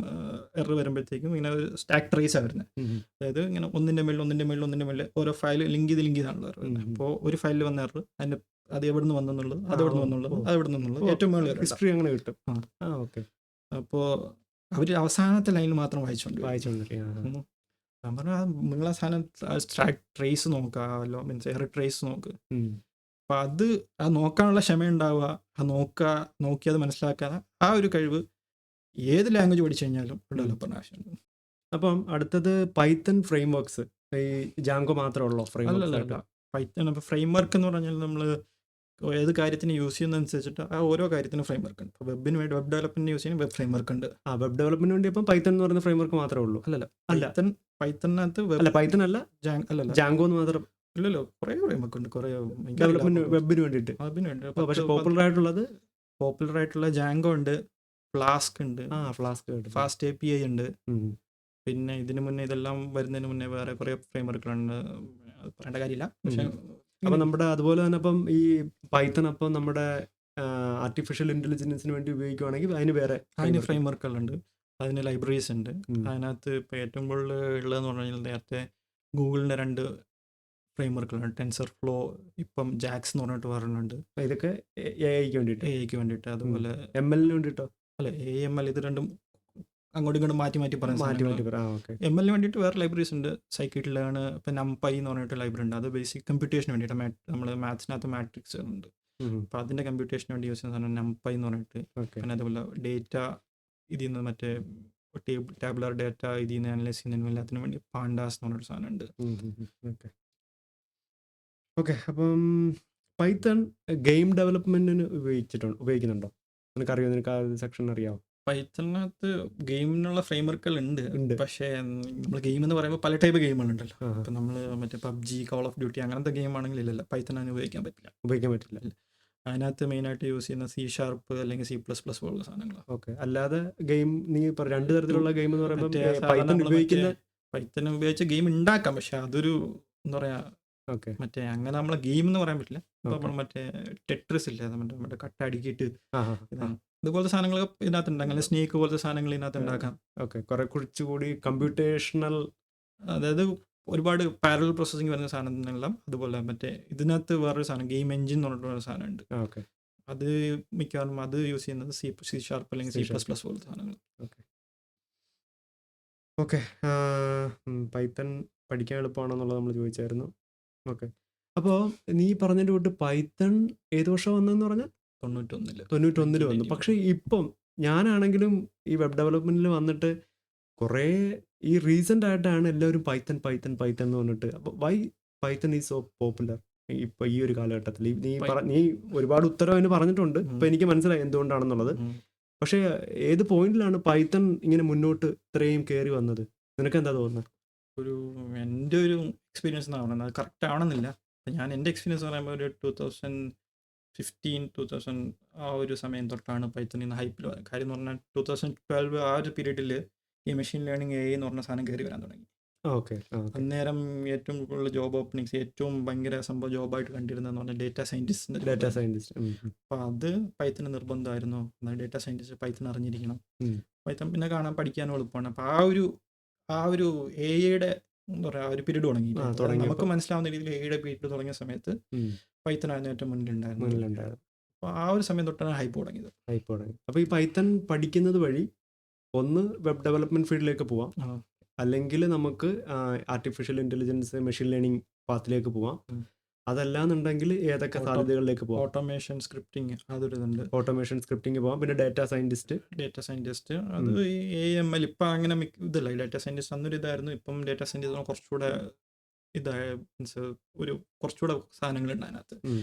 എറർ വരുമ്പോഴത്തേക്കും ഇങ്ങനെ സ്റ്റാക്ക് ട്രേസാണ് വരുന്നത്. ഉം. അതായത് ഇങ്ങനെ ഒന്നിൻ്റെ മേളിൽ ഓരോ ഫയൽ ലിങ്ക് ചെയ്താണല്ലോ എറർ വരുന്നത്. അപ്പോൾ ഒരു ഫയലിൽ വന്ന എറർ അതിൻ്റെ അത് എവിടെ നിന്ന് വന്നെന്നുള്ളത്, അത് എവിടെ നിന്ന് വന്നുള്ളത്, അത് എവിടെ നിന്നുള്ളത് ഏറ്റവും മേളിൽ ഹിസ്റ്ററി അങ്ങനെ കിട്ടും. ആ. ഓക്കെ. അപ്പോൾ അവർ അവസാനത്തെ ലൈനിൽ മാത്രം വായിച്ചുകൊണ്ട് ഞാൻ പറഞ്ഞാൽ നിങ്ങൾ ആ സാധനം സ്റ്റാക്ക് ട്രേസ് നോക്കുക, മീൻസ് എറർ ട്രേസ് നോക്ക്. അപ്പം അത് നോക്കാനുള്ള ക്ഷമയുണ്ടാവുക, നോക്കി അത് മനസ്സിലാക്കാതെ ആ ഒരു കഴിവ് ഏത് ലാംഗ്വേജ് പഠിച്ചു കഴിഞ്ഞാലും ഡെവലപ്പറിന് ആവശ്യമുണ്ട്. അപ്പം അടുത്തത് പൈത്തൺ ഫ്രെയിം വർക്ക്സ്. ഈ ജാങ്കോ മാത്രമേ ഉള്ളൂ ഫ്രെയിം അല്ലല്ല, പൈത്തൺ ഇപ്പോൾ ഫ്രെയിം വർക്ക് എന്ന് പറഞ്ഞാൽ നമ്മൾ ഏത് കാര്യത്തിന് യൂസ് ചെയ്യുന്നതനുസരിച്ചിട്ട് ആ ഓരോ കാര്യത്തിനും ഫ്രെയിം വർക്ക് ഉണ്ട്. ഇപ്പോൾ വെബിന് വേണ്ടി വെബ് ഡെവലപ്മെൻറ്റിന് യൂസ് ചെയ്യുന്ന വെബ് ഫ്രെയിം വർക്ക് ഉണ്ട്. വെബ് ഡെവലപ്മെന്റിന് വേണ്ടി അപ്പം പൈത്തൺ എന്ന് പറയുന്ന ഫ്രെയിം വർക്ക് മാത്രമേ ഉള്ളൂ? അല്ലല്ല, അല്ല. പൈത്തണിനകത്ത് അല്ല, പൈത്തൺ അല്ല, അല്ലല്ല, ജാങ്കോ എന്ന് മാത്രം. ഇല്ലല്ലോ, കുറേ ഫ്രെയിം വർക്ക് ഉണ്ട്, കുറേ ഡെവലപ്മെന്റ് വെബിന് വേണ്ടിയിട്ട്. അതിന് വേണ്ടി പക്ഷെ പോപ്പുലർ ആയിട്ടുള്ള ജാങ്കോ ഉണ്ട്, ഫ്ലാസ്ക് ഉണ്ട്, ഫ്ലാസ്ക്, ഫാസ്റ്റ് API ഉണ്ട്. പിന്നെ ഇതിന് മുന്നേ ഇതെല്ലാം വരുന്നതിന് മുന്നേ വേറെ കുറേ ഫ്രെയിം വർക്കുകളുണ്ട്, പറയേണ്ട കാര്യമില്ല. പക്ഷേ അപ്പം നമ്മുടെ അതുപോലെ തന്നെ അപ്പം ഈ പൈത്തൺ അപ്പം നമ്മുടെ ആർട്ടിഫിഷ്യൽ ഇന്റലിജൻസിന് വേണ്ടി ഉപയോഗിക്കുവാണെങ്കിൽ അതിന് ഫ്രെയിം വർക്കുകളുണ്ട്, അതിന് ലൈബ്രറീസ് ഉണ്ട്. അതിനകത്ത് ഇപ്പോൾ ഏറ്റവും കൂടുതൽ ഉള്ളതെന്ന് പറഞ്ഞു കഴിഞ്ഞാൽ നേരത്തെ ഗൂഗിളിൻ്റെ 2 ഫ്രെയിം വർക്കുകളുണ്ട്, ടെൻസർ ഫ്ലോ, ഇപ്പം ജാക്സ് എന്ന് പറഞ്ഞിട്ട് പറയുന്നുണ്ട്. ഇതൊക്കെ AI-ക്ക് വേണ്ടിയിട്ട്. അതുപോലെ ML-ന് വേണ്ടിയിട്ടോ? അല്ല, AML ഇത് രണ്ടും അങ്ങോട്ടും ഇങ്ങോട്ടും മാറ്റി പറയാം. ML-ന് വേണ്ടിയിട്ട് വേറെ ലൈബ്രറീസ് ഉണ്ട്. സൈക്കിട്ട് ലേൺ, ഇപ്പം NumPy എന്ന് പറഞ്ഞിട്ട് ലൈബ്രറി ഉണ്ട്. അത് ബേസിക് കമ്പ്യൂട്ടേഷന് വേണ്ടിയിട്ട്. നമ്മൾ മാത്സിനകത്ത് മാട്രിക്സ് ഉണ്ട്, അപ്പോൾ അതിൻ്റെ കമ്പ്യൂട്ടേഷന് വേണ്ടി യൂസ് ചെയ്യുന്ന സാധനം NumPy എന്ന് പറഞ്ഞിട്ട്. പിന്നെ അതുപോലെ ഡേറ്റ ഇതിൽ നിന്ന് മറ്റേ ടാബുലർ ഡേറ്റ ഇതിൽ നിന്ന് അനലൈസ് ചെയ്യുന്നതിനും എല്ലാത്തിനും വേണ്ടി പാണ്ടാസ് എന്ന് പറഞ്ഞൊരു സാധനം ഉണ്ട്. ഓക്കെ. അപ്പം പൈത്തൺ ഗെയിം ഡെവലപ്മെന്റിന് ഉപയോഗിക്കുന്നുണ്ടോ? നിനക്കറിയോ? നിനക്ക് ആ സെക്ഷൻ അറിയാമോ? പൈത്തണിനകത്ത് ഗെയിമിനുള്ള ഫ്രെയിം വർക്കുകൾ ഉണ്ട്. പക്ഷേ നമ്മൾ ഗെയിം എന്ന് പറയുമ്പോൾ പല ടൈപ്പ് ഗെയിമുകളുണ്ടല്ലോ. ഇപ്പം നമ്മൾ മറ്റേ PUBG, കോൾ ഓഫ് ഡ്യൂട്ടി അങ്ങനത്തെ ഗെയിം ആണെങ്കിൽ ഇല്ലല്ലോ, പൈത്തൺ അതിന് ഉപയോഗിക്കാൻ പറ്റില്ല. അതിനകത്ത് മെയിനായിട്ട് യൂസ് ചെയ്യുന്ന C# അല്ലെങ്കിൽ C++ പോലുള്ള സാധനങ്ങളാണ്. ഓക്കെ. അല്ലാതെ ഗെയിം നീ 2 തരത്തിലുള്ള ഗെയിം എന്ന് പറയുമ്പോൾ പൈത്തൺ ഉപയോഗിച്ച് ഗെയിം ഉണ്ടാക്കാം. പക്ഷെ അതൊരു എന്താ പറയാ, മറ്റേ അങ്ങനെ നമ്മളെ ഗെയിം എന്ന് പറയാൻ പറ്റില്ല. ഇപ്പം നമ്മൾ മറ്റേ ടെട്രിസ് ഇല്ലേ, മറ്റേ കട്ട അടുക്കിയിട്ട് ഇതുപോലത്തെ സാധനങ്ങളൊക്കെ ഇതിനകത്ത് ഉണ്ടാക്കാം. അല്ലെങ്കിൽ സ്നേക്ക് പോലത്തെ സാധനങ്ങൾ ഇതിനകത്ത് ഉണ്ടാക്കാം. കുറെ കുറച്ചുകൂടി കമ്പ്യൂട്ടേഷണൽ, അതായത് ഒരുപാട് പാരലൽ പ്രോസസ്സിങ് വരുന്ന സാധനങ്ങളെല്ലാം. അതുപോലെ മറ്റേ ഇതിനകത്ത് വേറൊരു സാധനം ഗെയിം എഞ്ചിൻ എന്ന് പറഞ്ഞിട്ടുള്ള സാധനം ഉണ്ട്. അത് മിക്കവാറും അത് യൂസ് ചെയ്യുന്നത് C# അല്ലെങ്കിൽ C++ പോലത്തെ സാധനങ്ങൾ. ഓക്കെ. പൈത്തൺ പഠിക്കാൻ എളുപ്പമാണെന്നുള്ളത് നമ്മൾ ചോദിച്ചായിരുന്നു. ഓക്കെ. അപ്പോൾ നീ പറഞ്ഞതിൻ്റെ കൂട്ട് പൈത്തൺ ഏത് വർഷം വന്നതെന്ന് പറഞ്ഞാൽ 91 വന്നു. പക്ഷേ ഇപ്പം ഞാനാണെങ്കിലും ഈ വെബ് ഡെവലപ്മെന്റിൽ വന്നിട്ട് കുറേ ഈ റീസെൻ്റ് ആയിട്ടാണ് എല്ലാവരും പൈത്തൺ എന്ന് പറഞ്ഞിട്ട്. അപ്പോൾ why Python is so popular ഇപ്പോൾ ഈ ഒരു കാലഘട്ടത്തിൽ? നീ ഒരുപാട് ഉത്തരം അതിന് പറഞ്ഞിട്ടുണ്ട്. ഇപ്പം എനിക്ക് മനസ്സിലായി എന്തുകൊണ്ടാണെന്നുള്ളത്. പക്ഷേ ഏത് പോയിന്റിലാണ് പൈത്തൺ ഇങ്ങനെ മുന്നോട്ട് ഇത്രയും കയറി വന്നത്? നിനക്ക് എന്താ തോന്നുന്നത്? എൻ്റെ ഒരു എക്സ്പീരിയൻസ് എന്ന് പറയുന്നത് അത് കറക്റ്റ് ആവണമെന്നില്ല. ഞാൻ എൻ്റെ എക്സ്പീരിയൻസ് പറയുമ്പോൾ ഒരു 2015-2000 ആ ഒരു സമയം തൊട്ടാണ് പൈത്തൺ ഇന്ന് ഹൈപ്പിൽ വരുന്നത്. കാര്യം എന്ന് പറഞ്ഞാൽ 2012 ആ ഒരു പീരീഡിൽ ഈ മെഷീൻ ലേണിംഗ് AI എന്ന് പറഞ്ഞ സാധനം കയറി വരാൻ തുടങ്ങി. അന്നേരം ഏറ്റവും കൂടുതൽ ജോബ് ഓപ്പണിങ്സ്, ഏറ്റവും ഭയങ്കര സംഭവം ജോബായിട്ട് കണ്ടിരുന്നതെന്ന് പറഞ്ഞാൽ ഡേറ്റാ സയൻറ്റിസ്റ്റ്. അപ്പോൾ അത് പൈത്തൺ നിർബന്ധമായിരുന്നു. ഡേറ്റാ സയൻറ്റിസ്റ്റ് പൈത്തൺ അറിഞ്ഞിരിക്കണം. പൈത്തൺ പിന്നെ പഠിക്കാനും എളുപ്പമാണ്. അപ്പോൾ ആ ഒരു AI-യുടെ എന്താ പറയുക, ഒരു പീരീഡ് തുടങ്ങി. നമുക്ക് മനസ്സിലാവുന്ന രീതിയിൽ AI-യുടെ പീരീഡ് തുടങ്ങിയ സമയത്ത് പൈത്തൺ ആയിരുന്നു ഏറ്റവും മുന്നിലുണ്ടായിരുന്നു. അപ്പോൾ ആ ഒരു സമയം തൊട്ടാണ് ഹൈപ്പ് തുടങ്ങിയത്. അപ്പോൾ ഈ പൈത്തൺ പഠിക്കുന്നത് വഴി ഒന്ന് വെബ് ഡെവലപ്മെന്റ് ഫീൽഡിലേക്ക് പോവാം, അല്ലെങ്കിൽ നമുക്ക് ആർട്ടിഫിഷ്യൽ ഇന്റലിജൻസ്, മെഷീൻ ലേണിംഗ് പാത്തിലേക്ക് പോവാം. അതല്ലാന്നുണ്ടെങ്കിൽ ഏതൊക്കെ സാധ്യതകളിലേക്ക് പോവാം? ഓട്ടോമേഷൻ സ്ക്രിപ്റ്റിംഗ്, അതൊരു ഇതുണ്ട്. ഓട്ടോമേഷൻ സ്ക്രിപ്റ്റിംഗ് പോവാം. പിന്നെ ഡേറ്റാ സയൻറ്റിസ്റ്റ് അത് AML ഇപ്പം അങ്ങനെ ഇതല്ല. ഡേറ്റാ സയൻറ്റിസ്റ്റ് അന്നൊരു ഇതായിരുന്നു. ഇപ്പം ഡേറ്റാ സയൻറ്റിസ്റ്റ് കുറച്ചുകൂടെ ഇതായ മീൻസ് ഒരു കുറച്ചുകൂടെ സാധനങ്ങളുണ്ട് അതിനകത്ത്.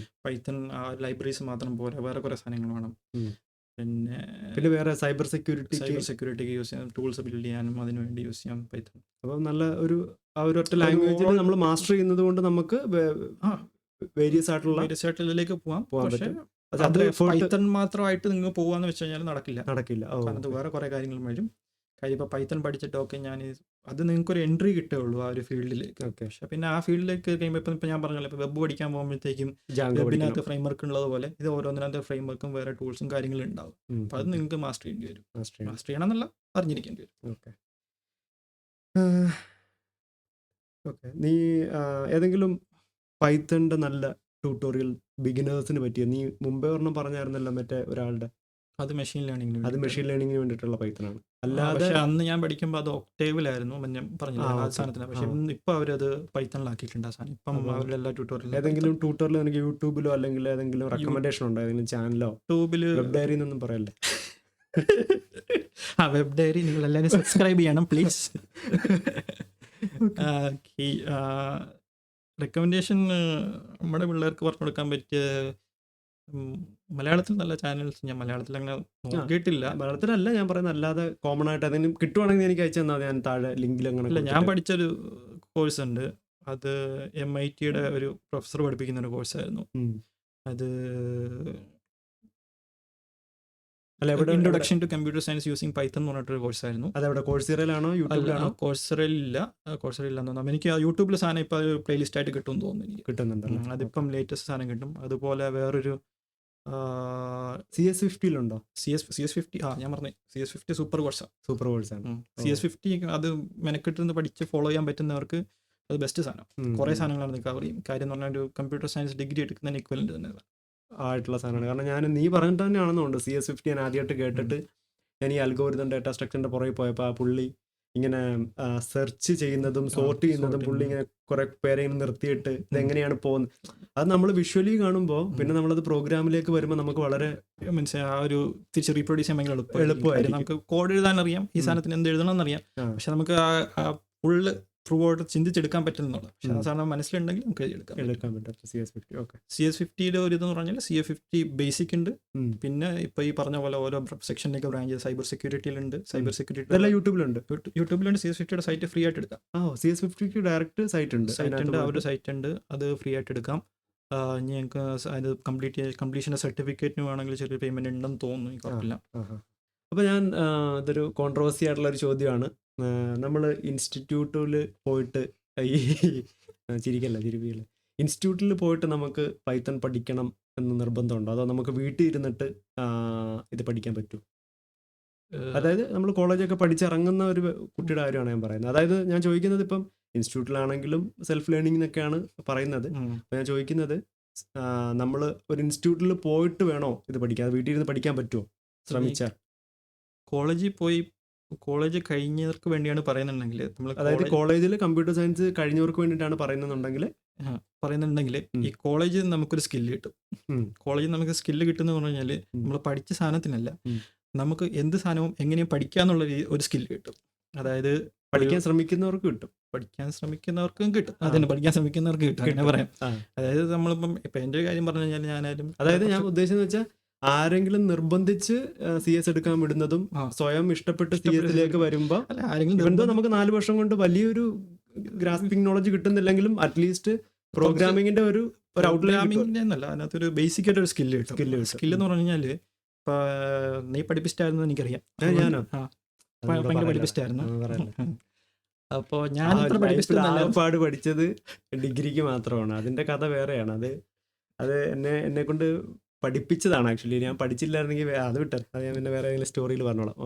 പൈത്തൺ ലൈബ്രറീസ് മാത്രം പോരാ, വേറെ കുറേ സാധനങ്ങൾ വേണം. പിന്നെ വേറെ സൈബർ സെക്യൂരിറ്റിക്ക് യൂസ് ചെയ്യാൻ, ടൂൾസ് ബിൽഡ് ചെയ്യാനും അതിന് വേണ്ടി യൂസ് ചെയ്യാം പൈത്തൺ. അപ്പോൾ നല്ല ഒരു ഒറ്റ ലാംഗ്വേജിൽ നമ്മൾ മാസ്റ്റർ ചെയ്യുന്നത് കൊണ്ട് നമുക്ക് വേരിയസ് ആയിട്ടുള്ളതിലേക്ക് പോകാൻ പറ്റും. അത് പൈത്തൺ മാത്രമായിട്ട് നിങ്ങൾ പോകാന്ന് വെച്ച് കഴിഞ്ഞാൽ നടക്കില്ല. അത് വേറെ കുറേ കാര്യങ്ങൾ വരും. കാര്യം ഇപ്പോൾ പൈത്തൺ പഠിച്ചിട്ടൊക്കെ ഞാൻ അത് നിങ്ങൾക്കൊരു എൻട്രി കിട്ടുകയുള്ളൂ ആ ഒരു ഫീൽഡിലേക്ക്. ഓക്കെ. പക്ഷെ പിന്നെ ആ ഫീൽഡിലേക്ക് കഴിയുമ്പോൾ ഇപ്പം ഞാൻ പറഞ്ഞല്ലോ, ഇപ്പോൾ വെബ് പഠിക്കാൻ പോകുമ്പോഴത്തേക്കും ജാങ്കോ പഠിക്കണം. വെബിനകത്ത് ഫ്രെയിംവർക്ക് ഉള്ളതുപോലെ ഇത് ഓരോന്നിനകത്ത് ഫ്രെയിംവർക്കും വേറെ ടൂൾസും കാര്യങ്ങളും ഉണ്ടാവും. അപ്പോൾ അത് നിങ്ങൾക്ക് മാസ്റ്റർ ചെയ്യേണ്ടി വരും. മാസ്റ്റർ ചെയ്യണം എന്നല്ല, അറിഞ്ഞിരിക്കേണ്ടി വരും. ഓക്കെ. ഓക്കെ. നീ ഏതെങ്കിലും പൈത്തണിൻ്റെ നല്ല ട്യൂട്ടോറിയൽ ബിഗിനേഴ്സിന് പറ്റിയ, നീ മുമ്പേ ഒരെണ്ണം പറഞ്ഞായിരുന്നല്ലോ മറ്റേ ഒരാളുടെ, അത് മെഷീൻ ലേണിംഗിന് അത് മെഷീൻ ലേണിങ്ങിന് വേണ്ടിയിട്ടുള്ള പൈത്തണാണ്. അല്ലാതെ പക്ഷെ അന്ന് ഞാൻ പഠിക്കുമ്പോൾ അത് ഒക്ടേവിലായിരുന്നു, ഞാൻ പറഞ്ഞില്ല ആ ഓക്കെ. സാധനത്തിന്. പക്ഷെ ഇപ്പം അവരത് പൈത്തണിലാക്കിയിട്ടുണ്ട് ആ സാധനം. ഇപ്പം അപ്പോൾ അവരുടെ എല്ലാ ട്യൂട്ടോറിയലും ഏതെങ്കിലും ട്യൂട്ടോറിയൽ എനിക്ക് യൂട്യൂബിലോ അല്ലെങ്കിൽ ഏതെങ്കിലും റെക്കമെൻഡേഷൻ ഉണ്ടോ, ഏതെങ്കിലും ചാനലോ? യൂട്യൂബിൽ വെബ് ഡയറി എന്നൊന്നും പറയല്ലേ. ആ വെബ് ഡയറി നിങ്ങൾ എല്ലാവരും സബ്സ്ക്രൈബ് ചെയ്യണം പ്ലീസ്. റെക്കമെൻഡേഷൻ നമ്മുടെ പിള്ളേർക്ക് പറഞ്ഞു കൊടുക്കാൻ പറ്റിയ മലയാളത്തിൽ നല്ല ചാനൽസ് ഞാൻ മലയാളത്തിൽ അങ്ങനെ നോക്കിയിട്ടില്ല. മലയാളത്തിലല്ല ഞാൻ പറയുന്നത്, അല്ലാതെ കോമൺ ആയിട്ട് ഏതെങ്കിലും കിട്ടുവാണെങ്കിൽ എനിക്ക് അയച്ചു തന്നാൽ ഞാൻ താഴെ ലിങ്കിൽ അങ്ങനെ ഇല്ല, ഞാൻ പഠിച്ചൊരു കോഴ്സ് ഉണ്ട്. അത് MITയുടെ ഒരു പ്രൊഫസർ പഠിപ്പിക്കുന്ന ഒരു കോഴ്സായിരുന്നു. അത് introduction to computer science using Python എന്ന് പറഞ്ഞിട്ടൊരു കോഴ്സായിരുന്നു. അതെവിടെ, കോഴ്സിറയിലാണോ യൂട്യൂബിലാണോ? കോഴ്സറിലില്ല എന്ന് തോന്നുന്നു. എനിക്ക് ആ യൂട്യൂബിൽ സാധനം ഇപ്പോൾ പ്ലേലിസ്റ്റ് ആയിട്ട് കിട്ടുമെന്ന് തോന്നുന്നു എനിക്ക്. കിട്ടുന്നുണ്ടല്ലോ. അതിപ്പം ലേറ്റസ്റ്റ് സാധനം കിട്ടും. അതുപോലെ വേറൊരു CS50 CS50 ഞാൻ പറഞ്ഞേ CS50 സൂപ്പർ കോഴ്സാണ്. സൂപ്പർ കോഴ്സാണ്. CS50 അത് മെനക്കെട്ടിരുന്ന് പഠിച്ച് ഫോളോ ചെയ്യാൻ പറ്റുന്നവർക്ക് അത് ബെസ്റ്റ് സാധനം. കുറേ സാധനങ്ങളാണ് കവർ ചെയ്യും. കാര്യം എന്ന് പറഞ്ഞാൽ ഒരു കമ്പ്യൂട്ടർ സയൻസ് ഡിഗ്രി എടുക്കുന്നതിന് ഇക്വലൻ്റ് തന്നെ ആയിട്ടുള്ള സാധനമാണ്. കാരണം ഞാൻ നീ പറഞ്ഞിട്ട് തന്നെയാണെന്നുണ്ട് CS50 ഞാൻ ആദ്യമായിട്ട് കേട്ടിട്ട് ഞാൻ ഈ അൽഗോരിതം ഡേറ്റ സ്ട്രക്ചറിൻ്റെ പുറകെ പോയപ്പോൾ ആ പുള്ളി ഇങ്ങനെ സെർച്ച് ചെയ്യുന്നതും സോർട്ട് ചെയ്യുന്നതും പുള്ളി ഇങ്ങനെ കുറെ പേരെ ഇങ്ങനെ നിർത്തിയിട്ട് ഇതെങ്ങനെയാണ് പോകുന്നത് അത് നമ്മൾ വിഷ്വലി കാണുമ്പോൾ പിന്നെ നമ്മളത് പ്രോഗ്രാമിലേക്ക് വരുമ്പോൾ നമുക്ക് വളരെ മനസ്സിലായി ആ ഒരു തിരിച്ച് റീപ്രൊഡ്യൂസ് ചെയ്യാൻ ഭയങ്കര എളുപ്പമായിരിക്കും. നമുക്ക് കോഡ് എഴുതാൻ അറിയാം, ഈ സാധനത്തിന് എന്ത് എഴുതണം എന്നറിയാം, പക്ഷെ നമുക്ക് ആ ഫുള്ള് ത്രൂ ഔട്ട് ചിന്തിച്ചെടുക്കാൻ പറ്റുന്നുള്ളൂ. പക്ഷെ ആ സാധനം മനസ്സിലുണ്ടെങ്കിൽ നമുക്ക് എടുക്കാൻ പറ്റും. CS50 okay. CS50യുടെ ഒരു ഇതെന്ന് പറഞ്ഞാൽ CS50 ബേസിക് ഉണ്ട്, പിന്നെ ഇപ്പോൾ ഈ പറഞ്ഞ പോലെ ഓരോ സെക്ഷനിലേക്ക് ബ്രാഞ്ച് സൈബർ സെക്യൂരിറ്റിയിലുണ്ട്. സൈബർ സെക്യൂരിറ്റി എല്ലാം യൂട്യൂബിലുണ്ട്. CS50യുടെ സൈറ്റ് ഫ്രീ ആയിട്ട് എടുക്കാം. CS50ക്ക് ഡയറക്റ്റ് സൈറ്റ് ഉണ്ട്, അവരുടെ സൈറ്റ് ഉണ്ട്, അത് ഫ്രീ ആയിട്ട് എടുക്കാം. ഞങ്ങൾക്ക് അത് കംപ്ലീഷൻ്റെ സർട്ടിഫിക്കറ്റിന് വേണമെങ്കിൽ ചെറിയ പേയ്മെൻറ്റ് ഉണ്ടെന്ന് തോന്നുന്നു, കുഴപ്പമില്ല. അപ്പോൾ ഞാൻ ഇതൊരു കോൺട്രവേഴ്സി ആയിട്ടുള്ളൊരു ചോദ്യമാണ്. നമ്മൾ ഇൻസ്റ്റിറ്റ്യൂട്ടിൽ പോയിട്ട് ഈ ചിരിപ്പിക്കില്ല ഇൻസ്റ്റിറ്റ്യൂട്ടിൽ പോയിട്ട് നമുക്ക് പൈത്തൺ പഠിക്കണം എന്ന് നിർബന്ധമുണ്ടോ, അതോ നമുക്ക് വീട്ടിൽ ഇരുന്നിട്ട് ഇത് പഠിക്കാൻ പറ്റുമോ? അതായത് നമ്മൾ കോളേജൊക്കെ പഠിച്ചിറങ്ങുന്ന ഒരു കുട്ടിയുടെ കാര്യമാണ് ഞാൻ പറയുന്നത്. അതായത് ഞാൻ ചോദിക്കുന്നത്, ഇപ്പം ഇൻസ്റ്റിറ്റ്യൂട്ടിലാണെങ്കിലും സെൽഫ് ലേണിംഗ് എന്നൊക്കെയാണ് പറയുന്നത്. അപ്പോൾ ഞാൻ ചോദിക്കുന്നത്, നമ്മൾ ഒരു ഇൻസ്റ്റിറ്റ്യൂട്ടിൽ പോയിട്ട് വേണോ ഇത് പഠിക്കാൻ, അത് വീട്ടിൽ ഇരുന്ന് പഠിക്കാൻ പറ്റുമോ ശ്രമിച്ചാൽ? കോളേജ് കഴിഞ്ഞവർക്ക് വേണ്ടിയാണ് പറയുന്നുണ്ടെങ്കിൽ, നമ്മൾ അതായത് കോളേജിൽ കമ്പ്യൂട്ടർ സയൻസ് കഴിഞ്ഞവർക്ക് വേണ്ടിയിട്ടാണ് പറയുന്നുണ്ടെങ്കിൽ ഈ കോളേജിൽ നമുക്കൊരു സ്കില്ല് കിട്ടും. കോളേജിൽ നമുക്ക് സ്കില്ല് കിട്ടുമെന്ന് പറഞ്ഞു കഴിഞ്ഞാൽ നമ്മൾ പഠിച്ച സാധനത്തിനല്ല, നമുക്ക് എന്ത് സാധനവും എങ്ങനെയും പഠിക്കാന്നുള്ള ഒരു സ്കില്ല് കിട്ടും. അതായത് പഠിക്കാൻ ശ്രമിക്കുന്നവർക്ക് കിട്ടും. പഠിക്കാൻ ശ്രമിക്കുന്നവർക്കും കിട്ടും. അതിന് പഠിക്കാൻ ശ്രമിക്കുന്നവർക്ക് കിട്ടും, അങ്ങനെ പറയാം. അതായത് നമ്മളിപ്പം ഇപ്പം എൻ്റെ കാര്യം പറഞ്ഞു കഴിഞ്ഞാൽ ഞാനായാലും, അതായത് ഞാൻ ഉദ്ദേശിച്ചെന്ന് വെച്ചാൽ ആരെങ്കിലും നിർബന്ധിച്ച് CS എടുക്കാൻ വിടുന്നതും സ്വയം ഇഷ്ടപ്പെട്ട് CS വരുമ്പോൾ എന്തോ നമുക്ക് 4 വർഷം കൊണ്ട് വലിയൊരു ഗ്രാസ്പിംഗ് നോളജ് കിട്ടുന്നില്ലെങ്കിലും അറ്റ്ലീസ്റ്റ് പ്രോഗ്രാമിങ്ങിന്റെ ഒരു ഔട്ട്ലൈനിങ് എന്നല്ല, അതിനകത്തൊരു ബേസിക് ആയിട്ട് ഒരു സ്കില്ല് കിട്ടും. സ്കില്ലെന്ന് പറഞ്ഞു കഴിഞ്ഞാൽ ഇപ്പൊ നീ പഠിപ്പിച്ചിട്ടായിരുന്നു എനിക്കറിയാം, ഭയങ്കര പഠിപ്പിച്ചിട്ടായിരുന്നു. അപ്പോൾ ഞാൻ പാട് പഠിച്ചത് ഡിഗ്രിക്ക് മാത്രമാണ്, അതിന്റെ കഥ വേറെയാണ്. അത് എന്നെ കൊണ്ട് പഠിപ്പിച്ചതാണ് ആക്ച്വലി. ഞാൻ പഠിച്ചില്ലായിരുന്നെങ്കിൽ അത് വിട്ടത്, അത് ഞാൻ പിന്നെ വേറെ ഏതെങ്കിലും സ്റ്റോറിയിൽ പറഞ്ഞോളാം.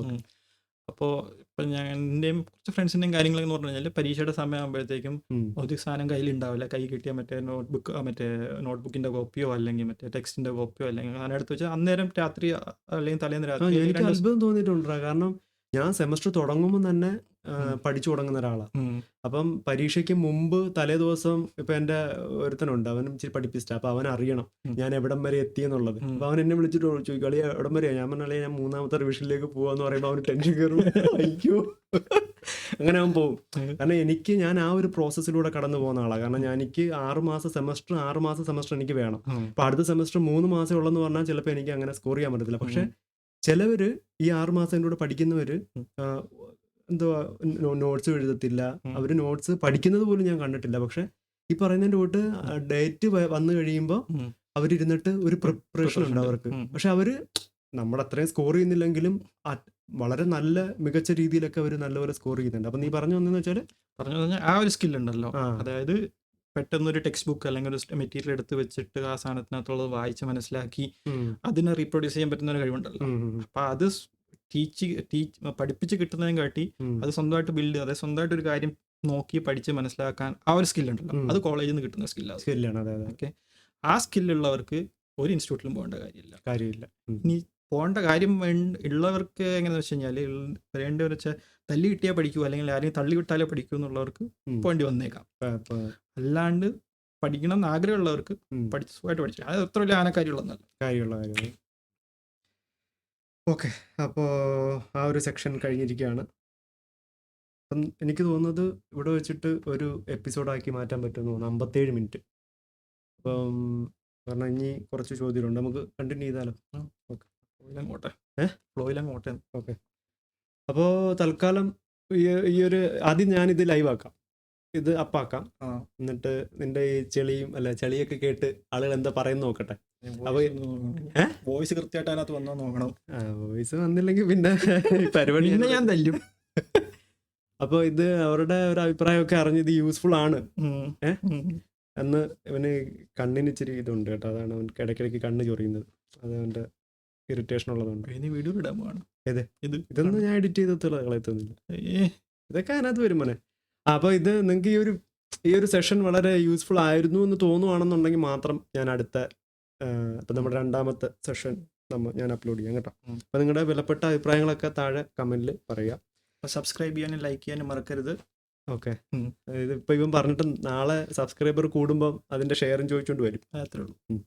അപ്പോൾ ഇപ്പം ഞാൻ എൻ്റെയും കുറച്ച് ഫ്രണ്ട്സിൻ്റെയും കാര്യങ്ങളെന്ന് പറഞ്ഞു കഴിഞ്ഞാൽ പരീക്ഷയുടെ സമയമാകുമ്പോഴത്തേക്കും ഒരു സാധനം കയ്യിലുണ്ടാവില്ല. കൈ കിട്ടിയ മറ്റേ നോട്ട്ബുക്കിൻ്റെ കോപ്പിയോ അല്ലെങ്കിൽ മറ്റേ ടെക്സ്റ്റിൻ്റെ കോപ്പിയോ അല്ലെങ്കിൽ അങ്ങനെ എടുത്ത് വെച്ചാൽ അന്നേരം രാത്രി അല്ലെങ്കിൽ തലേന്ന് രാത്രി. എനിക്ക് അത്ഭുതം തോന്നിയിട്ടുണ്ടോ, കാരണം ഞാൻ സെമസ്റ്റർ തുടങ്ങുമ്പോൾ തന്നെ പഠിച്ചു തുടങ്ങുന്ന ഒരാളാണ്. അപ്പം പരീക്ഷയ്ക്ക് മുമ്പ് തലേ ദിവസം ഇപ്പം എൻ്റെ ഒരുത്തനുണ്ട്, അവനും ഇച്ചിരി പഠിപ്പിച്ചിട്ട്. അപ്പം അവൻ അറിയണം ഞാൻ എവിടം വരെ എത്തിയെന്നുള്ളത്. അപ്പം അവൻ എന്നെ വിളിച്ചിട്ട് ചോദിക്കും, അളിയ എവിടം വരെയാണ്? ഞാൻ പറഞ്ഞാൽ ഞാൻ 3ാമത്തെ റിവിഷനിലേക്ക് പോകാന്ന് പറയുമ്പോൾ അവന് ടെൻഷൻ കയറും, അയ്യോ അങ്ങനെ അവൻ പോകും. കാരണം ഞാൻ ആ ഒരു പ്രോസസ്സിലൂടെ കടന്നു പോകുന്ന ആളാണ്. കാരണം എനിക്ക് 6 മാസം സെമസ്റ്റർ എനിക്ക് വേണം. അപ്പം അടുത്ത സെമസ്റ്റർ 3 മാസം ഉള്ളെന്ന് പറഞ്ഞാൽ ചിലപ്പോൾ എനിക്ക് അങ്ങനെ സ്കോർ ചെയ്യാൻ പറ്റത്തില്ല. പക്ഷെ ചിലവര് ഈ 6 മാസം കൂടെ പഠിക്കുന്നവര് എന്തുവാ നോട്ട്സ് എഴുതത്തില്ല, അവർ നോട്ട്സ് പഠിക്കുന്നത് പോലും ഞാൻ കണ്ടിട്ടില്ല. പക്ഷെ ഈ പറയുന്നതിൻ്റെ കൂട്ട് ഡേറ്റ് വന്നു കഴിയുമ്പോൾ അവരിരുന്നിട്ട് ഒരു പ്രിപ്പറേഷൻ ഉണ്ട് അവർക്ക്. പക്ഷെ അവര് നമ്മൾ അത്രയും സ്കോർ ചെയ്യുന്നില്ലെങ്കിലും വളരെ നല്ല മികച്ച രീതിയിലൊക്കെ അവർ നല്ലപോലെ സ്കോർ ചെയ്യുന്നുണ്ട്. അപ്പം നീ പറഞ്ഞു വന്നെന്ന് വെച്ചാൽ പറഞ്ഞു കഴിഞ്ഞാൽ ആ ഒരു സ്കില്ലുണ്ടല്ലോ, ആ അതായത് പെട്ടെന്നൊരു ടെക്സ്റ്റ് ബുക്ക് അല്ലെങ്കിൽ ഒരു മെറ്റീരിയൽ എടുത്ത് വെച്ചിട്ട് ആ സാധനത്തിനകത്തുള്ളത് വായിച്ച് മനസ്സിലാക്കി ഉം, അതിനെ റീപ്രൊഡ്യൂസ് ചെയ്യാൻ പറ്റുന്ന ഒരു കഴിവുണ്ടല്ലോ. ഉം, ഉം, അപ്പം അത് പഠിപ്പിച്ച് കിട്ടുന്നതിനും കാട്ടി ഉം. അത് സ്വന്തമായിട്ട് ബിൽഡ് ചെയ്യുക, അതായത് സ്വന്തമായിട്ട് ഒരു കാര്യം നോക്കി പഠിച്ച് മനസ്സിലാക്കാൻ ആ ഒരു സ്കില്ലുണ്ടല്ലോ, ഉം. അത് കോളേജിൽ നിന്ന് കിട്ടുന്ന സ്കില്ലാണ്. ശരിയാണ്. അതെ അതെ ഓക്കെ, ആ സ്കില്ലുള്ളവർക്ക് ഒരു ഇൻസ്റ്റിറ്റ്യൂട്ടിലും പോകേണ്ട കാര്യമില്ല. കാര്യമില്ല. ഇനി പോകേണ്ട കാര്യം ഉള്ളവർക്ക് എങ്ങനെയാണെന്ന് വെച്ച് കഴിഞ്ഞാൽ പറയേണ്ടി വെച്ചാൽ തല്ലി കിട്ടിയാൽ പഠിക്കൂ അല്ലെങ്കിൽ ആരെയും തള്ളി വിട്ടാലേ പഠിക്കൂ എന്നുള്ളവർക്ക് ഉം. പോകേണ്ടി വന്നേക്കാം. അല്ലാണ്ട് പഠിക്കണം എന്ന് ആഗ്രഹമുള്ളവർക്ക് ഉം. സുഖമായിട്ട് പഠിച്ചു, അത് അത്ര വലിയ ആനക്കാര്യമുള്ളതല്ല. കാര്യമുള്ള കാര്യമാണ്. ഓക്കെ, അപ്പോൾ ആ ഒരു സെക്ഷൻ കഴിഞ്ഞിരിക്കുകയാണ്. അപ്പം എനിക്ക് തോന്നുന്നത് ഇവിടെ വെച്ചിട്ട് ഒരു എപ്പിസോഡാക്കി മാറ്റാൻ പറ്റുമെന്ന് തോന്നുന്നു. 57 മിനിറ്റ്. അപ്പം കാരണം ഇനി കുറച്ച് ചോദ്യമുണ്ട്, നമുക്ക് കണ്ടിന്യൂ ചെയ്താലോ? ഓക്കെ ഫ്ലോയിലങ്ങോട്ടെ ഏ? ഫ്ലോയിലങ്ങോട്ടെ. ഓക്കെ, അപ്പോൾ തൽക്കാലം ഈ ഒരു ആദ്യം ഞാനിത് ലൈവ് ആക്കാം, ഇത് അപ്പാക്കാം. ആ എന്നിട്ട് നിന്റെ ഈ ചെളിയും അല്ല ചെളിയൊക്കെ കേട്ട് ആളുകൾ എന്താ പറയുന്ന നോക്കട്ടെ. അപ്പൊ വോയിസ് കൃത്യമായിട്ട് അതിനകത്ത് വന്നോ നോക്കണം. വോയിസ് വന്നില്ലെങ്കിൽ പിന്നെ ഈ പരിപാടി പിന്നെ ഞാൻ തല്ലും. അപ്പോൾ ഇത് അവരുടെ ഒരു അഭിപ്രായമൊക്കെ അറിഞ്ഞ് ഇത് യൂസ്ഫുൾ ആണ് ഉം. എന്ന് ഇവന് കണ്ണിന് ഇച്ചിരി ഇതുണ്ട് കേട്ടോ, അതാണ് അവൻക്ക് ഇടയ്ക്കിടയ്ക്ക് കണ്ണ് ചൊറിയുന്നത്, അത് അവൻ്റെ ഇറിറ്റേഷൻ ഉള്ളതുകൊണ്ട്. ഇനി വീഡിയോ ഇടാൻ പോവാണ് ഏത്? ഇത് ഇതൊന്നും ഞാൻ എഡിറ്റ് ചെയ്ത് കളയത്തൊന്നുമില്ല, ഏ, ഇതൊക്കെ അതിനകത്ത് വരും മോനെ. അപ്പോൾ ഇത് നിങ്ങൾക്ക് ഈ ഒരു സെഷൻ വളരെ യൂസ്ഫുൾ ആയിരുന്നു എന്ന് തോന്നുവാണെന്നുണ്ടെങ്കിൽ മാത്രം ഞാൻ അടുത്ത ഇപ്പം നമ്മുടെ രണ്ടാമത്തെ സെഷൻ ഞാൻ അപ്ലോഡ് ചെയ്യാം കേട്ടോ. ഉം. അപ്പോൾ നിങ്ങളുടെ വിലപ്പെട്ട അഭിപ്രായങ്ങളൊക്കെ താഴെ കമൻറ്റിൽ പറയുക. സബ്സ്ക്രൈബ് ചെയ്യാനും ലൈക്ക് ചെയ്യാനും മറക്കരുത്. ഓക്കെ, ഉം. ഇതിപ്പോൾ ഇവൻ പറഞ്ഞിട്ട് നാളെ സബ്സ്ക്രൈബർ കൂടുമ്പം അതിൻ്റെ ഷെയറും ചോദിച്ചുകൊണ്ട് വരും. അത്രേ ഉള്ളൂ. ഉം.